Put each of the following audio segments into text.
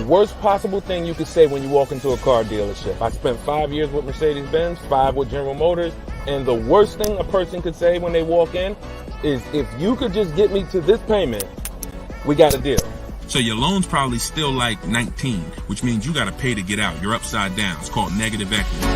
worst possible thing you could say when you walk into a car dealership. I spent 5 years with Mercedes-Benz, 5 with General Motors, and the worst thing a person could say when they walk in is, if you could just get me to this payment, we got a deal. So your loan's probably still like 19, which means you got to pay to get out. You're upside down. It's called negative equity.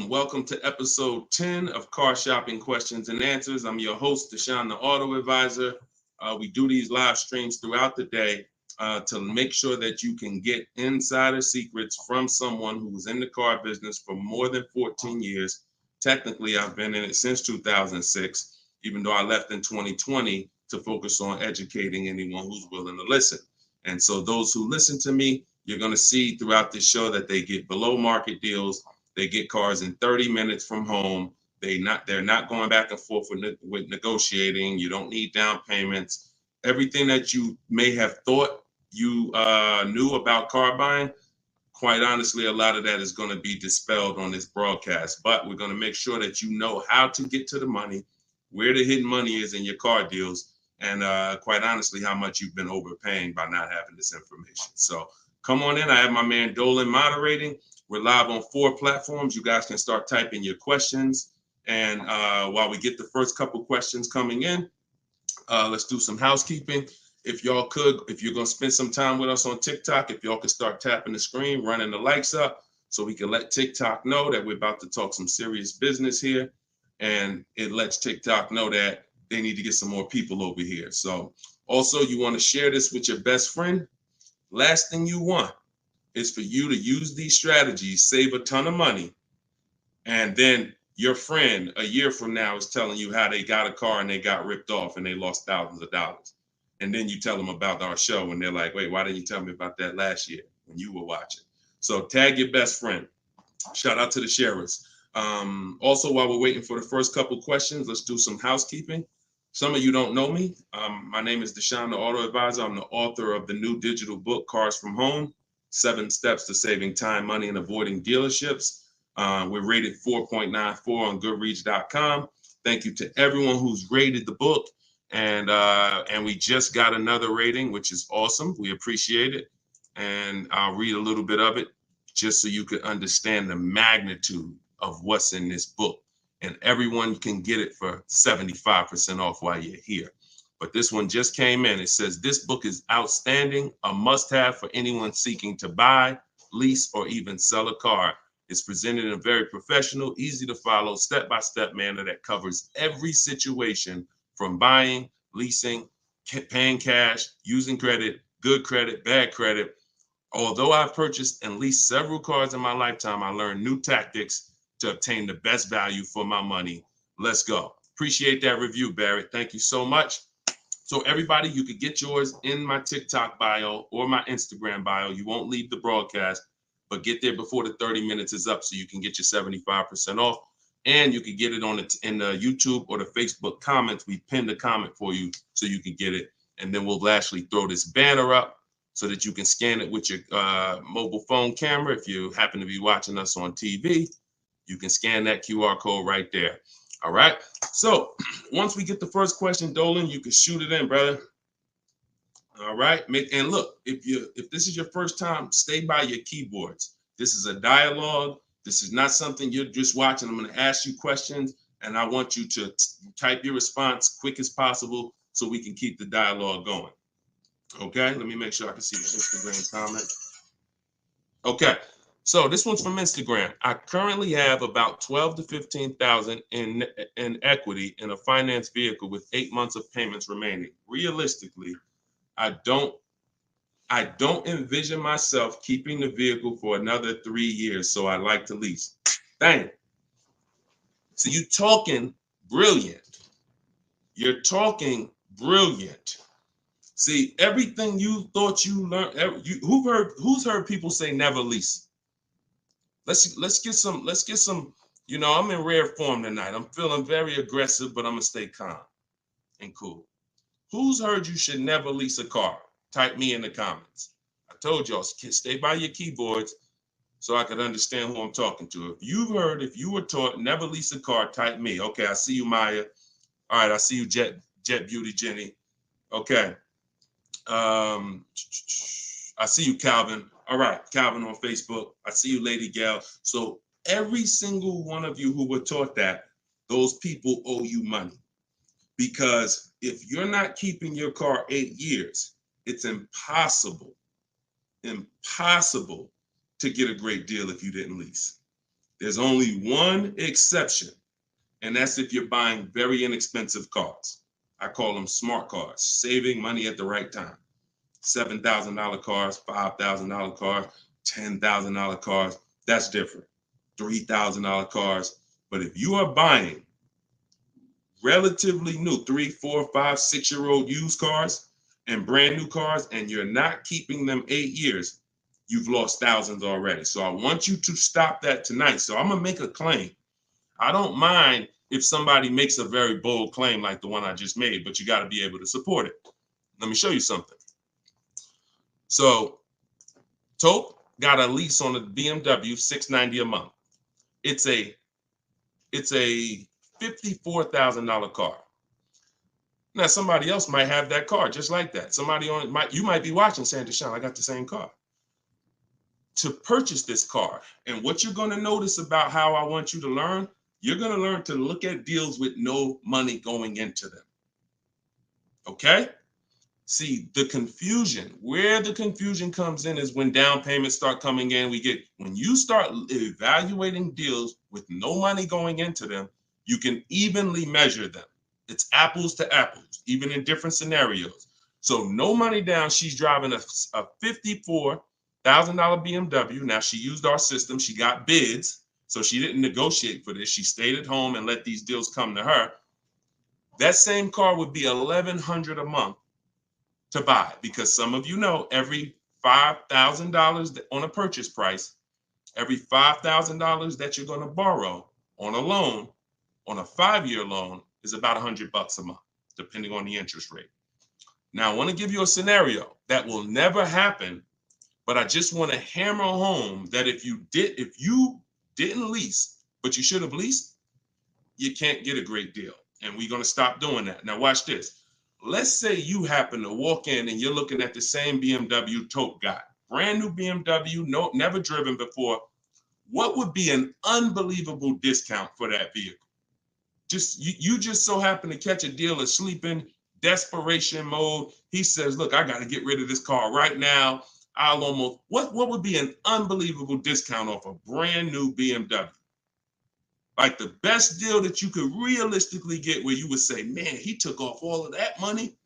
Welcome to episode 10 of Car Shopping Questions and Answers. I'm your host, Deshone the Auto Advisor. We do these live streams throughout the day to make sure that you can get insider secrets from someone who was in the car business for more than 14 years. Technically, I've been in it since 2006, even though I left in 2020 to focus on educating anyone who's willing to listen. And so those who listen to me, you're going to see throughout this show that they get below market deals. They get cars in 30 minutes from home. They're not going back and forth with negotiating. You don't need down payments. Everything that you may have thought you knew about car buying, quite honestly, a lot of that is going to be dispelled on this broadcast. But we're going to make sure that you know how to get to the money, where the hidden money is in your car deals, and quite honestly, how much you've been overpaying by not having this information. So come on in. I have my man Dolan moderating. We're live on 4 platforms. You guys can start typing your questions. And while we get the first couple questions coming in, let's do some housekeeping. If y'all could, if you're going to spend some time with us on TikTok, if y'all could start tapping the screen, running the likes up so we can let TikTok know that we're about to talk some serious business here. And it lets TikTok know that they need to get some more people over here. So also, you want to share this with your best friend. Last thing you want is for you to use these strategies, save a ton of money, and then your friend a year from now is telling you how they got a car and they got ripped off and they lost thousands of dollars. And then you tell them about our show and they're like, wait, why didn't you tell me about that last year when you were watching? So tag your best friend. Shout out to the sharers. Also, while we're waiting for the first couple questions, let's do some housekeeping. Some of you don't know me. My name is Deshone the Auto Advisor. I'm the author of the new digital book, Cars from Home, 7 Steps to Saving Time, Money, and Avoiding Dealerships. We're rated 4.94 on Goodreads.com. Thank you to everyone who's rated the book. And we just got another rating, which is awesome. We appreciate it. And I'll read a little bit of it just so you can understand the magnitude of what's in this book. And everyone can get it for 75% off while you're here. But this one just came in. It says, this book is outstanding, a must-have for anyone seeking to buy, lease, or even sell a car. It's presented in a very professional, easy to follow, step-by-step manner that covers every situation from buying, leasing, paying cash, using credit, good credit, bad credit. Although I've purchased and leased several cars in my lifetime, I learned new tactics to obtain the best value for my money. Let's go. Appreciate that review, Barrett. Thank you so much. So everybody, you could get yours in my TikTok bio or my Instagram bio. You won't leave the broadcast, but get there before the 30 minutes is up so you can get your 75% off. And you can get it in the YouTube or the Facebook comments. We pinned a comment for you so you can get it. And then we'll actually throw this banner up so that you can scan it with your mobile phone camera. If you happen to be watching us on TV, you can scan that QR code right there. All right. So once we get the first question, Dolan, you can shoot it in, brother. All right. And look, if this is your first time, stay by your keyboards. This is a dialogue. This is not something you're just watching. I'm going to ask you questions, and I want you to type your response quick as possible so we can keep the dialogue going. Okay. Let me make sure I can see the Instagram comment. Okay. So this one's from Instagram. I currently have about 12 to 15,000 in equity in a finance vehicle with 8 months of payments remaining. Realistically, I don't envision myself keeping the vehicle for another 3 years, so I like to lease. Dang. So you're talking brilliant. You're talking brilliant. See, everything you thought you learned, who's heard people say never lease? Let's get some, you know, I'm in rare form tonight. I'm feeling very aggressive, but I'm gonna stay calm and cool. Who's heard you should never lease a car? Type me in the comments. I told y'all, stay by your keyboards so I could understand who I'm talking to. If you were taught never lease a car, type me. Okay, I see you, Maya. All right, I see you, Jet Beauty Jenny. Okay. I see you, Calvin. All right, Calvin on Facebook. I see you, Lady Gal. So every single one of you who were taught that, those people owe you money. Because if you're not keeping your car 8 years, it's impossible to get a great deal if you didn't lease. There's only one exception, and that's if you're buying very inexpensive cars. I call them smart cars, saving money at the right time. $7,000 cars, $5,000 cars, $10,000 cars, that's different. $3,000 cars. But if you are buying relatively new 3, 4, 5, 6-year-old used cars and brand new cars, and you're not keeping them 8 years, you've lost thousands already. So I want you to stop that tonight. So I'm gonna make a claim. I don't mind if somebody makes a very bold claim like the one I just made, but you got to be able to support it. Let me show you something. So Tope got a lease on a BMW, $690 a month. It's a $54,000 car. Now somebody else might have that car just like that. You might be watching saying, Deshone, I got the same car. To purchase this car, and what you're going to notice about how I want you to learn, you're going to learn to look at deals with no money going into them. Okay? See, where the confusion comes in is when down payments start coming in. When you start evaluating deals with no money going into them, you can evenly measure them. It's apples to apples, even in different scenarios. So no money down, she's driving a $54,000 BMW. Now she used our system, she got bids. So she didn't negotiate for this. She stayed at home and let these deals come to her. That same car would be $1,100 a month to buy, because some of you know every $5,000 on a purchase price, every $5,000 that you're going to borrow on a loan, on a 5-year loan, is about $100 a month, depending on the interest rate. Now, I want to give you a scenario that will never happen, but I just want to hammer home that if you didn't lease, but you should have leased, you can't get a great deal. And we're going to stop doing that. Now watch this. Let's say you happen to walk in and you're looking at the same BMW Tope got. Brand new BMW, never driven before. What would be an unbelievable discount for that vehicle? You just so happen to catch a deal asleep in desperation mode. He says, look, I got to get rid of this car right now. What would be an unbelievable discount off a brand new BMW? Like the best deal that you could realistically get, where you would say, man, he took off all of that money.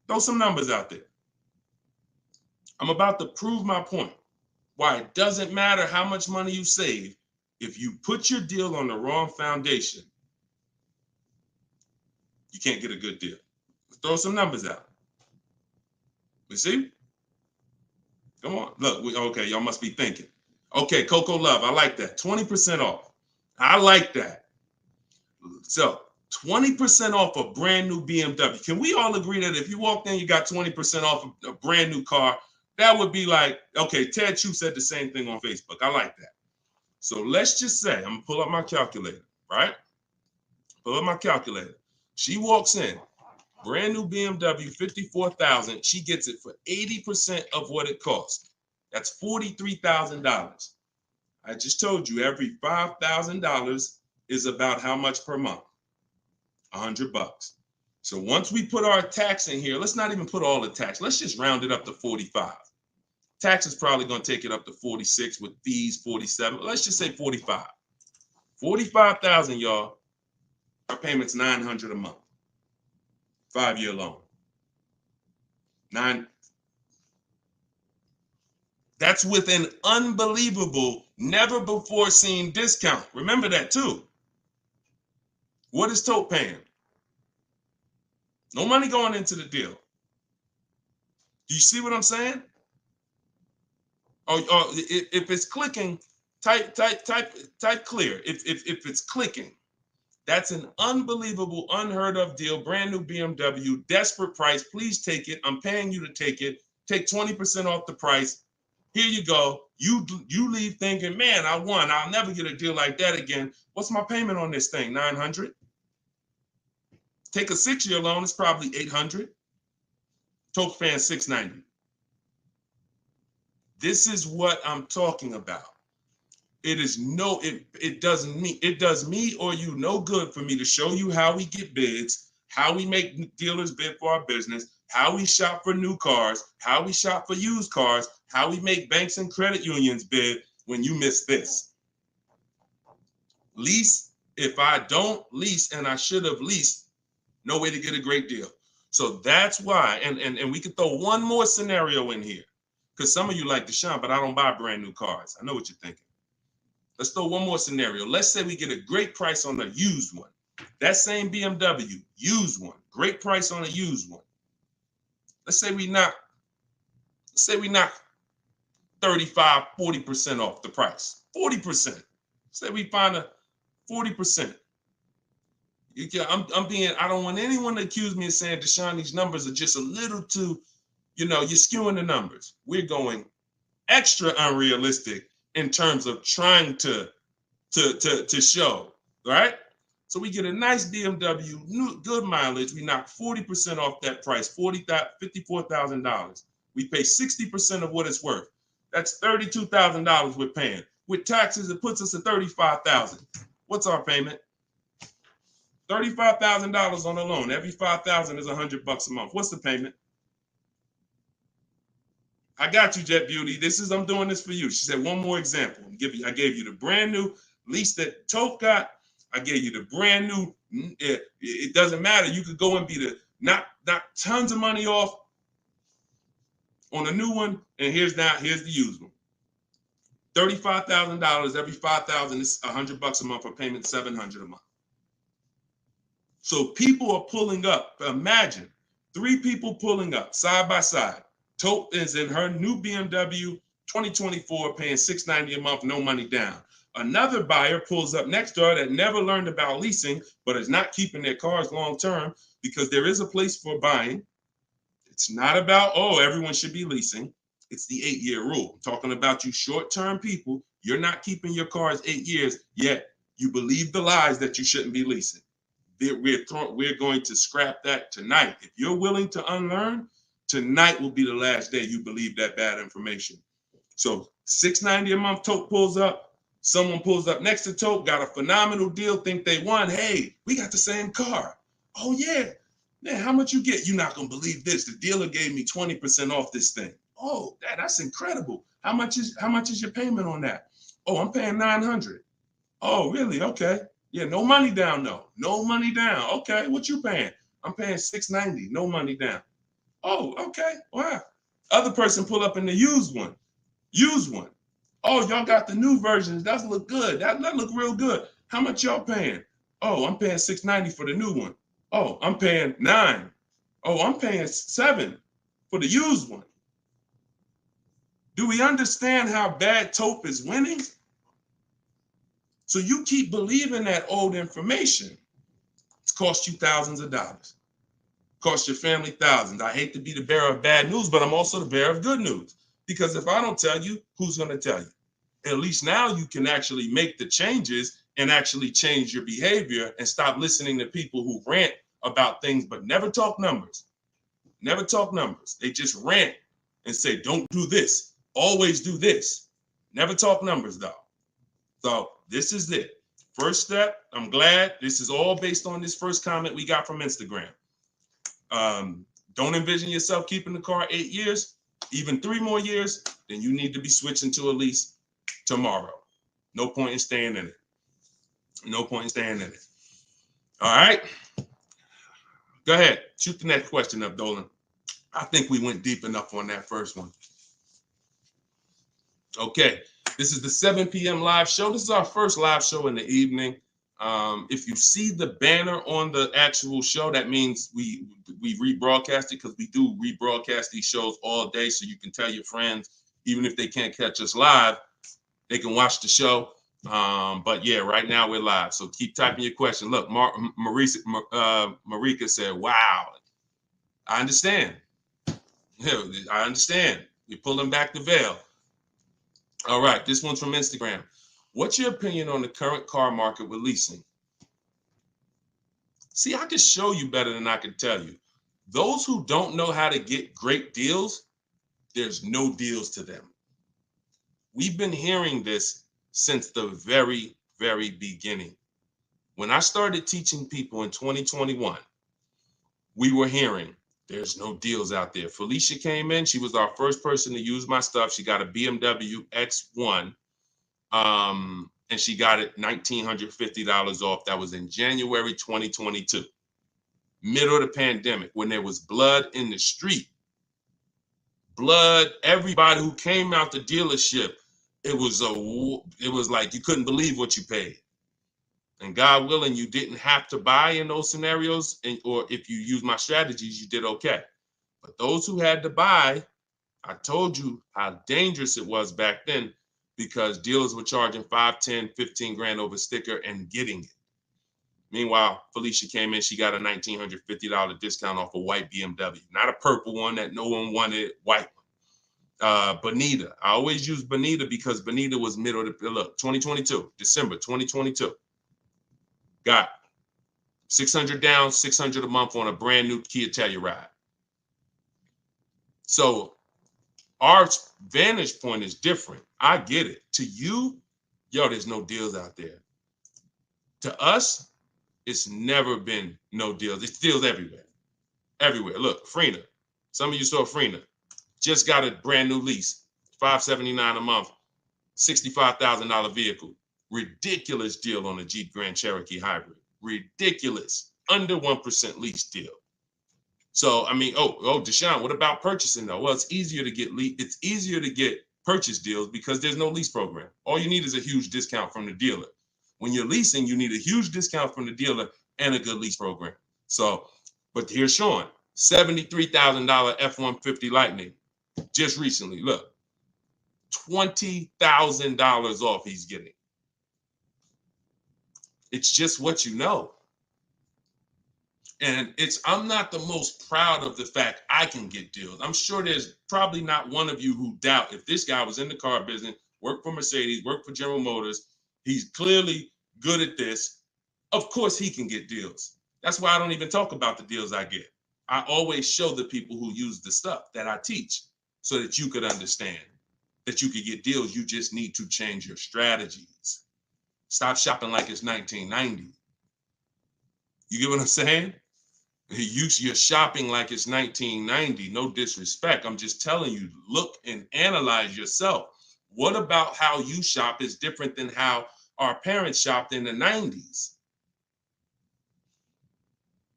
Throw some numbers out there. I'm about to prove my point. Why it doesn't matter how much money you save, if you put your deal on the wrong foundation, you can't get a good deal. Let's throw some numbers out. We see? Come on. Look, okay, y'all must be thinking. Okay, Coco Love, I like that. 20% off. I like that. So 20% off a brand new BMW. Can we all agree that if you walked in, you got 20% off a brand new car? That would be like, okay, Ted Chu said the same thing on Facebook. I like that. So let's just say, I'm gonna pull up my calculator, right? Pull up my calculator. She walks in, brand new BMW, $54,000. She gets it for 80% of what it costs. That's $43,000. I just told you every $5,000 is about how much per month? $100. So once we put our tax in here, let's not even put all the tax. Let's just round it up to 45. Tax is probably going to take it up to 46 with fees, 47. Let's just say 45. 45,000, y'all. Our payment's $900 a month. 5-year loan. That's with an unbelievable, never before seen discount. Remember that too. What is Tope paying? No money going into the deal. Do you see what I'm saying? Or if it's clicking, type clear. If it's clicking, that's an unbelievable, unheard of deal. Brand new BMW, desperate price. Please take it. I'm paying you to take it. Take 20% off the price. Here you go. You leave thinking, man, I won. I'll never get a deal like that again. What's my payment on this thing? $900. Take a 6-year loan. It's probably $800. Total paying $690. This is what I'm talking about. It is it does me or you no good for me to show you how we get bids, how we make dealers bid for our business, how we shop for new cars, how we shop for used cars, how we make banks and credit unions bid when you miss this. Lease, if I don't lease and I should have leased, no way to get a great deal. So that's why, and we could throw one more scenario in here, because some of you like Deshone, but I don't buy brand new cars. I know what you're thinking. Let's throw one more scenario. Let's say we get a great price on a used one. That same BMW, used one, great price on a used one. Let's say we knock 35, 40% off the price. 40%. Say we find a 40%. I don't want anyone to accuse me of saying, Deshone, these numbers are just a little too, you're skewing the numbers. We're going extra unrealistic in terms of trying to show, right? So we get a nice BMW, good mileage. We knock 40% off that price, $54,000. We pay 60% of what it's worth. That's $32,000 we're paying. With taxes, it puts us at $35,000. What's our payment? $35,000 on a loan. Every $5,000 is $100 a month. What's the payment? I got you, Jet Beauty. I'm doing this for you. She said, one more example. I gave you the brand new lease that Tope got. I gave you the brand new. It doesn't matter. You could go and be not tons of money off on a new one. And here's the used one. $35,000. Every $5,000 is $100 a month. For payment $700 a month. So people are pulling up. Imagine 3 people pulling up side by side. Tope is in her new BMW 2024, paying $690 a month, no money down. Another buyer pulls up next door that never learned about leasing, but is not keeping their cars long term, because there is a place for buying. It's not about, everyone should be leasing. It's the 8-year rule. I'm talking about you short-term people. You're not keeping your cars 8 years, yet you believe the lies that you shouldn't be leasing. We're going to scrap that tonight. If you're willing to unlearn, tonight will be the last day you believe that bad information. So $690 a month, Tope pulls up. Someone pulls up next to Tope, got a phenomenal deal, think they won. Hey, we got the same car. Oh yeah. Man, how much you get? You're not gonna believe this. The dealer gave me 20% off this thing. Oh, that's incredible. How much is your payment on that? Oh, I'm paying $900. Oh, really? Okay. Yeah, no money down though. No money down. Okay, what you paying? I'm paying $690, no money down. Oh, okay. Wow. Other person pull up in the used one. Oh, y'all got the new versions. That look good. That look real good. How much y'all paying? Oh, I'm paying $690 for the new one. Oh, I'm paying $9. Oh, I'm paying $7 for the used one. Do we understand how bad Tope is winning? So you keep believing that old information. It's cost you thousands of dollars. Cost your family thousands. I hate to be the bearer of bad news, but I'm also the bearer of good news. Because if I don't tell you, who's going to tell you? At least now you can actually make the changes and actually change your behavior and stop listening to people who rant about things but never talk numbers. Never talk numbers. They just rant and say, don't do this. Always do this. Never talk numbers though. So this is it. First step, I'm glad this is all based on this first comment we got from Instagram. Don't envision yourself keeping the car 8 years, even 3 more years, then you need to be switching to a lease tomorrow. No point in staying in it. No point in staying in it. All right. Go ahead. Shoot the next question up, Dolan. I think we went deep enough on that first one. Okay. This is the 7 p.m. live show. This is our first live show in the evening. If you see the banner on the actual show, that means we rebroadcast it, because we do rebroadcast these shows all day, so you can tell your friends, even if they can't catch us live, they can watch the show. But yeah, right now we're live, so keep typing your question. Look, Marika said, "Wow, I understand. I understand. You're pulling back the veil." All right, this one's from Instagram. What's your opinion on the current car market with leasing? See, I can show you better than I can tell you. Those who don't know how to get great deals, there's no deals to them. We've been hearing this since the very, very beginning. When I started teaching people in 2021, we were hearing there's no deals out there. Felicia came in. She was our first person to use my stuff. She got a BMW X1. And she got it $1,950 off. That was in January 2022, middle of the pandemic, when there was blood in the street. Blood, everybody who came out the dealership, it was like you couldn't believe what you paid. And God willing, you didn't have to buy in those scenarios, or if you use my strategies, you did okay. But those who had to buy, I told you how dangerous it was back then, because dealers were charging 5, 10, 15 grand over sticker and getting it. Meanwhile, Felicia came in, she got a $1,950 discount off a white BMW, not a purple one that no one wanted, white one. Bonita, I always use Bonita because Bonita was middle of the, look, 2022, December 2022. Got 600 down, 600 a month on a brand new Kia Telluride. So our vantage point is different. I get it. To you, yo, there's no deals out there. To us, it's never been no deals. It's deals everywhere. Everywhere. Look, Frena. Some of you saw Frena. Just got a brand new lease. $579 a month. $65,000 vehicle. Ridiculous deal on a Jeep Grand Cherokee Hybrid. Ridiculous. Under 1% lease deal. So, I mean, Deshone, what about purchasing though? Well, it's easier to get purchase deals because there's no lease program. All you need is a huge discount from the dealer. When you're leasing, you need a huge discount from the dealer and a good lease program. So, but here's Sean, $73,000 F-150 Lightning just recently. Look, $20,000 off he's getting. It's just what you know. And I'm not the most proud of the fact I can get deals. I'm sure there's probably not one of you who doubt if this guy was in the car business, worked for Mercedes, worked for General Motors, he's clearly good at this. Of course he can get deals. That's why I don't even talk about the deals I get. I always show the people who use the stuff that I teach so that you could understand that you could get deals. You just need to change your strategies. Stop shopping like it's 1990. You get what I'm saying? You're shopping like it's 1990. No disrespect. I'm just telling you, look and analyze yourself. What about how you shop is different than how our parents shopped in the 90s?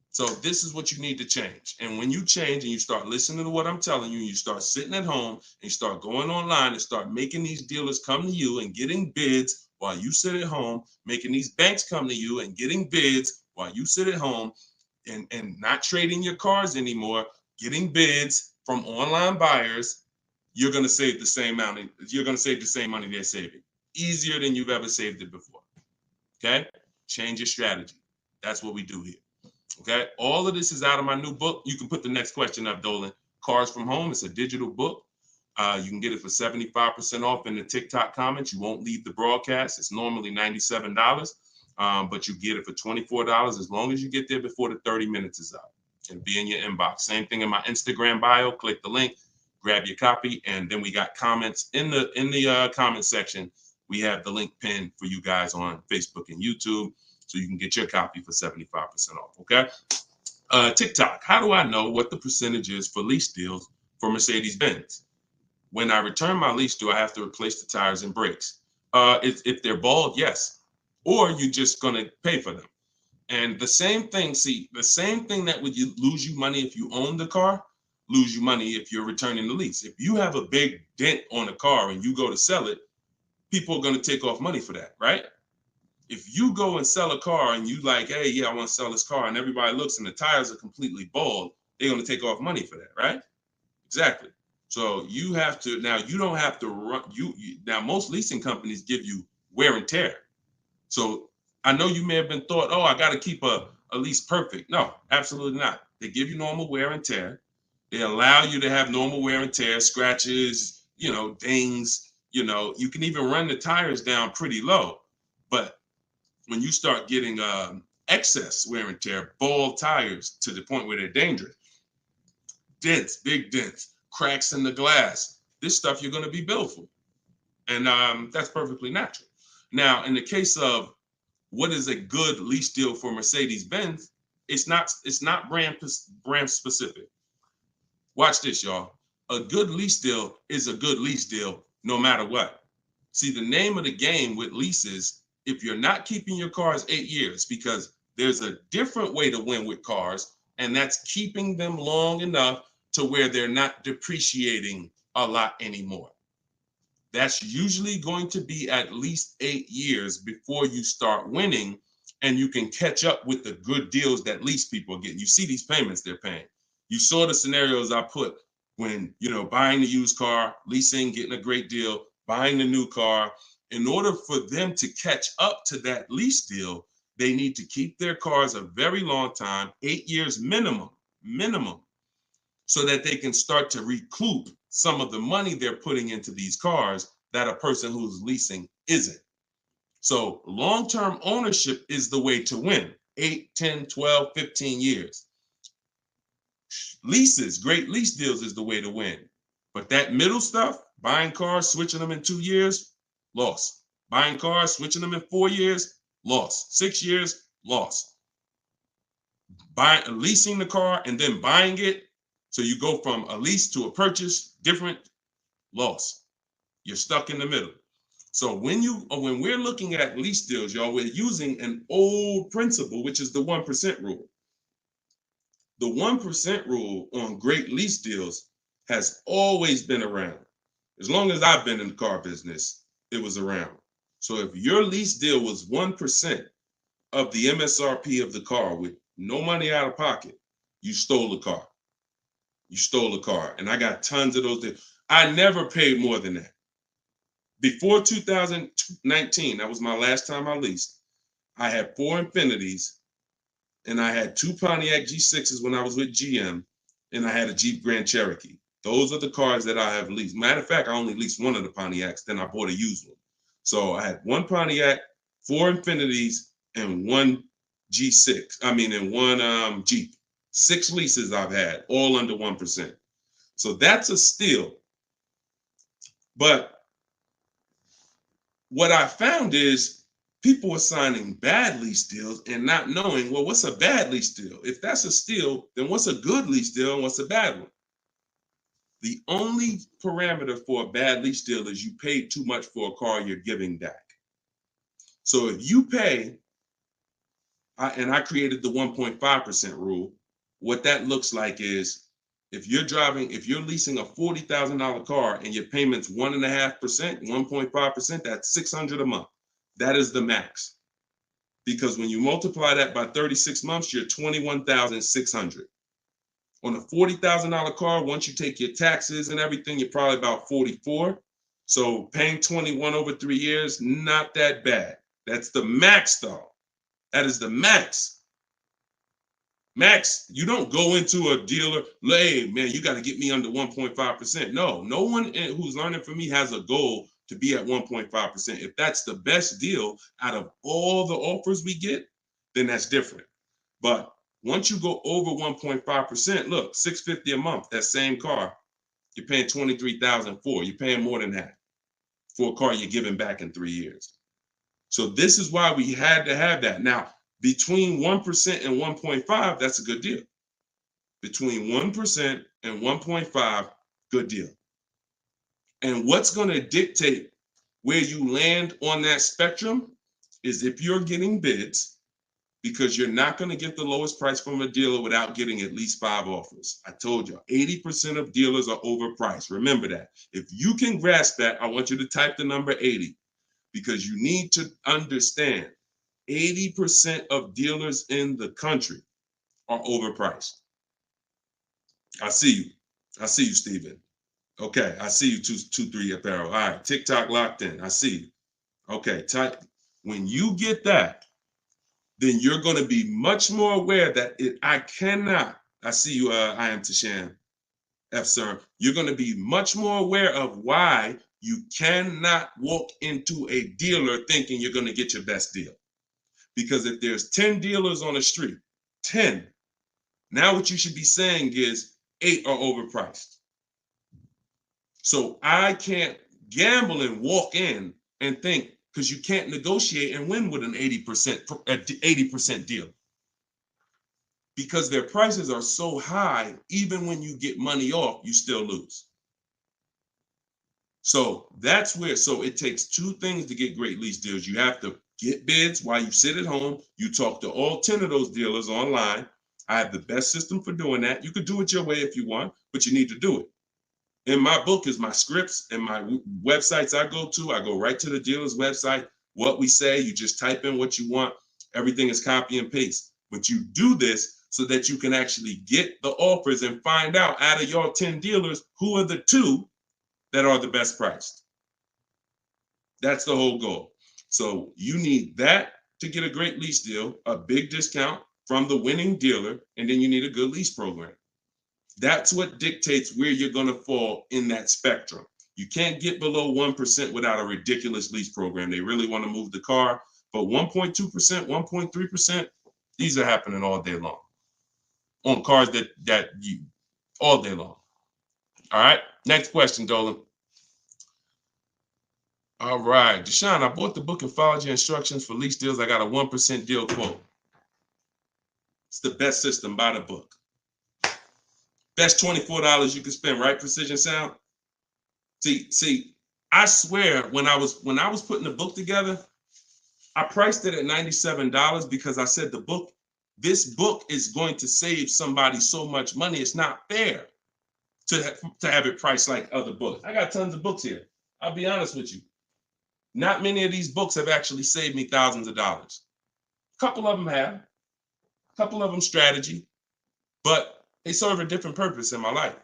So this is what you need to change. And when you change and you start listening to what I'm telling you, you start sitting at home and you start going online and start making these dealers come to you and getting bids while you sit at home, making these banks come to you and getting bids while you sit at home, and not trading your cars anymore, getting bids from online buyers, you're going to save the same money. You're going to save the same money they're saving. Easier than you've ever saved it before. Okay? Change your strategy. That's what we do here. Okay? All of this is out of my new book. You can put the next question up, Dolan. Cars from Home. It's a digital book. You can get it for 75% off in the TikTok comments. You won't leave the broadcast. It's normally $97. But you get it for $24 as long as you get there before the 30 minutes is up. It'll be in your inbox. Same thing in my Instagram bio. Click the link, grab your copy, and then we got comments in the comment section. We have the link pinned for you guys on Facebook and YouTube, so you can get your copy for 75% off. Okay. TikTok. How do I know what the percentage is for lease deals for Mercedes-Benz? When I return my lease, do I have to replace the tires and brakes? If they're bald, yes. Or you're just going to pay for them. And the same thing that would lose you money if you own the car, lose you money if you're returning the lease. If you have a big dent on a car and you go to sell it, people are going to take off money for that, right? If you go and sell a car and you like, hey, yeah, I want to sell this car, and everybody looks and the tires are completely bald, they're going to take off money for that, right? Exactly. So you have to, now you don't have to run, now most leasing companies give you wear and tear. So I know you may have been thought, oh, I got to keep a lease perfect. No, absolutely not. They give you normal wear and tear. They allow you to have normal wear and tear, scratches, dings, you can even run the tires down pretty low. But when you start getting excess wear and tear, bald tires to the point where they're dangerous, dents, big dents, cracks in the glass, this stuff you're going to be billed for. And that's perfectly natural. Now, in the case of what is a good lease deal for Mercedes-Benz, it's not brand specific. Watch this, y'all. A good lease deal is a good lease deal no matter what. See, the name of the game with leases, if you're not keeping your cars 8 years, because there's a different way to win with cars, and that's keeping them long enough to where they're not depreciating a lot anymore. That's usually going to be at least 8 years before you start winning, and you can catch up with the good deals that lease people are getting. You see these payments they're paying. You saw the scenarios I put when, buying the used car, leasing, getting a great deal, buying the new car. In order for them to catch up to that lease deal, they need to keep their cars a very long time, 8 years minimum, so that they can start to recoup some of the money they're putting into these cars that a person who's leasing isn't. So long-term ownership is the way to win. 8, 10, 12, 15 years. Leases, great lease deals is the way to win. But that middle stuff, buying cars, switching them in 2 years, loss. Buying cars, switching them in 4 years, loss. 6 years, loss. Leasing the car and then buying it, so you go from a lease to a purchase, different, loss. You're stuck in the middle. So when we're looking at lease deals, y'all, we're using an old principle, which is the 1% rule. The 1% rule on great lease deals has always been around. As long as I've been in the car business, it was around. So if your lease deal was 1% of the MSRP of the car with no money out of pocket, you stole the car. You stole the car. And I got tons of those deals. I never paid more than that. Before 2019, that was my last time I leased, I had 4 Infinitis, and I had 2 Pontiac G6s when I was with GM, and I had a Jeep Grand Cherokee. Those are the cars that I have leased. Matter of fact, I only leased one of the Pontiacs, then I bought a used one. So I had 1 Pontiac, 4 Infinitis, and 1 and 1 Jeep. 6 leases I've had, all under 1%. So that's a steal. But what I found is people are signing bad lease deals and not knowing, well, what's a bad lease deal? If that's a steal, then what's a good lease deal and what's a bad one? The only parameter for a bad lease deal is you paid too much for a car you're giving back. So if you pay, and I created the 1.5% rule, what that looks like is if you're leasing a $40,000 car and your payment's 1.5%, 1.5%, that's $600 a month. That is the max. Because when you multiply that by 36 months, you're $21,600. On a $40,000 car, once you take your taxes and everything, you're probably about 44. So paying 21 over 3 years, not that bad. That's the max though. That is the max. Max, you don't go into a dealer, hey, man, you got to get me under 1.5%. No one who's learning from me has a goal to be at 1.5%. If that's the best deal out of all the offers we get, then that's different. But once you go over 1.5%, look, $650 a month, that same car, you're paying $23,000 for. You're paying more than that for a car you're giving back in 3 years. So this is why we had to have that. Now, between 1% and 1.5, that's a good deal. Between 1% and 1.5, good deal. And what's going to dictate where you land on that spectrum is if you're getting bids, because you're not going to get the lowest price from a dealer without getting at least 5 offers. I told you, 80% of dealers are overpriced. Remember that. If you can grasp that, I want you to type the number 80, because you need to understand 80% of dealers in the country are overpriced. I see you. I see you, Steven. Okay, I see you, 223 Apparel. All right, TikTok locked in. I see you. Okay, when you get that, then you're going to be much more aware that I see you, I am Tashan F. Sir. You're going to be much more aware of why you cannot walk into a dealer thinking you're going to get your best deal. Because if there's 10 dealers on the street, 10, now what you should be saying is 8 are overpriced. So I can't gamble and walk in and think, because you can't negotiate and win with an 80% deal. Because their prices are so high, even when you get money off, you still lose. So that's where, so it takes two things to get great lease deals. You have to get bids while you sit at home. You talk to all 10 of those dealers online. I have the best system for doing that. You could do it your way if you want, but you need to do it. In my book is my scripts and my websites I go to. I go right to the dealer's website. What we say, you just type in what you want. Everything is copy and paste. But you do this so that you can actually get the offers and find out of your 10 dealers, who are the 2 that are the best priced. That's the whole goal. So you need that to get a great lease deal, a big discount from the winning dealer, and then you need a good lease program. That's what dictates where you're going to fall in that spectrum. You can't get below 1% without a ridiculous lease program. They really want to move the car, but 1.2%, 1.3%, these are happening all day long on cars that you all day long. All right, next question, Dolan. All right, Deshaun, I bought the book and followed your instructions for lease deals. I got a 1% deal quote. It's the best system. Buy the book. Best $24 you can spend, right? Precision Sound. See, I swear when I was putting the book together, I priced it at $97 because I said this book is going to save somebody so much money. It's not fair to have it priced like other books. I got tons of books here. I'll be honest with you. Not many of these books have actually saved me thousands of dollars. A couple of them have. A couple of them strategy, but they serve a different purpose in my life.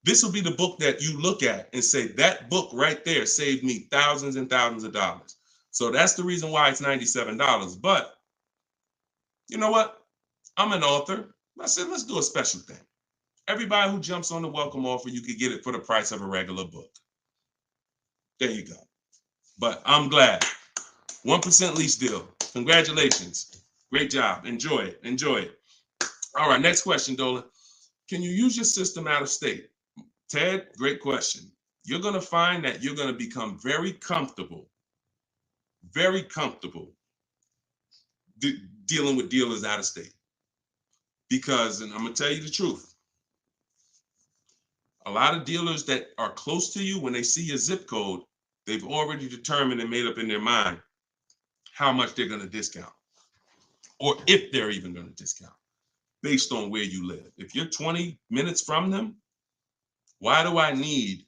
This will be the book that you look at and say, that book right there saved me thousands and thousands of dollars. So that's the reason why it's $97. But you know what? I'm an author. I said, let's do a special thing. Everybody who jumps on the welcome offer, you could get it for the price of a regular book. There you go. But I'm glad. 1% lease deal. Congratulations. Great job. Enjoy it. Enjoy it. All right, next question, Dolan. Can you use your system out of state? Ted, great question. You're going to find that you're going to become very comfortable dealing with dealers out of state. Because, and I'm going to tell you the truth, a lot of dealers that are close to you, when they see your zip code, they've already determined and made up in their mind how much they're going to discount, or if they're even going to discount, based on where you live. If you're 20 minutes from them, why do I need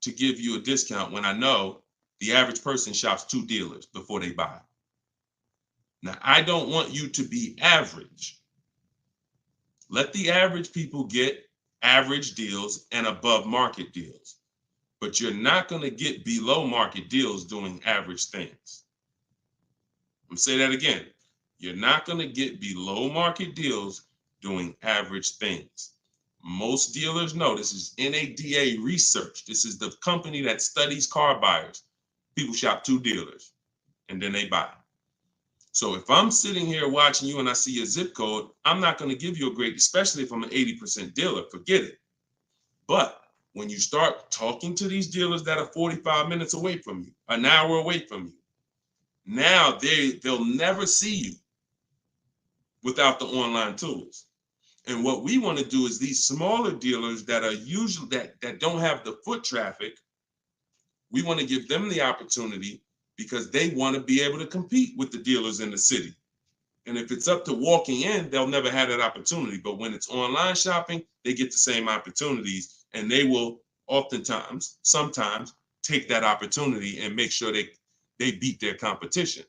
to give you a discount when I know the average person shops 2 dealers before they buy? Now, I don't want you to be average. Let the average people get average deals and above market deals, but you're not going to get below market deals doing average things. I'm going to say that again. You're not going to get below market deals doing average things. Most dealers know, this is NADA research. This is the company that studies car buyers. People shop 2 dealers and then they buy. So if I'm sitting here watching you and I see your zip code, I'm not going to give you a great, especially if I'm an 80% dealer, forget it. But when you start talking to these dealers that are 45 minutes away from you, an hour away from you, now they'll never see you without the online tools. And what we want to do is these smaller dealers that are usually that don't have the foot traffic, we want to give them the opportunity because they want to be able to compete with the dealers in the city. And if it's up to walking in, they'll never have that opportunity. But when it's online shopping, they get the same opportunities, and they will sometimes take that opportunity and make sure they beat their competition.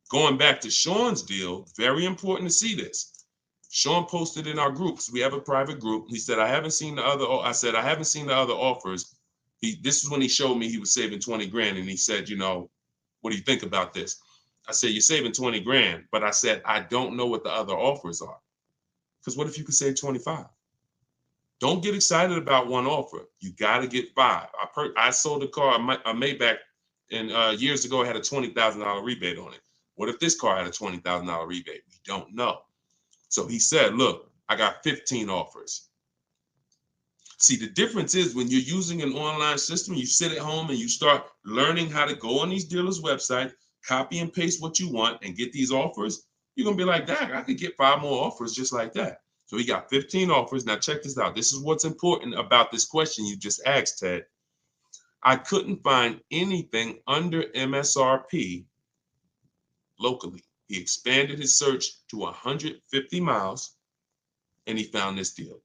Going back to Sean's deal, very important to see this. Sean posted in our groups. We have a private group. He said, I haven't seen the other. I said, I haven't seen the other offers. This is when he showed me he was saving 20 grand. And he said, you know, what do you think about this? I said, you're saving 20 grand. But I said, I don't know what the other offers are. Because what if you could save 25? Don't get excited about one offer. You got to get 5. I sold a car, a Maybach, and years ago, it had a $20,000 rebate on it. What if this car had a $20,000 rebate? We don't know. So he said, look, I got 15 offers. See, the difference is when you're using an online system, you sit at home and you start learning how to go on these dealers' website, copy and paste what you want and get these offers. You're going to be like, dang, I could get 5 more offers just like that. So he got 15 offers. Now check this out. This is what's important about this question you just asked, Ted. I couldn't find anything under MSRP locally. He expanded his search to 150 miles and he found this deal.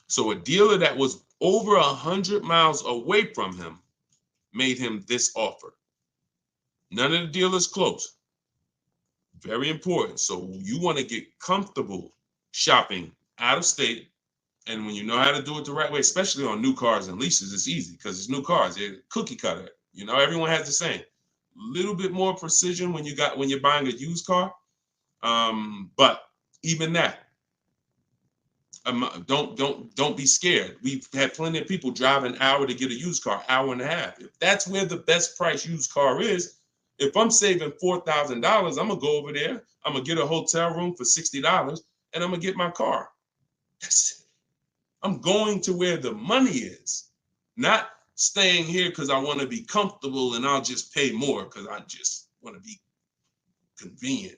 So a dealer that was over 100 miles away from him made him this offer. None of the dealers close. Very important. So you want to get comfortable shopping out of state. And when you know how to do it the right way, especially on new cars and leases, it's easy because it's new cars. They're cookie cutter. You know, everyone has the same. Little bit more precision when you're buying a used car. But even that, don't be scared. We've had plenty of people drive an hour to get a used car, hour and a half. If that's where the best price used car is, if I'm saving $4,000, I'm gonna go over there. I'm gonna get a hotel room for $60, and I'm gonna get my car. That's it. I'm going to where the money is, not staying here because I want to be comfortable and I'll just pay more because I just want to be convenient.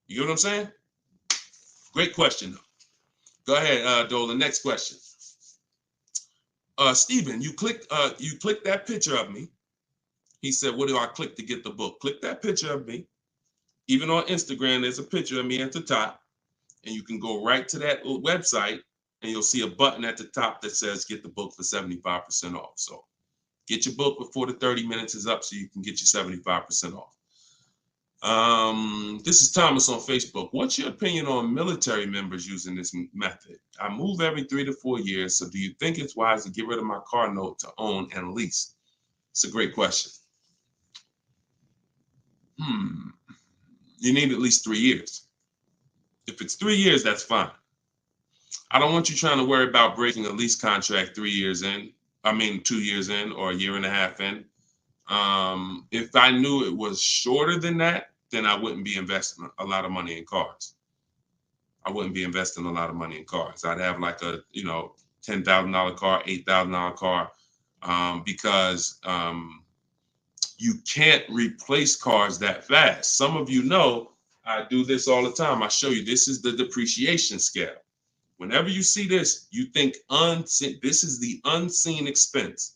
You know what I'm saying? Great question, though. Go ahead, Dolan. Next question. Stephen, you clicked that picture of me. He said, what do I click to get the book? Click that picture of me. Even on Instagram, there's a picture of me at the top. And you can go right to that website and you'll see a button at the top that says get the book for 75% off. So get your book before the 30 minutes is up so you can get your 75% off. This is Thomas on Facebook. What's your opinion on military members using this method? I move every 3 to 4 years. So do you think it's wise to get rid of my car note to own and lease? It's a great question. You need at least 3 years. If it's 3 years, that's fine. I don't want you trying to worry about breaking a lease contract 3 years in. 2 years in or a year and a half in. If I knew it was shorter than that, then I wouldn't be investing a lot of money in cars. I'd have like a, $10,000 car, $8,000 car, because you can't replace cars that fast. Some of you know I do this all the time. I show you, this is the depreciation scale. Whenever you see this, you think unseen. This is the unseen expense,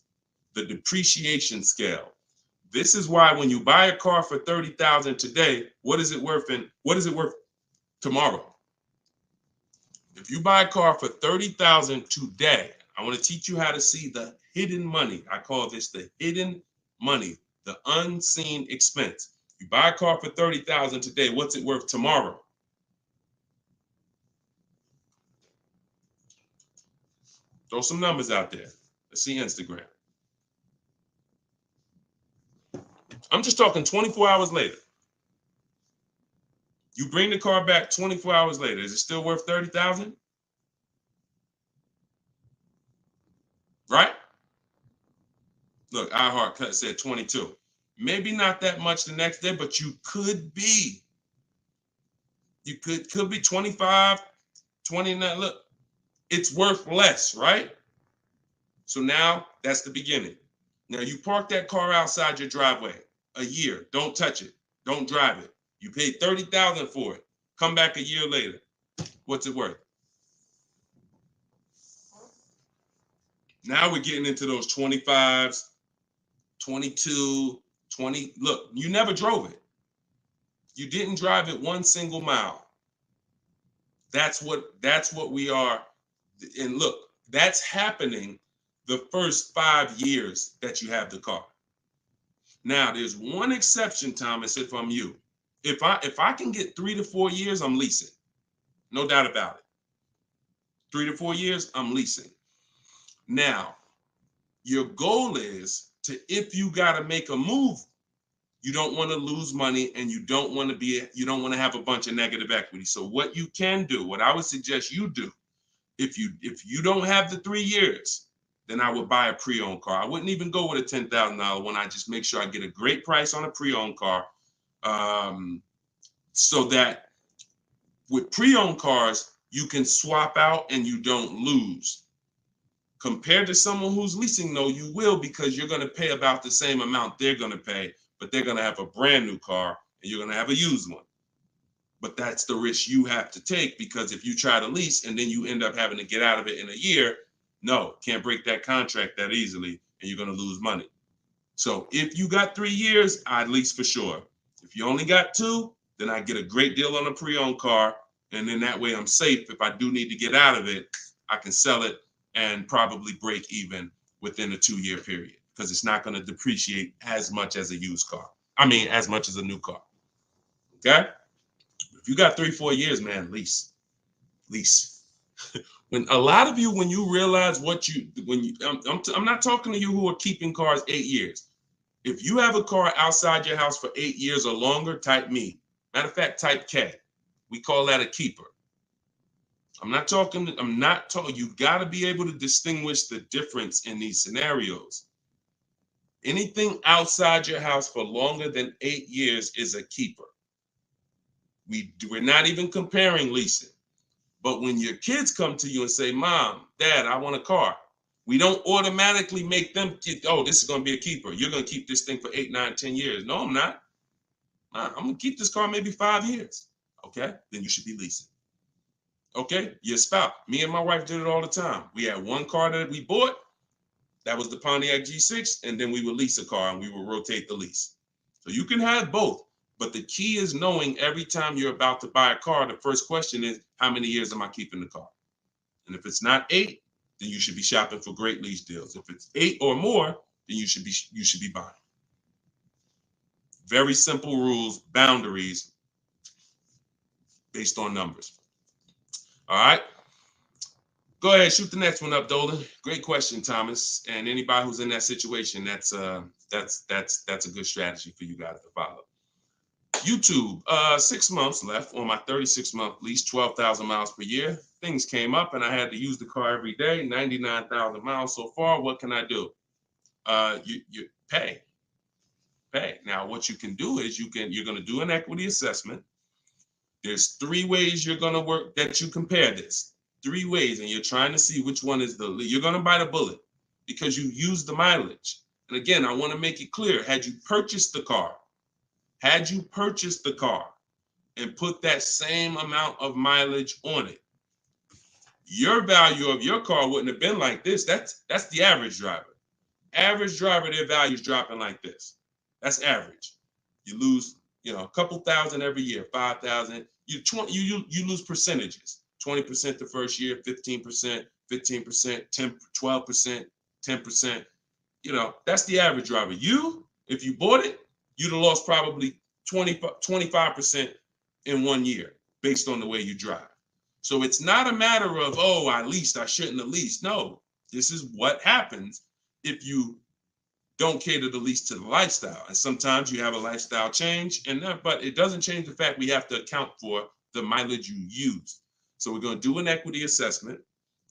the depreciation scale. This is why when you buy a car for $30,000 today, what is it worth tomorrow? If you buy a car for $30,000 today, I want to teach you how to see the hidden money. I call this the hidden money, the unseen expense. You buy a car for $30,000 today, what's it worth tomorrow? Throw some numbers out there. Let's see Instagram. I'm just talking 24 hours later. You bring the car back 24 hours later. Is it still worth $30,000? Right? Look, iHeart said 22. Maybe not that much the next day, but you could be. You could be 25, 29. Look, it's worth less, right? So now that's the beginning. Now you park that car outside your driveway a year. Don't touch it. Don't drive it. You paid $30,000 for it. Come back a year later. What's it worth? Now we're getting into those 25s, 22, 20. Look, you never drove it. You didn't drive it one single mile. That's what we are. And look, that's happening the first 5 years that you have the car. Now, there's one exception, Thomas, if I'm you. If I can get 3 to 4 years, I'm leasing. No doubt about it. 3 to 4 years, I'm leasing. Now, your goal is to, if you got to make a move, you don't want to lose money and you don't want to have a bunch of negative equity. So what you can do, what I would suggest you do, if you don't have the 3 years, then I would buy a pre-owned car. I wouldn't even go with a $10,000 one. I just make sure I get a great price on a pre-owned car, so that with pre-owned cars, you can swap out and you don't lose. Compared to someone who's leasing, though, you will, because you're going to pay about the same amount they're going to pay, but they're going to have a brand new car and you're going to have a used one. But that's the risk you have to take, because if you try to lease and then you end up having to get out of it in a year, no, can't break that contract that easily and you're going to lose money. So if you got 3 years, I'd lease for sure. If you only got 2, then I get a great deal on a pre-owned car. And then that way I'm safe. If I do need to get out of it, I can sell it and probably break even within a 2-year period, because it's not going to depreciate as much as a used car. I mean, as much as a new car. Okay? If you got 3, 4 years, man, lease. When a lot of you, when you realize I'm not talking to you who are keeping cars 8 years. If you have a car outside your house for 8 years or longer, type me. Matter of fact, type K. We call that a keeper. You got to be able to distinguish the difference in these scenarios. Anything outside your house for longer than 8 years is a keeper. We're not even comparing leasing. But when your kids come to you and say, Mom, Dad, I want a car, we don't automatically make them this is going to be a keeper. You're going to keep this thing for 8, 9, 10 years. No, I'm not. I'm going to keep this car maybe 5 years. Okay, then you should be leasing. Okay, your spouse. Me and my wife did it all the time. We had one car that we bought. That was the Pontiac G6. And then we would lease a car and we would rotate the lease. So you can have both. But the key is knowing every time you're about to buy a car, the first question is, how many years am I keeping the car? And if it's not 8, then you should be shopping for great lease deals. If it's 8 or more, then you should be buying. Very simple rules, boundaries based on numbers. All right. Go ahead, shoot the next one up, Dolan. Great question, Thomas. And anybody who's in that situation, that's a good strategy for you guys to follow. YouTube, 6 months left on my 36-month lease, 12,000 miles per year. Things came up and I had to use the car every day, 99,000 miles so far. What can I do? You pay. Now, what you can do is you're going to do an equity assessment. There's 3 ways you're going to work that you compare this. 3 ways, and you're trying to see which one is you're going to bite a bullet because you use the mileage. And again, I want to make it clear, had you purchased the car and put that same amount of mileage on it, your value of your car wouldn't have been like this. That's the average driver. Average driver, their value is dropping like this. That's average. You lose, a couple thousand every year, 5,000. You lose percentages. 20% the first year, 15%, 15%, 12%, 10%. That's the average driver. If you bought it, you'd have lost probably 25% in 1 year based on the way you drive. So it's not a matter of, I leased, I shouldn't have leased. No, this is what happens if you don't cater the lease to the lifestyle. And sometimes you have a lifestyle change, but it doesn't change the fact we have to account for the mileage you use. So we're going to do an equity assessment.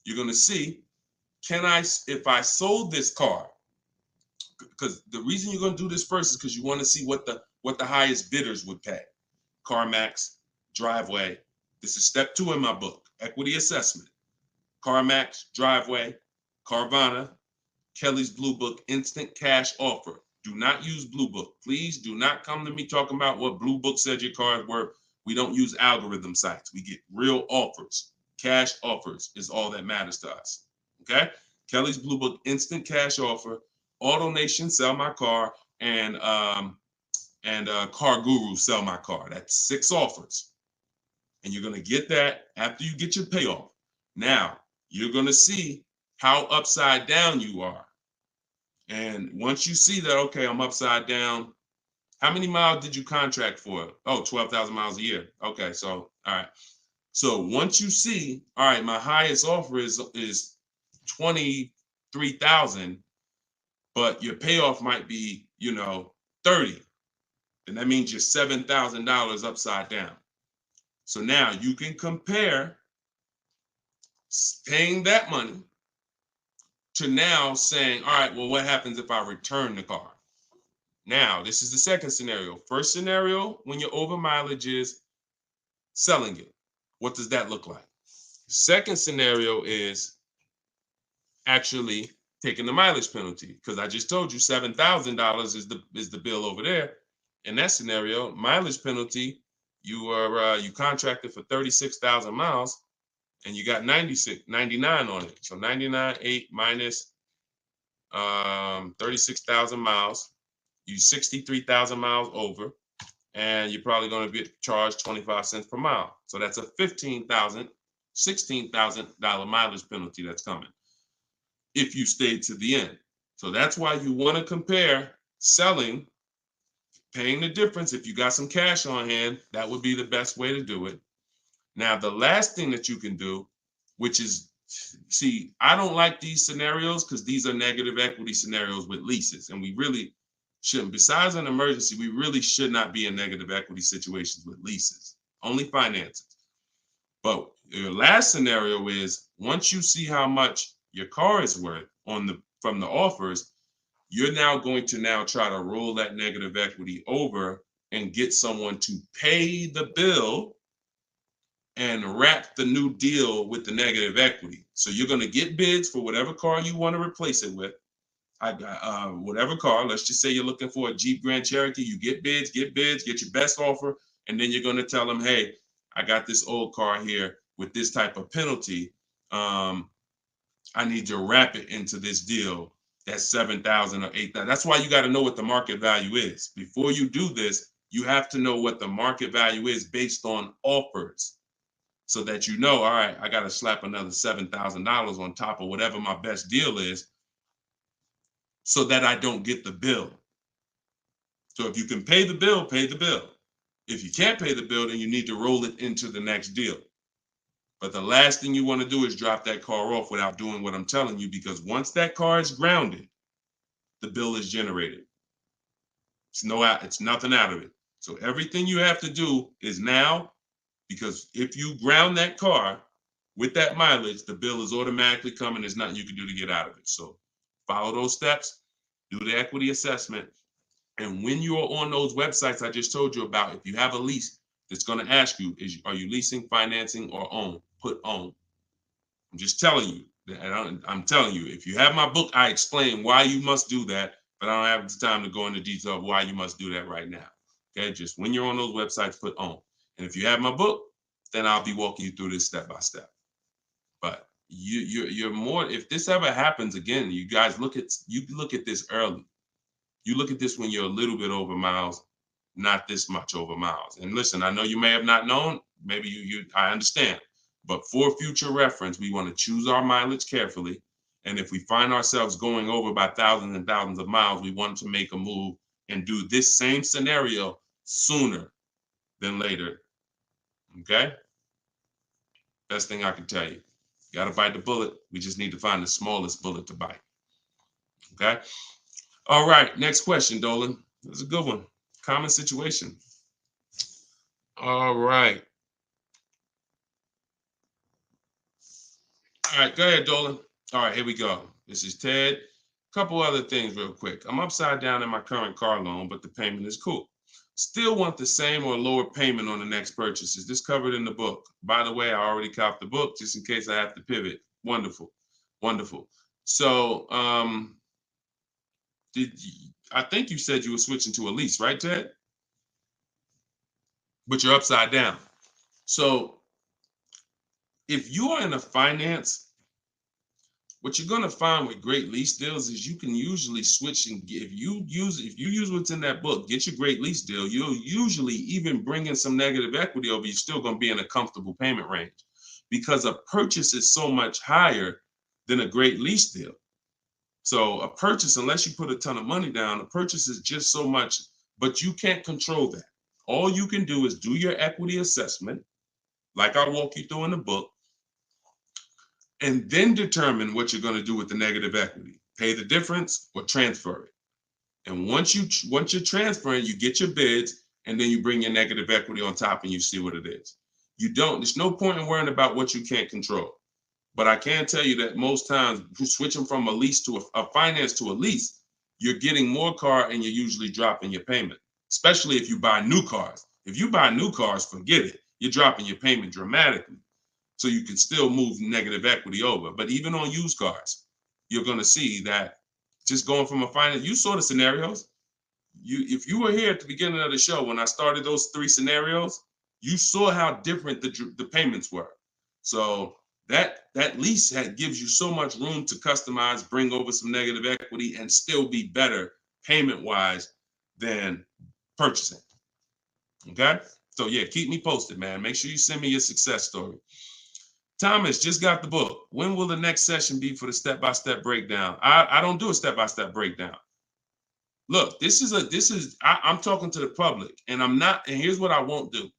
You're going to see, if I sold this car, because the reason you're going to do this first is because you want to see what the highest bidders would pay. CarMax, Driveway. This is step 2 in my book, equity assessment. CarMax, Driveway, Carvana, Kelly's Blue Book, instant cash offer. Do not use Blue Book. Please do not come to me talking about what Blue Book said your car is worth. We don't use algorithm sites. We get real offers. Cash offers is all that matters to us. Okay? Kelly's Blue Book, instant cash offer. AutoNation, sell my car, and Car Guru, sell my car. That's 6 offers. And you're going to get that after you get your payoff. Now, you're going to see how upside down you are. And once you see that, okay, I'm upside down, How many miles did you contract for? Oh, 12,000 miles a year. Okay, so all right. So once you see, all right, my highest offer is 23,000, but your payoff might be, 30. Then that means you're $7,000 upside down. So now you can compare paying that money to now saying, all right, well, what happens if I return the car? Now, this is the second scenario. First scenario, when your over mileage is selling it. What does that look like? Second scenario is actually taking the mileage penalty, because I just told you $7,000 is the bill over there. In that scenario, mileage penalty, you contracted for 36,000 miles and you got 99 on it. So 99.8 minus 36,000 miles, you 63,000 miles over, and you're probably going to be charged 25 cents per mile. So that's a $16,000 mileage penalty that's coming if you stay to the end. So that's why you want to compare selling, paying the difference. If you got some cash on hand, that would be the best way to do it. Now, the last thing that you can do, which is, see, I don't like these scenarios because these are negative equity scenarios with leases, and we really shouldn't. Besides an emergency, we really should not be in negative equity situations with leases, only finances. But your last scenario is, once you see how much your car is worth from the offers, you're now going to now try to roll that negative equity over and get someone to pay the bill and wrap the new deal with the negative equity. So you're going to get bids for whatever car you want to replace it with. Whatever car, let's just say you're looking for a Jeep Grand Cherokee, you get bids, get your best offer, and then you're going to tell them, hey, I got this old car here with this type of penalty. I need to wrap it into this deal that's 7,000 or 8,000. That's why you got to know what the market value is. Before you do this, you have to know what the market value is based on offers, so that you know, all right, I got to slap another $7,000 on top of whatever my best deal is, so that I don't get the bill. So if you can pay the bill, pay the bill. If you can't pay the bill, then you need to roll it into the next deal. But the last thing you want to do is drop that car off without doing what I'm telling you, because once that car is grounded, the bill is generated. It's nothing out of it. So everything you have to do is now, because if you ground that car with that mileage, the bill is automatically coming. There's nothing you can do to get out of it. So follow those steps, do the equity assessment. And when you are on those websites I just told you about, if you have a lease, it's going to ask you, are you leasing, financing, or own? Put own. I'm just telling you. I'm telling you, if you have my book, I explain why you must do that, but I don't have the time to go into detail of why you must do that right now. Okay, just when you're on those websites, put own. And if you have my book, then I'll be walking you through this step by step. But you're more, if this ever happens again, you guys look at this early. You look at this when you're a little bit over miles, not this much over miles. And listen, I know you may have not known, maybe I understand. But for future reference, we want to choose our mileage carefully. And if we find ourselves going over by thousands and thousands of miles, we want to make a move and do this same scenario sooner than later. Okay? Best thing I can tell you. You got to bite the bullet. We just need to find the smallest bullet to bite. Okay? All right. Next question, Dolan. That's a good one. Common situation. All right. All right, go ahead, Dolan. All right, here we go. This is Ted. A couple other things real quick. I'm upside down in my current car loan, but the payment is cool. Still want the same or lower payment on the next purchase. Is this covered in the book? By the way, I already copied the book just in case I have to pivot. Wonderful. Wonderful. So I think you said you were switching to a lease, right, Ted? But you're upside down. So if you are in a finance, what you're going to find with great lease deals is you can usually switch, and if you use what's in that book, get your great lease deal, you'll usually even bring in some negative equity over, you're still going to be in a comfortable payment range, because a purchase is so much higher than a great lease deal. So a purchase, unless you put a ton of money down, a purchase is just so much but you can't control that. All you can do is do your equity assessment, like I'll walk you through in the book, and then determine what you're going to do with the negative equity. Pay the difference or transfer it. And once you're transferring, you get your bids, and then you bring your negative equity on top and you see what it is. There's no point in worrying about what you can't control. But I can tell you that most times, switching from a lease to a finance to a lease, you're getting more car and you're usually dropping your payment, especially if you buy new cars. If you buy new cars, forget it. You're dropping your payment dramatically. So you can still move negative equity over. But even on used cars, you're going to see that just going from a finance, you saw the scenarios. If you were here at the beginning of the show when I started those 3 scenarios, you saw how different the payments were. So that lease gives you so much room to customize, bring over some negative equity, and still be better payment-wise than purchasing. Okay? So yeah, keep me posted, man. Make sure you send me your success story. Thomas just got the book. When will the next session be for the step-by-step breakdown? I don't do a step-by-step breakdown. Look, I'm talking to the public, and here's what I won't do,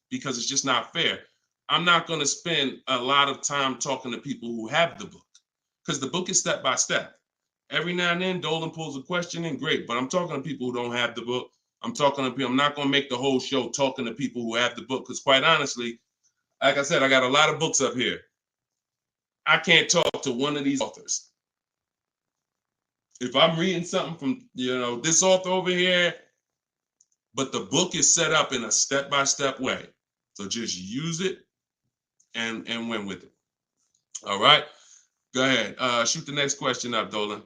because it's just not fair. I'm not going to spend a lot of time talking to people who have the book, because the book is step by step. Every now and then, Dolan pulls a question in, great, but I'm talking to people who don't have the book. I'm not going to make the whole show talking to people who have the book, because quite honestly, like I said, I got a lot of books up here. I can't talk to one of these authors. If I'm reading something from, this author over here, but the book is set up in a step-by-step way. So just use it and win with it. All right. Go ahead. Shoot the next question up, Dolan.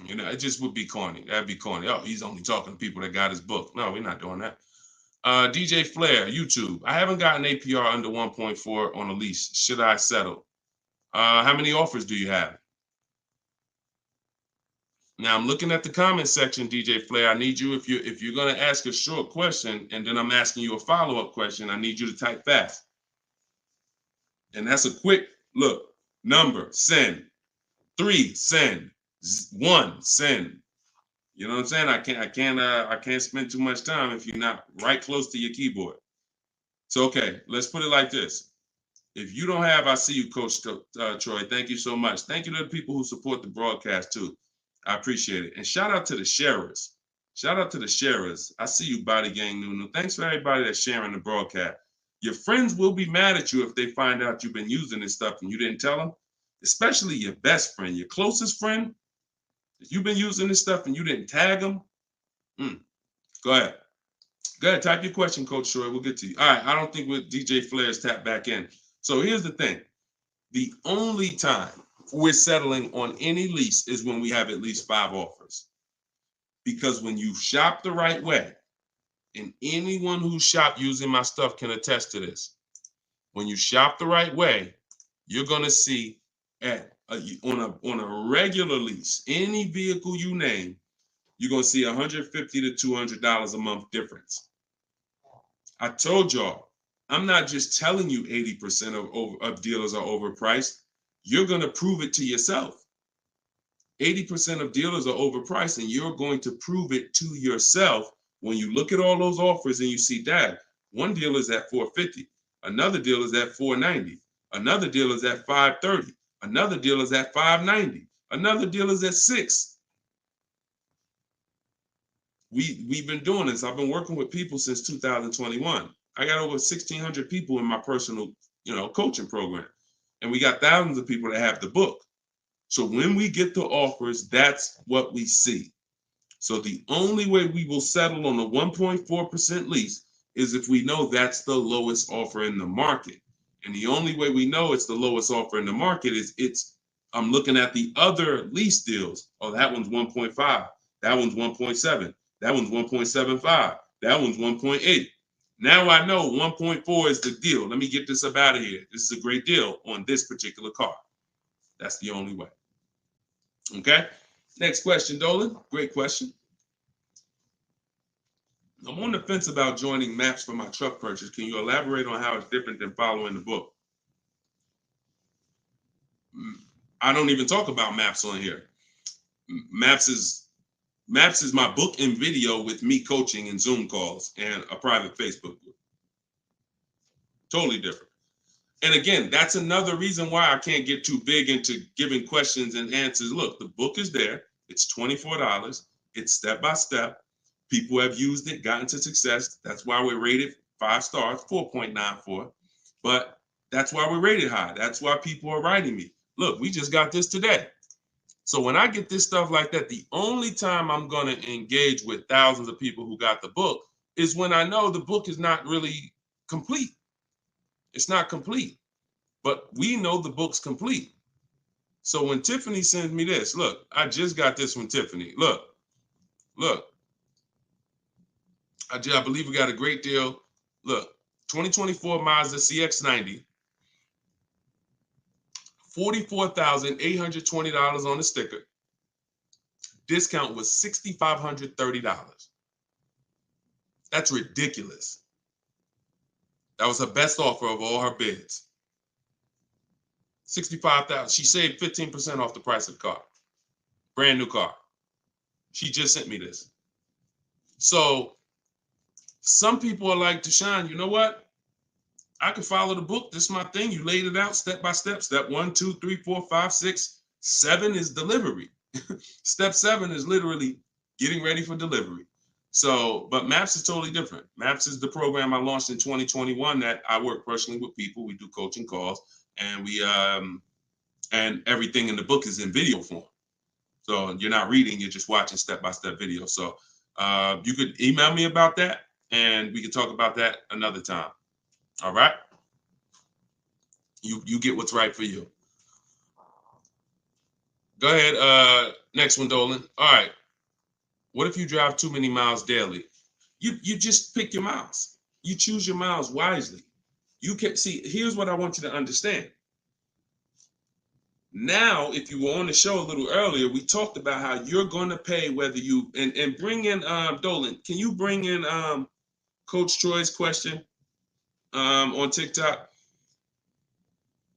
It just would be corny. That'd be corny. Oh, he's only talking to people that got his book. No, we're not doing that. DJ Flair, YouTube. I haven't gotten APR under 1.4 on a lease. Should I settle? How many offers do you have? Now I'm looking at the comment section, DJ Flair. I need you, if you're going to ask a short question and then I'm asking you a follow-up question, I need you to type fast. And that's a quick look. Number, send. 3, send. 1, send. You know what I'm saying? I can't spend too much time if you're not right close to your keyboard. So okay, let's put it like this. If you don't have, I see you, Coach Troy. Thank you so much. Thank you to the people who support the broadcast too. I appreciate it. And shout out to the sharers. Shout out to the sharers. I see you, Body Gang Nunu. Thanks for everybody that's sharing the broadcast. Your friends will be mad at you if they find out you've been using this stuff and you didn't tell them, especially your best friend, your closest friend. If you've been using this stuff and you didn't tag them, go ahead. Go ahead, type your question, Coach Troy. We'll get to you. All right, I don't think with DJ Flair's tap back in. So here's the thing. The only time we're settling on any lease is when we have at least 5 offers. Because when you shop the right way, and anyone who shopped using my stuff can attest to this, when you shop the right way, you're going to see on a regular lease, any vehicle you name, you're going to see $150 to $200 a month difference. I told y'all, I'm not just telling you 80% of dealers are overpriced. You're going to prove it to yourself. 80% of dealers are overpriced, and you're going to prove it to yourself when you look at all those offers and you see that one dealer is at $450, another dealer is at $490, another dealer is at $530, another dealer is at $590, another dealer is at $6. We've been doing this. I've been working with people since 2021. I got over 1,600 people in my personal, coaching program, and we got thousands of people that have the book. So when we get the offers, that's what we see. So the only way we will settle on a 1.4% lease is if we know that's the lowest offer in the market. And the only way we know it's the lowest offer in the market is I'm looking at the other lease deals. Oh, that one's 1.5. That one's 1.7. That one's 1.75. That one's 1.8. Now I know 1.4 is the deal. Let me get this up out of here. This is a great deal on this particular car. That's the only way. Okay. Next question, Dolan. Great question. I'm on the fence about joining maps for my truck purchase. Can you elaborate on how it's different than following the book? I don't even talk about maps on here. Maps is Maps is my book and video with me coaching and Zoom calls and a private Facebook group. Totally different. And again, that's another reason why I can't get too big into giving questions and answers. Look, the book is there. It's $24. It's step by step. People have used it, gotten to success. That's why we're rated 5 stars, 4.94. But that's why we're rated high. That's why people are writing me. Look, we just got this today. So when I get this stuff like that, the only time I'm going to engage with thousands of people who got the book is when I know the book is not really complete. It's not complete, but we know the book's complete. So when Tiffany sends me this, look, I just got this from Tiffany. Look, I believe we got a great deal. Look, 2024 Mazda CX-90, $44,820 on the sticker. Discount was $6,530. That's ridiculous. That was her best offer of all her bids. $65,000. She saved 15% off the price of the car. Brand new car. She just sent me this. So some people are like, Deshone, you know what? I can follow the book. This is my thing. You laid it out step by step. Step 1, 2, 3, 4, 5, 6, 7 is delivery. Step 7 is literally getting ready for delivery. So, but Maps is totally different. Maps is the program I launched in 2021 that I work personally with people. We do coaching calls, and we and everything in the book is in video form. So you're not reading, you're just watching step-by-step video. So you could email me about that, and we can talk about that another time. All right? You get what's right for you. Go ahead. Next one, Dolan. All right. What if you drive too many miles daily? You just pick your miles. You choose your miles wisely. You can see, here's what I want you to understand. Now, if you were on the show a little earlier, we talked about how you're going to pay whether you, and bring in, Dolan, can you bring in Coach Troy's question on TikTok?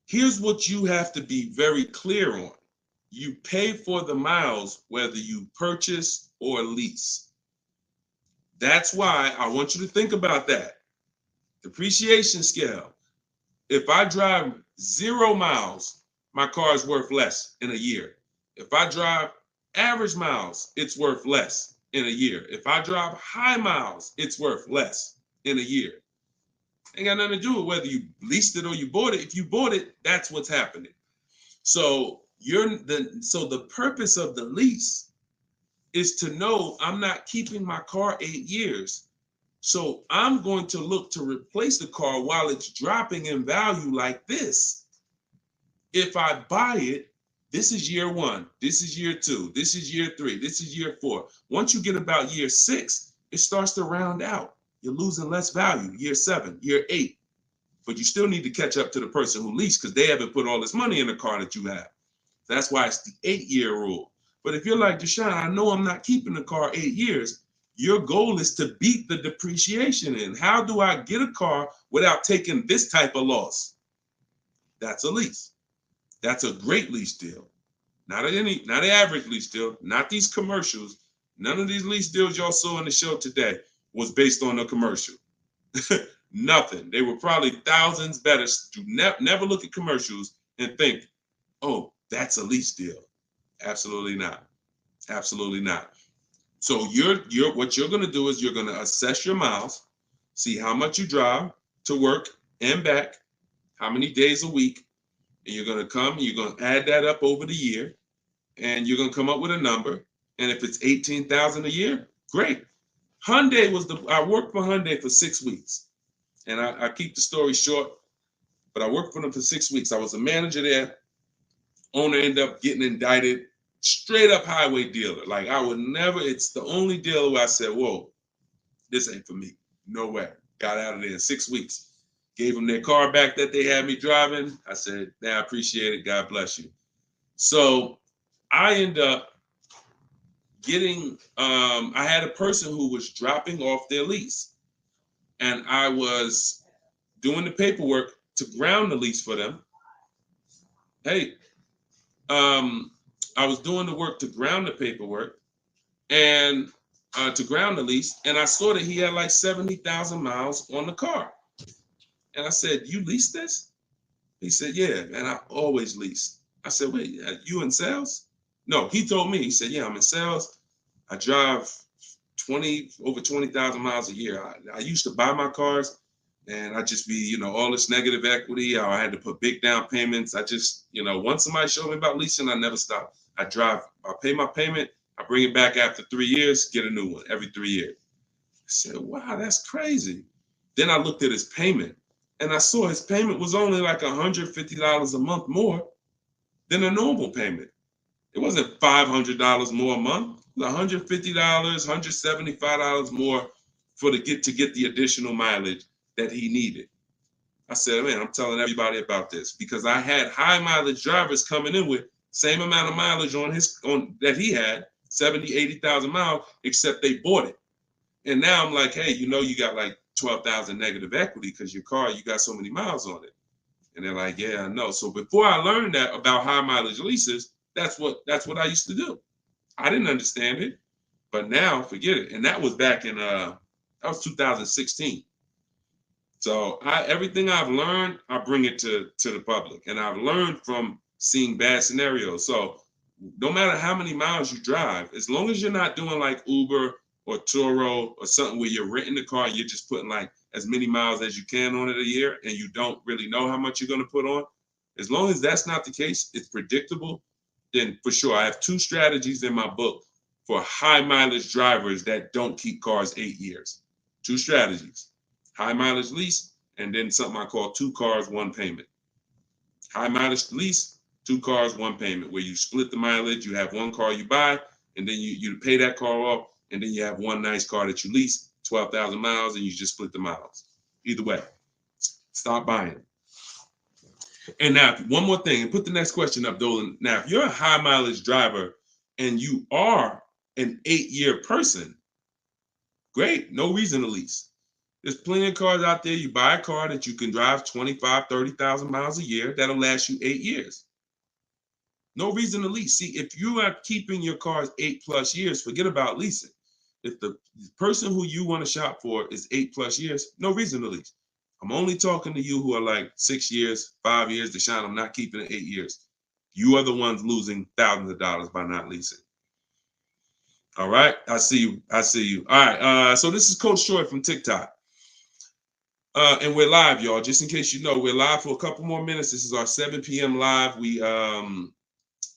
Here's what you have to be very clear on. You pay for the miles whether you purchase or lease. That's why I want you to think about that. Depreciation scale. If I drive 0 miles, my car is worth less in a year. If I drive average miles, it's worth less in a year. If I drive high miles, it's worth less in a year. Ain't got nothing to do with whether you leased it or you bought it. If you bought it, that's what's happening. So the purpose of the lease is to know I'm not keeping my car 8 years. So I'm going to look to replace the car while it's dropping in value like this. If I buy it, this is year 1, this is year 2, this is year 3, this is year 4. Once you get about year 6, it starts to round out. You're losing less value, year 7, year 8. But you still need to catch up to the person who leased because they haven't put all this money in the car that you have. That's why it's the 8-year rule. But if you're like, Deshone, I know I'm not keeping the car 8 years. Your goal is to beat the depreciation in. How do I get a car without taking this type of loss? That's a lease. That's a great lease deal. Not an average lease deal, not these commercials. None of these lease deals y'all saw in the show today was based on a commercial. Nothing. They were probably thousands better. Do never look at commercials and think, oh, that's a lease deal. Absolutely not. Absolutely not. So what you're going to do is you're going to assess your miles, see how much you drive to work and back, how many days a week, and you're going to come and you're going to add that up over the year, and you're going to come up with a number. And if it's $18,000 a year, great. Hyundai I worked for Hyundai for 6 weeks, and I keep the story short, but I worked for them for 6 weeks. I was a manager there. Owner ended up getting indicted. Straight up highway dealer. Like I would never, it's the only dealer where I said, whoa, this ain't for me. No way. Got out of there in 6 weeks. Gave them their car back that they had me driving. I said, I appreciate it. God bless you. So I end up getting, I had a person who was dropping off their lease. And I was doing the paperwork to ground the lease for them. Hey, I was doing the work to ground the paperwork, and to ground the lease. And I saw that he had like 70,000 miles on the car. And I said, "You lease this?" He said, "Yeah, man, I always lease." I said, "Wait, you in sales?" No, he told me. He said, "Yeah, I'm in sales. I drive over 20,000 miles a year. I used to buy my cars, and I just be, all this negative equity. I had to put big down payments. I just, once somebody showed me about leasing, I never stop. I pay my payment, I bring it back after 3 years, get a new one every 3 years." I said, "Wow, that's crazy." Then I looked at his payment, and I saw his payment was only like $150 a month more than a normal payment. It wasn't $500 more a month. It was $150, $175 more to get the additional mileage that he needed. I said, "Man, I'm telling everybody about this," because I had high mileage drivers coming in with same amount of mileage on that he had, 70, 80,000 miles, except they bought it. And now I'm like, "Hey, you got like 12,000 negative equity because your car, you got so many miles on it." And they're like, "Yeah, I know." So before I learned that about high mileage leases, that's what I used to do. I didn't understand it, but now forget it. And that was back in that was 2016. So everything I've learned, I bring it to the public, and I've learned from seeing bad scenarios. So no matter how many miles you drive, as long as you're not doing like Uber or Turo or something where you're renting the car and you're just putting like as many miles as you can on it a year, and you don't really know how much you're going to put on, as long as that's not the case, it's predictable, then for sure. I have 2 strategies in my book for high mileage drivers that don't keep cars 8 years. 2 strategies: high mileage lease, and then something I call 2 cars, 1 payment. High mileage lease, 2 cars, 1 payment, where you split the mileage. You have 1 car you buy, and then you pay that car off, and then you have 1 nice car that you lease, 12,000 miles, and you just split the miles. Either way, stop buying. And now, one more thing, and put the next question up, Dolan. Now, if you're a high mileage driver and you are an 8-year person, great, no reason to lease. There's plenty of cars out there. You buy a car that you can drive 25, 30,000 miles a year. That'll last you 8 years. No reason to lease. See, if you are keeping your cars 8+ years, forget about leasing. If the person who you want to shop for is 8+ years, no reason to lease. I'm only talking to you who are like 6 years, 5 years. Deshaun, I'm not keeping it 8 years. You are the ones losing thousands of dollars by not leasing. All right, I see you. I see you. All right, so this is Coach Troy from TikTok. And we're live, y'all. Just in case you know, we're live for a couple more minutes. This is our 7 p.m. live. We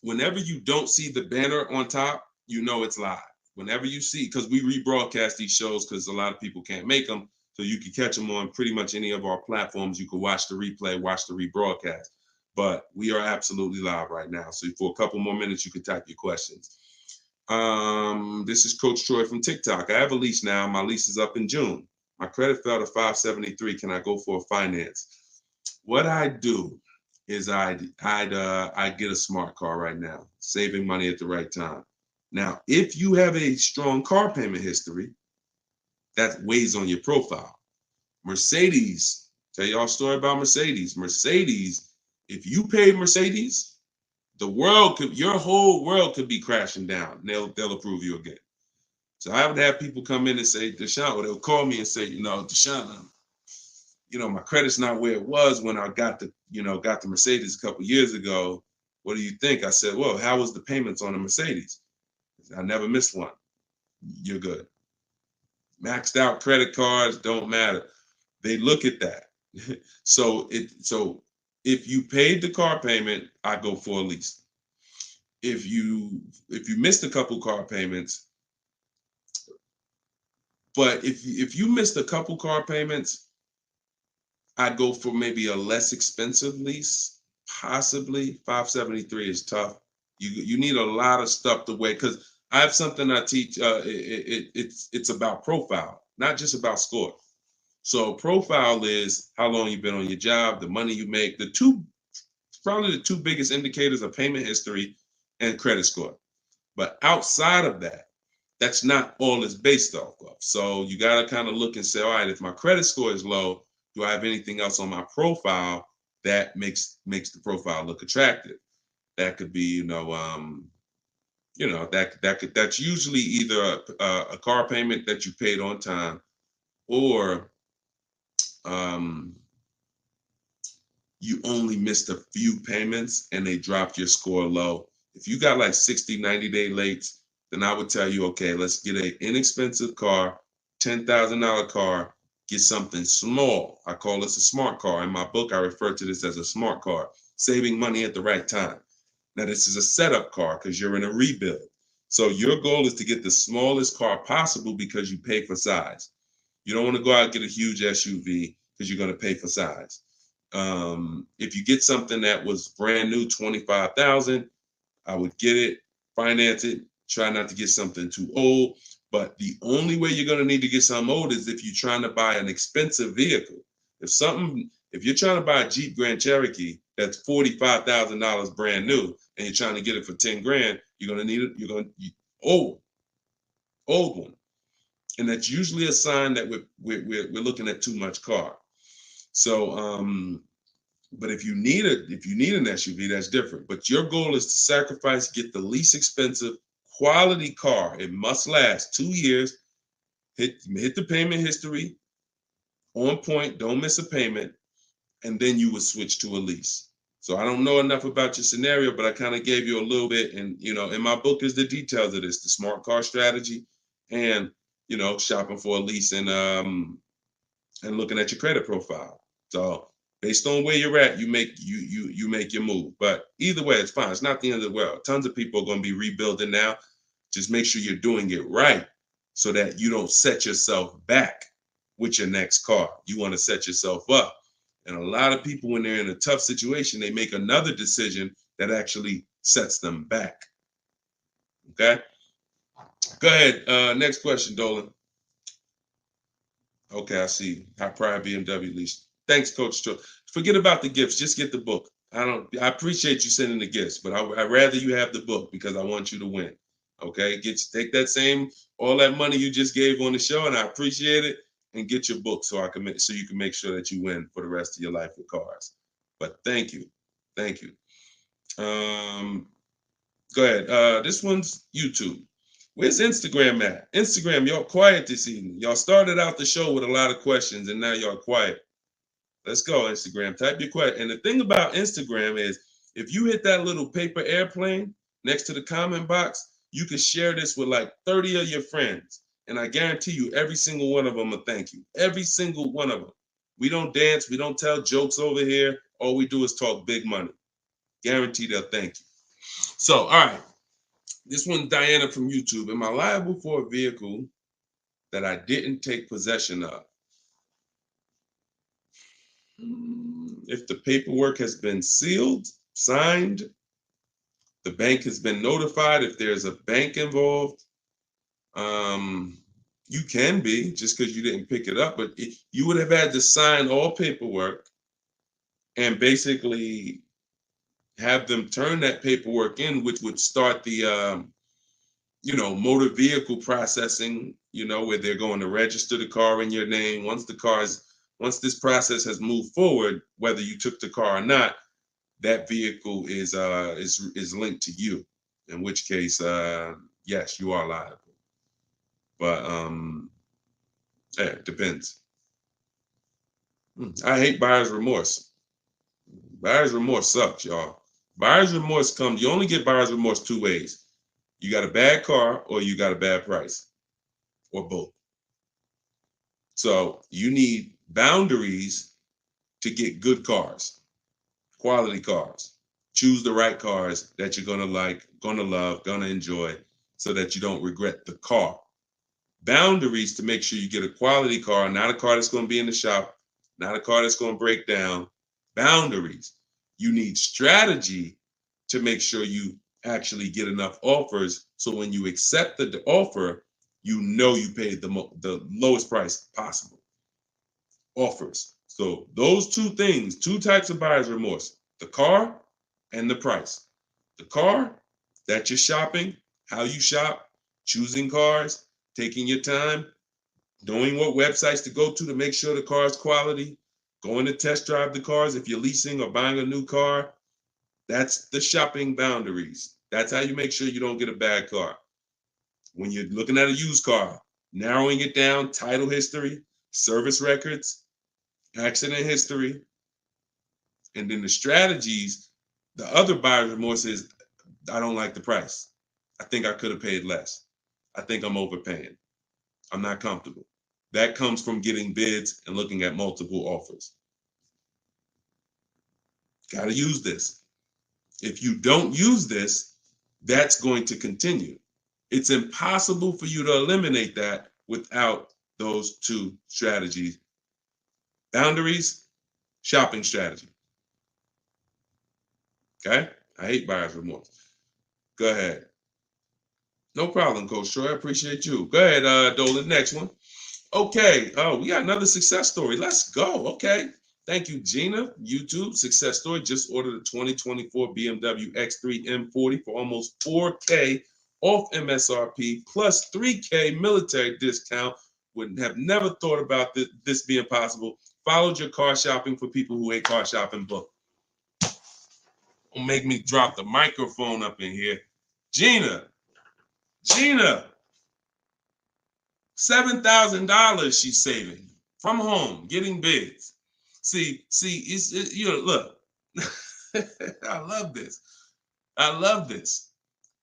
whenever you don't see the banner on top, you know it's live. Whenever you see, because we rebroadcast these shows because a lot of people can't make them, so you can catch them on pretty much any of our platforms. You can watch the replay, watch the rebroadcast. But we are absolutely live right now. So for a couple more minutes, you can type your questions. This is Coach Troy from TikTok. I have a lease now. My lease is up in June. My credit fell to 573. Can I go for a finance? What I do is I'd get a smart car right now, saving money at the right time. Now, if you have a strong car payment history, that weighs on your profile. Mercedes, tell y'all a story about Mercedes. Mercedes, if you pay Mercedes, your whole world could be crashing down. They'll approve you again. So I would have people come in and say, Deshaun, or they'll call me and say, Deshaun, my credit's not where it was when I got the Mercedes a couple years ago. What do you think? I said, well, how was the payments on the Mercedes? I never missed one. You're good. Maxed out credit cards don't matter. They look at that. So if you paid the car payment, I go for a lease. If you missed a couple car payments, but if you missed a couple car payments, I'd go for maybe a less expensive lease. Possibly 573 is tough. You need a lot of stuff to weigh, because I have something I teach. It's about profile, not just about score. So profile is how long you've been on your job, the money you make. Probably the 2 biggest indicators are payment history and credit score. But outside of that, that's not all it's based off of. So you got to kind of look and say, all right, if my credit score is low, do I have anything else on my profile that makes the profile look attractive? That could be, that's usually either a car payment that you paid on time, or you only missed a few payments and they dropped your score low. If you got like 60, 90-day late, then I would tell you, okay, let's get an inexpensive car, $10,000 car, get something small. I call this a smart car. In my book, I refer to this as a smart car, saving money at the right time. Now, this is a setup car because you're in a rebuild. So your goal is to get the smallest car possible because you pay for size. You don't want to go out and get a huge SUV because you're going to pay for size. If you get something that was brand new, 25,000, I would get it, finance it, try not to get something too old. But the only way you're going to need to get something old is if you're trying to buy an expensive vehicle. If you're trying to buy a Jeep Grand Cherokee that's $45,000 brand new and you're trying to get it for 10 grand, you're going to need it. You're going to old one, and that's usually a sign that we're looking at too much car. So, but if you need an SUV, that's different. But your goal is to sacrifice, get the least expensive quality car. It must last 2 years. Hit the payment history on point. Don't miss a payment, and then you would switch to a lease. So I don't know enough about your scenario, but I kind of gave you a little bit. And in my book is the details of this, the smart car strategy, and shopping for a lease and looking at your credit profile. So based on where you're at, you make your move. But either way, it's fine. It's not the end of the world. Tons of people are going to be rebuilding now. Just make sure you're doing it right so that you don't set yourself back with your next car. You want to set yourself up. And a lot of people, when they're in a tough situation, they make another decision that actually sets them back. Okay? Go ahead. Next question, Dolan. Okay, I see. High pride BMW lease. Thanks, Coach. Forget about the gifts. Just get the book. I appreciate you sending the gifts, but I'd rather you have the book because I want you to win. Okay, take all that money you just gave on the show, and I appreciate it, and get your book so you can make sure that you win for the rest of your life with cars. But thank you. Go ahead. This one's YouTube. Where's Instagram at? Instagram, y'all quiet this evening. Y'all started out the show with a lot of questions, and now y'all quiet. Let's go, Instagram. Type your question. And the thing about Instagram is, if you hit that little paper airplane next to the comment box, you can share this with like 30 of your friends. And I guarantee you, every single one of them will thank you. Every single one of them. We don't dance. We don't tell jokes over here. All we do is talk big money. Guarantee they'll thank you. So, all right. This one's Diana from YouTube. Am I liable for a vehicle that I didn't take possession of? If the paperwork has been sealed, signed, the bank has been notified, if there's a bank involved, you can be, just because you didn't pick it up, but you would have had to sign all paperwork and basically have them turn that paperwork in, which would start the motor vehicle processing, where they're going to register the car in your name. Once this process has moved forward, whether you took the car or not, that vehicle is linked to you. In which case, yes, you are liable. But it depends. I hate buyer's remorse. Buyer's remorse sucks, y'all. Buyer's remorse comes. You only get buyer's remorse two ways. You got a bad car or you got a bad price, or both. So you need boundaries to get good cars, quality cars. Choose the right cars that you're gonna like, gonna love, gonna enjoy, so that you don't regret the car. Boundaries to make sure you get a quality car, not a car that's gonna be in the shop, not a car that's gonna break down. Boundaries. You need strategy to make sure you actually get enough offers, so when you accept the offer, you paid the lowest price possible. Offers. So those two things, two types of buyer's remorse: the car and the price. The car, that you're shopping, how you shop, choosing cars, taking your time, knowing what websites to go to make sure the car is quality, going to test drive the cars if you're leasing or buying a new car. That's the shopping boundaries. That's how you make sure you don't get a bad car. When you're looking at a used car, narrowing it down, title history, service records, accident history, and then the strategies. The other buyer's remorse is, I don't like the price. I think I could have paid less. I think I'm overpaying. I'm not comfortable. That comes from getting bids and looking at multiple offers. Got to use this. If you don't use this, that's going to continue. It's impossible for you to eliminate that without those two strategies. Boundaries, shopping strategy. Okay? I hate buyer's remorse. Go ahead. No problem, Coach Troy. I appreciate you. Go ahead, Dolan. Next one. Okay. Oh, we got another success story. Let's go. Okay. Thank you, Gina. YouTube success story. Just ordered a 2024 BMW X3 M40 for almost $4K off MSRP plus $3K military discount. Would have never thought about this being possible. Followed your car shopping for people who hate car shopping book. Don't make me drop the microphone up in here. Gina, $7,000 she's saving from home, getting bids. See, look, I love this. I love this.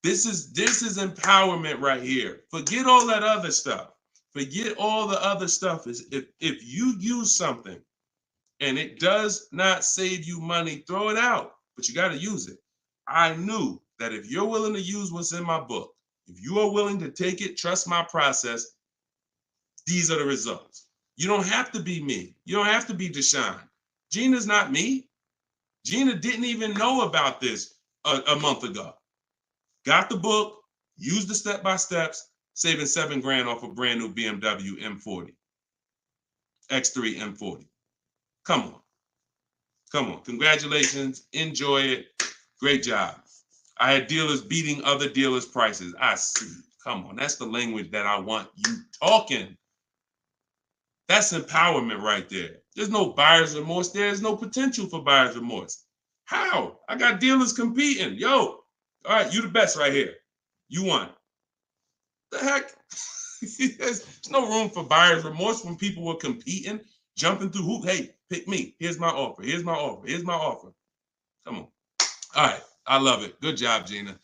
This is empowerment right here. Forget all that other stuff. Forget all the other stuff. Is if you use something and it does not save you money, throw it out. But you got to use it. I knew that if you're willing to use what's in my book, if you are willing to take it, trust my process, these are the results. You don't have to be me. You don't have to be Deshone. Gina's not me. Gina didn't even know about this a month ago. Got the book, used the step-by-steps, saving $7,000 off a brand new BMW M40. X3 M40. Come on. Come on. Congratulations. Enjoy it. Great job. I had dealers beating other dealers' prices. I see. Come on. That's the language that I want you talking. That's empowerment right there. There's no buyer's remorse. There's no potential for buyer's remorse. How? I got dealers competing. Yo, all right, you the best right here. You won. The heck? There's no room for buyer's remorse when people were competing, jumping through hoops. Hey, pick me. Here's my offer. Here's my offer. Here's my offer. Come on. All right. I love it. Good job, Gina.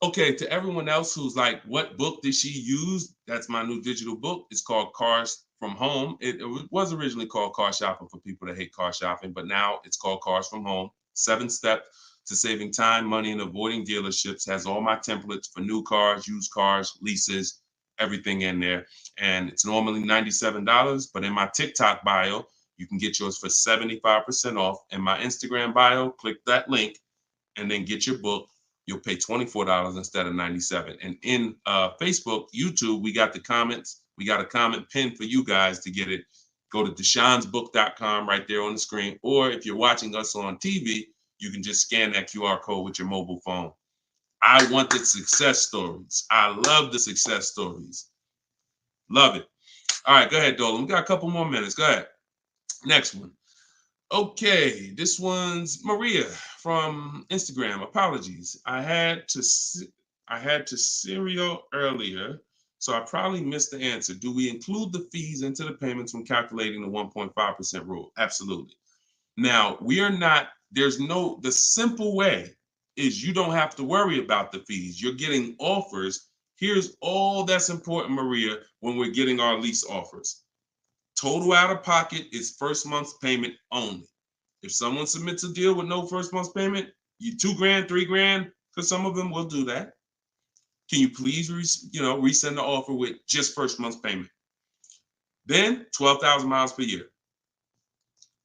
Okay, to everyone else who's like, what book did she use? That's my new digital book. It's called Cars from Home. It was originally called Car Shopping for people that hate car shopping, but now it's called Cars from Home. 7 steps to saving time, money, and avoiding dealerships. Has all my templates for new cars, used cars, leases, everything in there. And it's normally $97, but in my TikTok bio, you can get yours for 75% off. In my Instagram bio, click that link and then get your book. You'll pay $24 instead of $97. And in Facebook, YouTube, we got the comments. We got a comment pinned for you guys to get it. Go to deshonesbook.com right there on the screen. Or if you're watching us on TV, you can just scan that QR code with your mobile phone. I want the success stories. I love the success stories. Love it. All right, go ahead, Dolan. We got a couple more minutes. Go ahead. Next one. Okay, this one's Maria from Instagram. Apologies. I had to serial earlier, so I probably missed the answer. Do we include the fees into the payments when calculating the 1.5% rule? Absolutely. Now, the simple way is you don't have to worry about the fees. You're getting offers. Here's all that's important, Maria, when we're getting our lease offers. Total out of pocket is first month's payment only. If someone submits a deal with no first month's payment, you $2,000, $3,000, because some of them will do that. Can you please resend the offer with just first month's payment? Then 12,000 miles per year.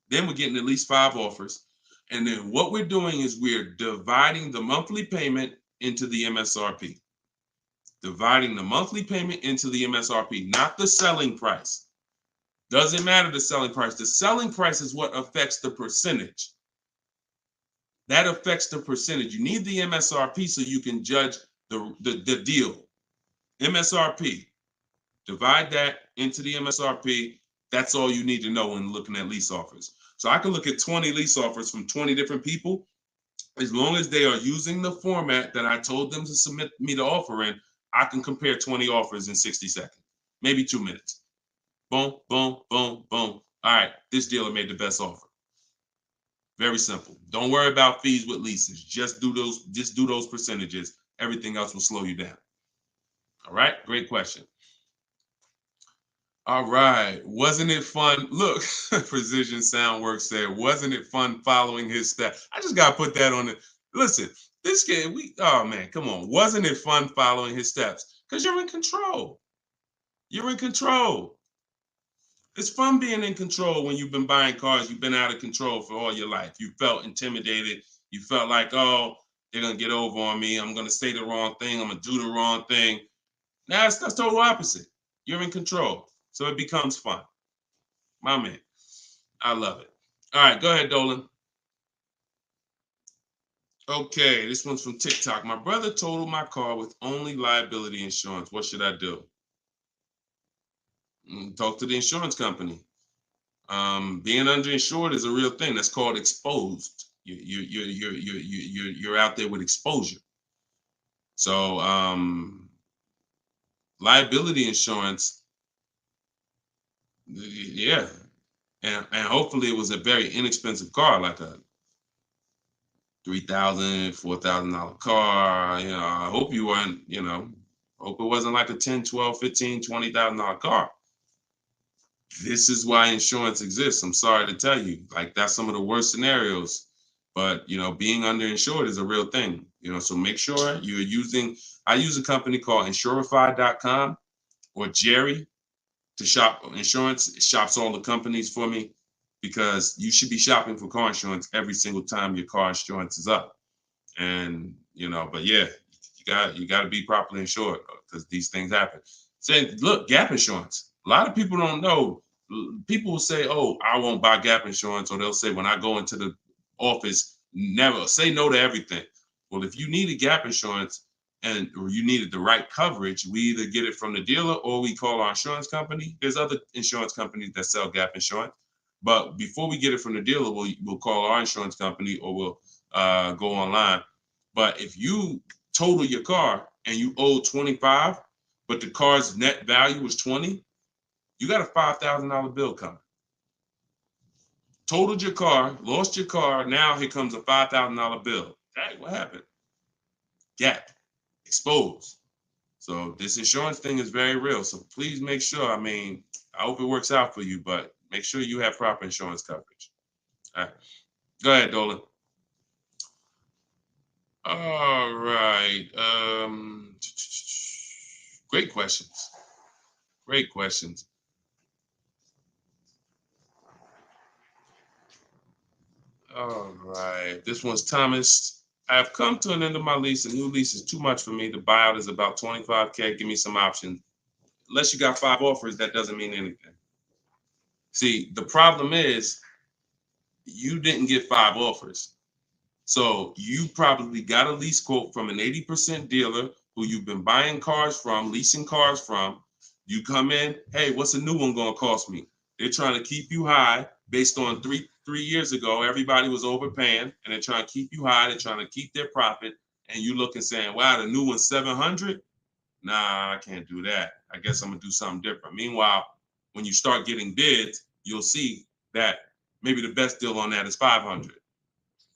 Then we're getting at least 5 offers. And then what we're doing is we're dividing the monthly payment into the MSRP. Dividing the monthly payment into the MSRP, not the selling price. Doesn't matter the selling price. The selling price is what affects the percentage. That affects the percentage. You need the MSRP so you can judge the deal. MSRP. Divide that into the MSRP. That's all you need to know when looking at lease offers. So I can look at 20 lease offers from 20 different people. As long as they are using the format that I told them to submit me the offer in, I can compare 20 offers in 60 seconds, maybe 2 minutes. Boom, boom, boom, boom. All right, this dealer made the best offer. Very simple. Don't worry about fees with leases. Just do those percentages. Everything else will slow you down. All right, great question. All right, wasn't it fun? Look, Precision Soundworks said, wasn't it fun following his steps? I just gotta put that on the listen. This kid, oh man, come on. Wasn't it fun following his steps? Because you're in control. You're in control. It's fun being in control when you've been buying cars. You've been out of control for all your life. You felt intimidated. You felt like, oh, they're gonna get over on me. I'm gonna say the wrong thing. I'm gonna do the wrong thing. Now that's total opposite. You're in control, so it becomes fun. My man, I love it. All right, go ahead, Dolan. Okay, this one's from TikTok. My brother totaled my car with only liability insurance. What should I do? Talk to the insurance company. Being underinsured is a real thing. That's called exposed. You're out there with exposure. So liability insurance, yeah, and hopefully it was a very inexpensive car, like a $3,000, $4,000 car. You know, I hope you weren't. You know, hope it wasn't like a $10, $12, $15, $20,000 car. This is why insurance exists. I'm sorry to tell you, like that's some of the worst scenarios. But you know, being underinsured is a real thing. You know, so make sure you're using. I use a company called Insurify.com or Jerry to shop insurance. It shops all the companies for me because you should be shopping for car insurance every single time your car insurance is up. And you know, but yeah, you got to be properly insured because these things happen. Say, look, gap insurance. A lot of people don't know. People will say, "Oh, I won't buy gap insurance," or they'll say, "When I go into the office, never say no to everything." Well, if you needed gap insurance and or you needed the right coverage, we either get it from the dealer or we call our insurance company. There's other insurance companies that sell gap insurance, but before we get it from the dealer, we'll call our insurance company or we'll go online. But if you total your car and you owe 25, but the car's net value was 20, you got a $5,000 bill coming. Totaled your car, lost your car. Now here comes a $5,000 bill. Hey, what happened? Gap, exposed. So this insurance thing is very real. So please make sure. I mean, I hope it works out for you, but make sure you have proper insurance coverage. All right, go ahead, Dolan. All right. Great questions. Great questions. All right. This one's Thomas. I have come to an end of my lease. A new lease is too much for me. The buyout is about 25K. Give me some options. Unless you got 5 offers, that doesn't mean anything. See, the problem is you didn't get 5 offers. So you probably got a lease quote from an 80% dealer who you've been buying cars from, leasing cars from. You come in, hey, what's a new one going to cost me? They're trying to keep you high based on three years ago. Everybody was overpaying, and they're trying to keep you high. They're trying to keep their profit, and you look and saying, wow, the new one's 700. Nah, I can't do that. I guess I'm gonna do something different. Meanwhile, when you start getting bids, you'll see that maybe the best deal on that is 500.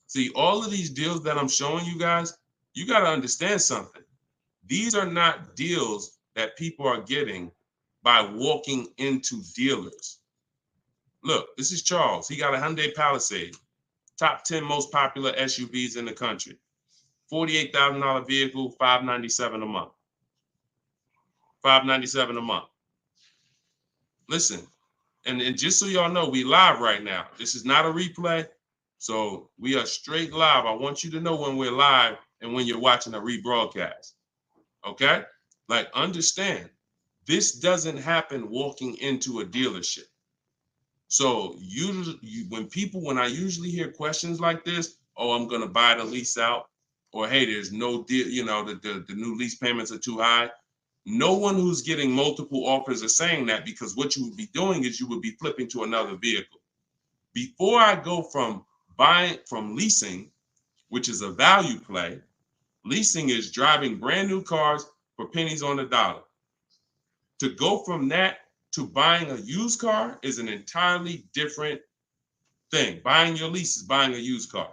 See, all of these deals that I'm showing you guys, you got to understand something. These are not deals that people are getting by walking into dealers. Look, this is Charles. He got a Hyundai Palisade, top 10 most popular SUVs in the country. $48,000 vehicle, $597 a month. $597 a month. Listen, and just so y'all know, we live right now. This is not a replay. So we are straight live. I want you to know when we're live and when you're watching a rebroadcast. Okay? Like, understand, this doesn't happen walking into a dealership. So when I usually hear questions like this, oh, I'm gonna buy the lease out, or hey, there's no deal, you know, the new lease payments are too high. No one who's getting multiple offers are saying that, because what you would be doing is you would be flipping to another vehicle. Before I go from leasing which is a value play. Leasing is driving brand new cars for pennies on the dollar. To go from that to buying a used car is an entirely different thing. Buying your lease is buying a used car.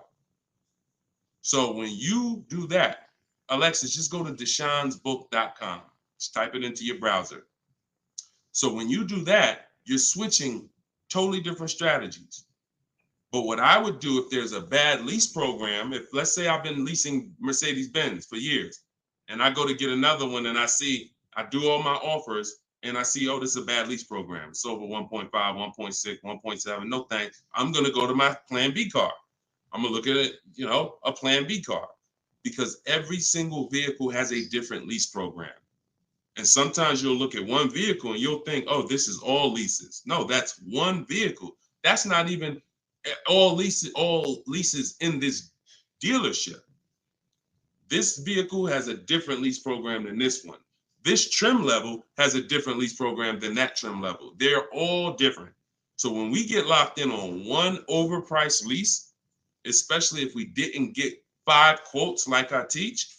So when you do that, Alexis, just go to deshonsbook.com. Just type it into your browser. So when you do that, you're switching totally different strategies. But what I would do if there's a bad lease program, if let's say I've been leasing Mercedes-Benz for years and I go to get another one and I do all my offers and I see, oh, this is a bad lease program. It's over 1.5, 1.6, 1.7. No thanks. I'm going to go to my plan B car. I'm going to look at it, a plan B car, because every single vehicle has a different lease program. And sometimes you'll look at one vehicle and you'll think, oh, this is all leases. No, that's one vehicle. That's not even all leases in this dealership. This vehicle has a different lease program than this one. This trim level has a different lease program than that trim level. They're all different. So when we get locked in on one overpriced lease, especially if we didn't get 5 quotes like I teach,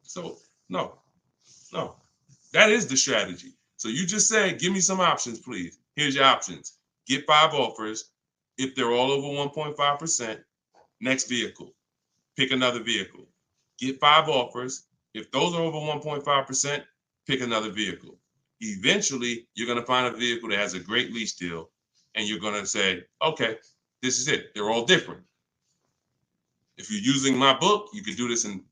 so no, that is the strategy. So you just say, give me some options, please. Here's your options. Get 5 offers. If they're all over 1.5%, next vehicle. Pick another vehicle. Get 5 offers. If those are over 1.5%, pick another vehicle. Eventually, you're going to find a vehicle that has a great lease deal, and you're going to say, okay, this is it. They're all different. If you're using my book, you can do this in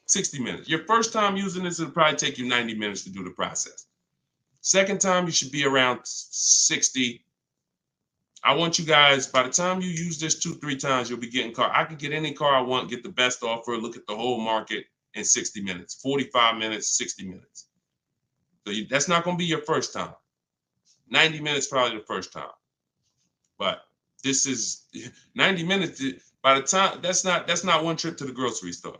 60 minutes. Your first time using this, it'll probably take you 90 minutes to do the process. Second time, you should be around 60. I want you guys, by the time you use this 2-3 times, you'll be getting car. I could get any car I want, get the best offer, look at the whole market in 60 minutes, 45 minutes, 60 minutes. So that's not going to be your first time. 90 minutes probably the first time. But this is 90 minutes. By the time, that's not one trip to the grocery store.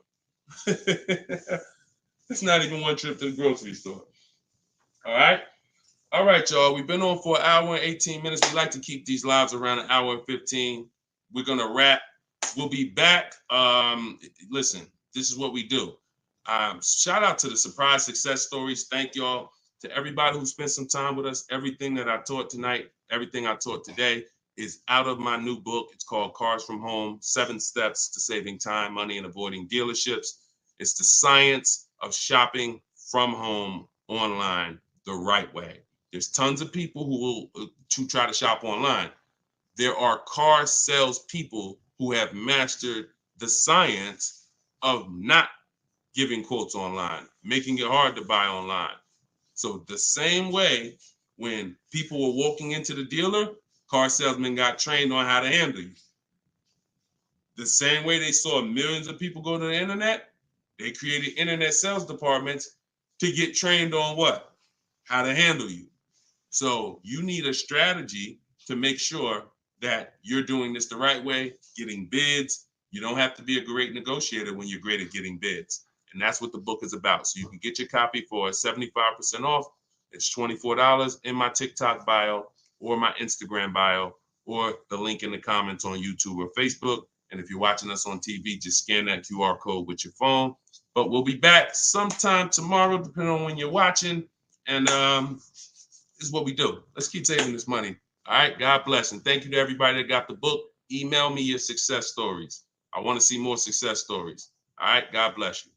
It's not even one trip to the grocery store. All right. All right, y'all. We've been on for an hour and 18 minutes. We like to keep these lives around an hour and 15. We're going to wrap. We'll be back. Listen, this is what we do. Shout out to the surprise success stories. Thank y'all to everybody who spent some time with us. Everything that I taught tonight, everything I taught today is out of my new book. It's called Cars from Home, 7 Steps to Saving Time, Money, and Avoiding Dealerships. It's the science of shopping from home online the right way. There's tons of people who try to shop online. There are car sales people who have mastered the science of not giving quotes online, making it hard to buy online. So the same way when people were walking into the dealer, car salesmen got trained on how to handle you. The same way they saw millions of people go to the internet, they created internet sales departments to get trained on what? How to handle you. So you need a strategy to make sure that you're doing this the right way, getting bids. You don't have to be a great negotiator when you're great at getting bids. And that's what the book is about. So you can get your copy for 75% off. It's $24 in my TikTok bio or my Instagram bio or the link in the comments on YouTube or Facebook. And if you're watching us on TV, just scan that QR code with your phone. But we'll be back sometime tomorrow, depending on when you're watching. And this is what we do. Let's keep saving this money. All right. God bless. And thank you to everybody that got the book. Email me your success stories. I want to see more success stories. All right. God bless you.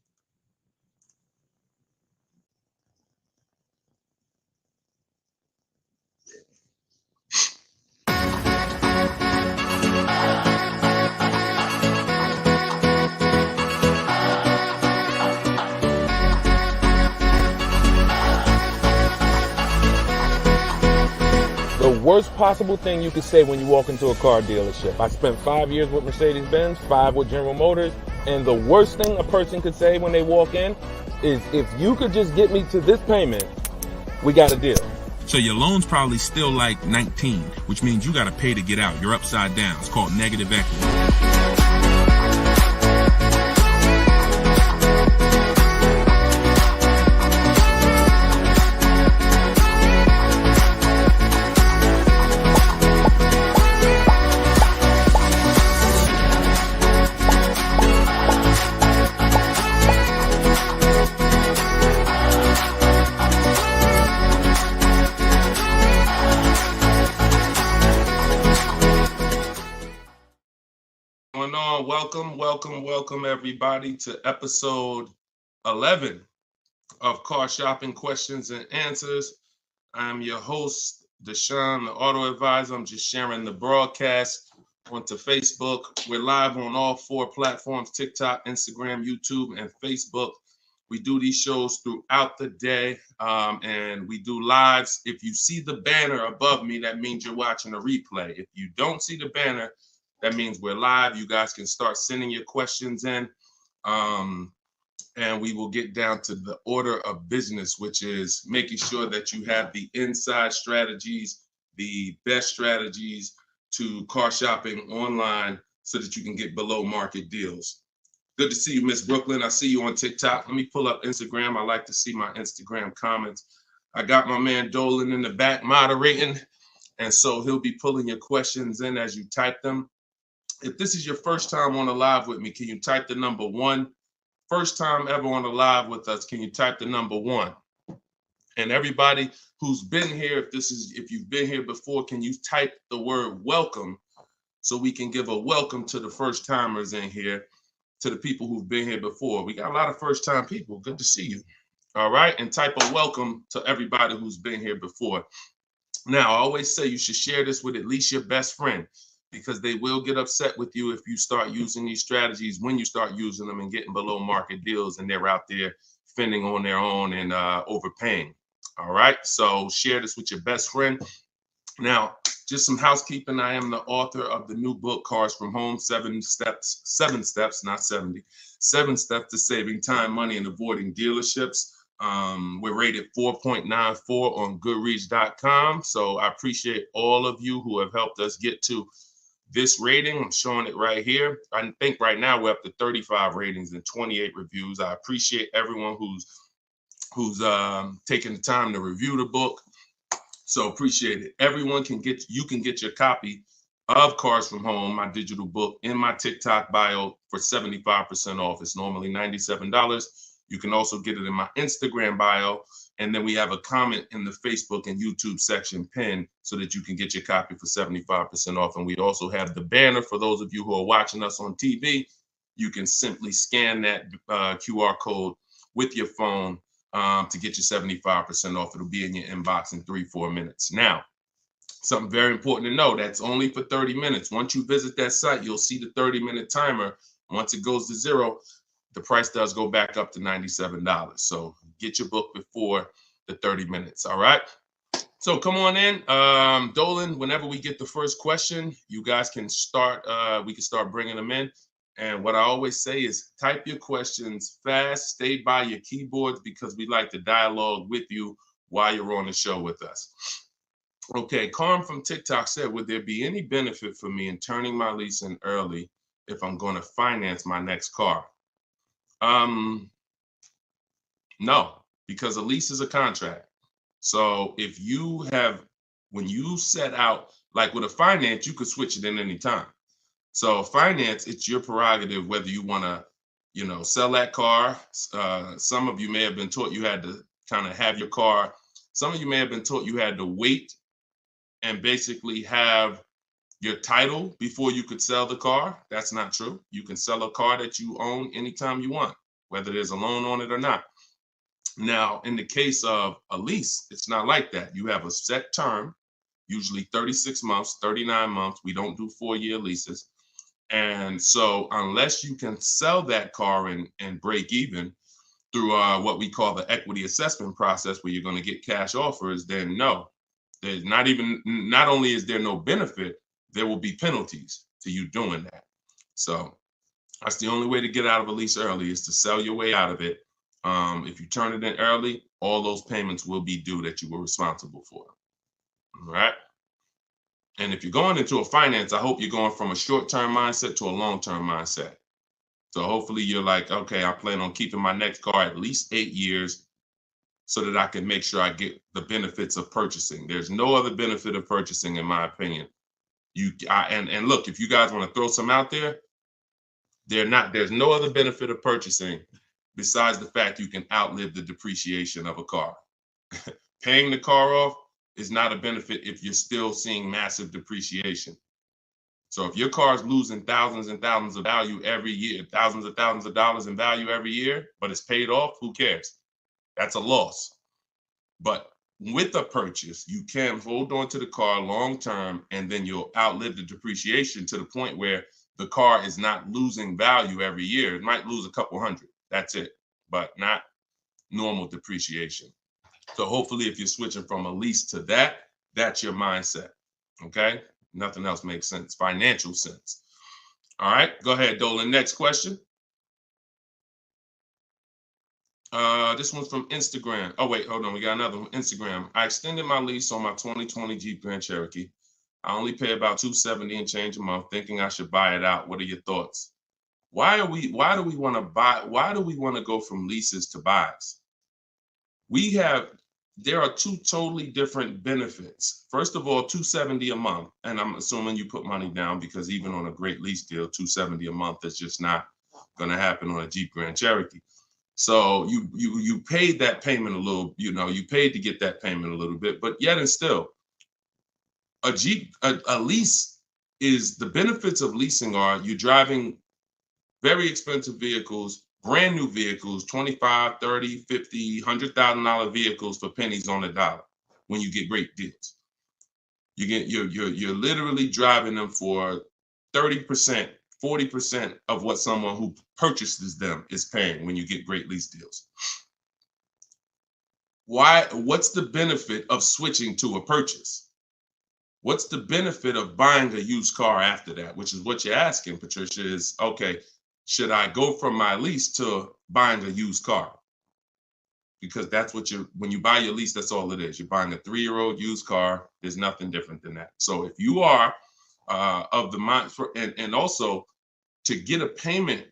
The worst possible thing you could say when you walk into a car dealership. I spent 5 years with Mercedes-Benz, 5 with General Motors, and the worst thing a person could say when they walk in is, if you could just get me to this payment, we got a deal. So your loan's probably still like 19, which means you got to pay to get out. You're upside down. It's called negative equity. Welcome everybody to episode 11 of Car Shopping Questions and Answers. I'm your host, Deshone the Auto Advisor. I'm just sharing the broadcast onto Facebook. We're live on all 4 platforms: TikTok, Instagram, YouTube, and Facebook. We do these shows throughout the day, and we do lives. If you see the banner above me, that means you're watching a replay. If you don't see the banner, that means we're live. You guys can start sending your questions in, and we will get down to the order of business, which is making sure that you have the inside strategies, the best strategies to car shopping online so that you can get below market deals. Good to see you, Miss Brooklyn. I see you on TikTok. Let me pull up Instagram. I like to see my Instagram comments. I got my man Dolan in the back moderating, and so he'll be pulling your questions in as you type them. If this is your first time on a live with me, can you type the number 1? First time ever on a live with us, can you type the number 1? And everybody who's been here, if you've been here before, can you type the word welcome so we can give a welcome to the first timers in here, to the people who've been here before. We got a lot of first time people. Good to see you. All right. And type a welcome to everybody who's been here before. Now, I always say you should share this with at least your best friend, because they will get upset with you if you start using these strategies, when you start using them and getting below market deals and they're out there fending on their own and overpaying. All right. So share this with your best friend. Now, just some housekeeping. I am the author of the new book, Cars from Home, 7 steps, not 70, 7 steps to saving time, money, and avoiding dealerships. We're rated 4.94 on Goodreads.com. So I appreciate all of you who have helped us get to this rating. I'm showing it right here. I think right now we're up to 35 ratings and 28 reviews. I appreciate everyone who's taking the time to review the book. So appreciate it. You can get your copy of Cars from Home, my digital book, in my TikTok bio for 75% off. It's normally $97. You can also get it in my Instagram bio. And then we have a comment in the Facebook and YouTube section pinned so that you can get your copy for 75% off. And we also have the banner for those of you who are watching us on TV. You can simply scan that QR code with your phone to get your 75% off. It'll be in your inbox in 3-4 minutes. Now, something very important to know, that's only for 30 minutes. Once you visit that site, you'll see the 30-minute timer. Once it goes to 0, the price does go back up to $97. So get your book before the 30 minutes. All right. So come on in. Dolan, whenever we get the first question, you guys can start. We can start bringing them in. And what I always say is type your questions fast. Stay by your keyboards because we like to dialogue with you while you're on the show with us. Okay. Carm from TikTok said, would there be any benefit for me in turning my lease in early if I'm going to finance my next car? No, because a lease is a contract. So if when you set out, like with a finance, you could switch it in any time. So finance, it's your prerogative whether you want to, sell that car. Some of you may have been taught you had to kind of have your car. Some of you may have been taught you had to wait and basically have your title before you could sell the car. That's not true. You can sell a car that you own anytime you want, whether there's a loan on it or not. Now, in the case of a lease, it's not like that. You have a set term, usually 36 months, 39 months. We don't do 4-year leases. And so unless you can sell that car and break even through what we call the equity assessment process, where you're going to get cash offers, then no, there's not only is there no benefit, there will be penalties to you doing that. So that's the only way to get out of a lease early, is to sell your way out of it. If you turn it in early, all those payments will be due that you were responsible for. All right. And if you're going into a finance, I hope you're going from a short-term mindset to a long-term mindset. So hopefully you're like, okay, I plan on keeping my next car at least 8 years so that I can make sure I get the benefits of purchasing. There's no other benefit of purchasing, in my opinion. And look, if you guys want to throw some out there, there's no other benefit of purchasing besides the fact you can outlive the depreciation of a car. Paying the car off is not a benefit if you're still seeing massive depreciation. So if your car is losing thousands and thousands of value every year, thousands of dollars in value every year, but it's paid off, who cares? That's a loss. But with a purchase, you can hold on to the car long term, and then you'll outlive the depreciation to the point where the car is not losing value every year. It might lose a couple hundred. That's it, but not normal depreciation. So hopefully if you're switching from a lease to that, that's your mindset, okay? Nothing else makes sense, financial sense. All right, go ahead, Dolan. Next question. This one's from Instagram. Oh, wait, hold on. We got another one. Instagram. I extended my lease on my 2020 Jeep Grand Cherokee. I only pay about $270 and change a month, thinking I should buy it out. What are your thoughts? Why do we want to buy? Why do we want to go from leases to buys? There are two totally different benefits. First of all, $270 a month, and I'm assuming you put money down, because even on a great lease deal, $270 a month is just not going to happen on a Jeep Grand Cherokee. So you paid that payment a little, you paid to get that payment a little bit, but yet and still, a lease is, the benefits of leasing are you're driving very expensive vehicles, brand new vehicles, $25, $30, $50, $100,000 vehicles for pennies on the dollar when you get great deals. You're literally driving them for 30%, 40% of what someone who purchases them is paying when you get great lease deals. What's the benefit of switching to a purchase? What's the benefit of buying a used car after that? Which is what you're asking, Patricia, is, okay, should I go from my lease to buying a used car? Because that's what when you buy your lease, that's all it is. You're buying a 3-year-old used car. There's nothing different than that. So if you are of the mind, and also to get a payment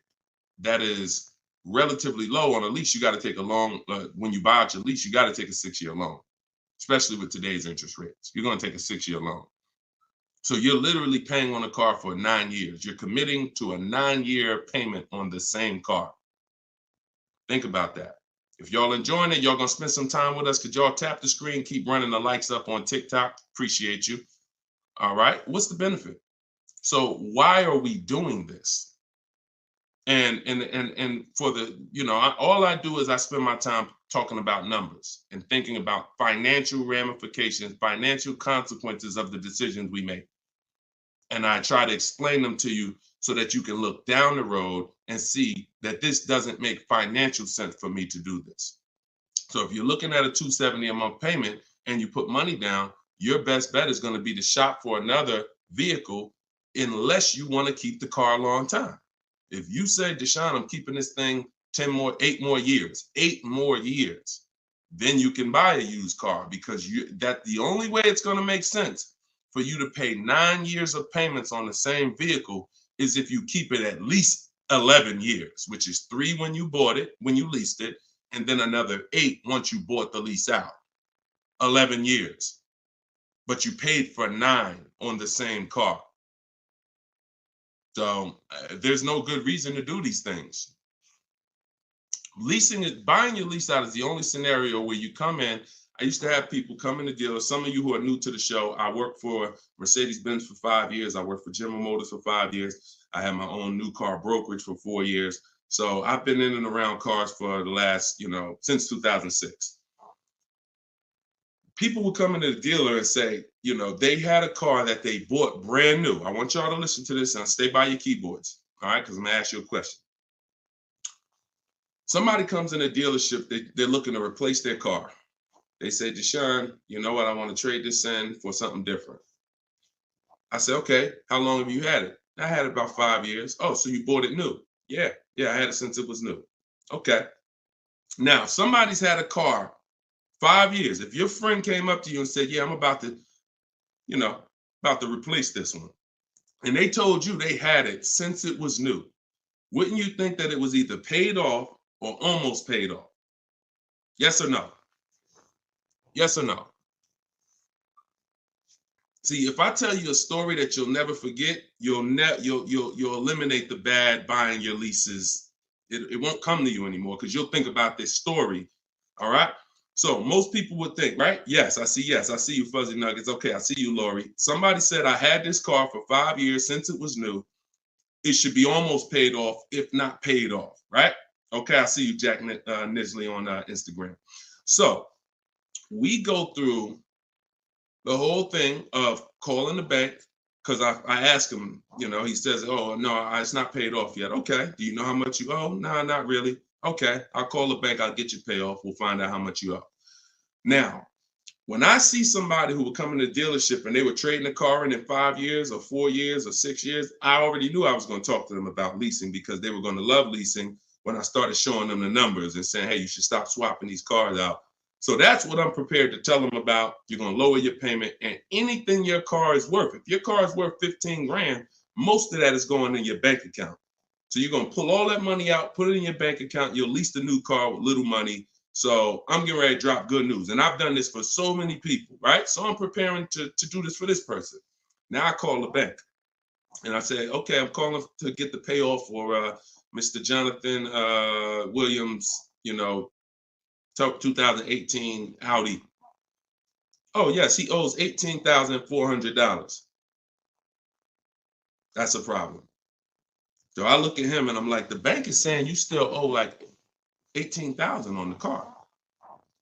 that is relatively low on a lease, you got to take a long, when you buy out your lease, you got to take a 6-year loan, especially with today's interest rates. You're going to take a 6-year loan. So you're literally paying on a car for 9 years. You're committing to a 9-year payment on the same car. Think about that. If y'all enjoying it, y'all gonna spend some time with us. Could y'all tap the screen, keep running the likes up on TikTok? Appreciate you. All right, what's the benefit? So why are we doing this? And for the, all I do is I spend my time talking about numbers and thinking about financial ramifications, financial consequences of the decisions we make. And I try to explain them to you so that you can look down the road and see that this doesn't make financial sense for me to do this. So if you're looking at a $270 a month payment and you put money down, your best bet is going to be to shop for another vehicle, unless you want to keep the car a long time. If you say, Deshone, I'm keeping this thing 8 more years, then you can buy a used car, because that's the only way it's going to make sense for you to pay 9 years of payments on the same vehicle is if you keep it at least 11 years, which is 3 when you bought it, when you leased it, and then another 8 once you bought the lease out. 11 years. But you paid for 9 on the same car. So there's no good reason to do these things. Buying your lease out is the only scenario where you come in. I used to have people come in the dealer. Some of you who are new to the show, I worked for Mercedes-Benz for 5 years. I worked for General Motors for 5 years. I had my own new car brokerage for 4 years. So I've been in and around cars for the last, since 2006. People would come into the dealer and say, they had a car that they bought brand new. I want y'all to listen to this and stay by your keyboards, all right? Because I'm going to ask you a question. Somebody comes in a dealership, they're looking to replace their car. They say, Deshone, you know what? I want to trade this in for something different. I said, okay, how long have you had it? I had it about 5 years. Oh, so you bought it new? Yeah, I had it since it was new. Okay. Now, somebody's had a car 5 years. If your friend came up to you and said, yeah, I'm about to replace this one, and they told you they had it since it was new, wouldn't you think that it was either paid off or almost paid off? Yes or no? Yes or no? See, if I tell you a story that you'll never forget, you'll eliminate the bad buying your leases. It won't come to you anymore because you'll think about this story. All right. So most people would think, right? Yes, I see you, Fuzzy Nuggets. Okay, I see you, Lori. Somebody said I had this car for 5 years since it was new. It should be almost paid off, if not paid off, right? Okay, I see you, Jack Nisley on Instagram. So we go through the whole thing of calling the bank, because I ask him, he says, oh, no, it's not paid off yet. Okay, do you know how much you owe? No, not really. Okay, I'll call the bank. I'll get you payoff. We'll find out how much you owe. Now, when I see somebody who would come in the dealership and they were trading a car in 5 years or 4 years or 6 years, I already knew I was going to talk to them about leasing, because they were going to love leasing when I started showing them the numbers and saying, hey, you should stop swapping these cars out. So that's what I'm prepared to tell them about. You're going to lower your payment, and anything your car is worth. If your car is worth 15 grand, most of that is going in your bank account. So you're going to pull all that money out, put it in your bank account. You'll lease the new car with little money. So I'm getting ready to drop good news. And I've done this for so many people, right? So I'm preparing to do this for this person. Now I call the bank and I say, okay, I'm calling to get the payoff for Mr. Jonathan Williams, 2018 Audi. Oh, yes, he owes $18,400. That's a problem. So I look at him and I'm like, the bank is saying you still owe like $18,000 on the car.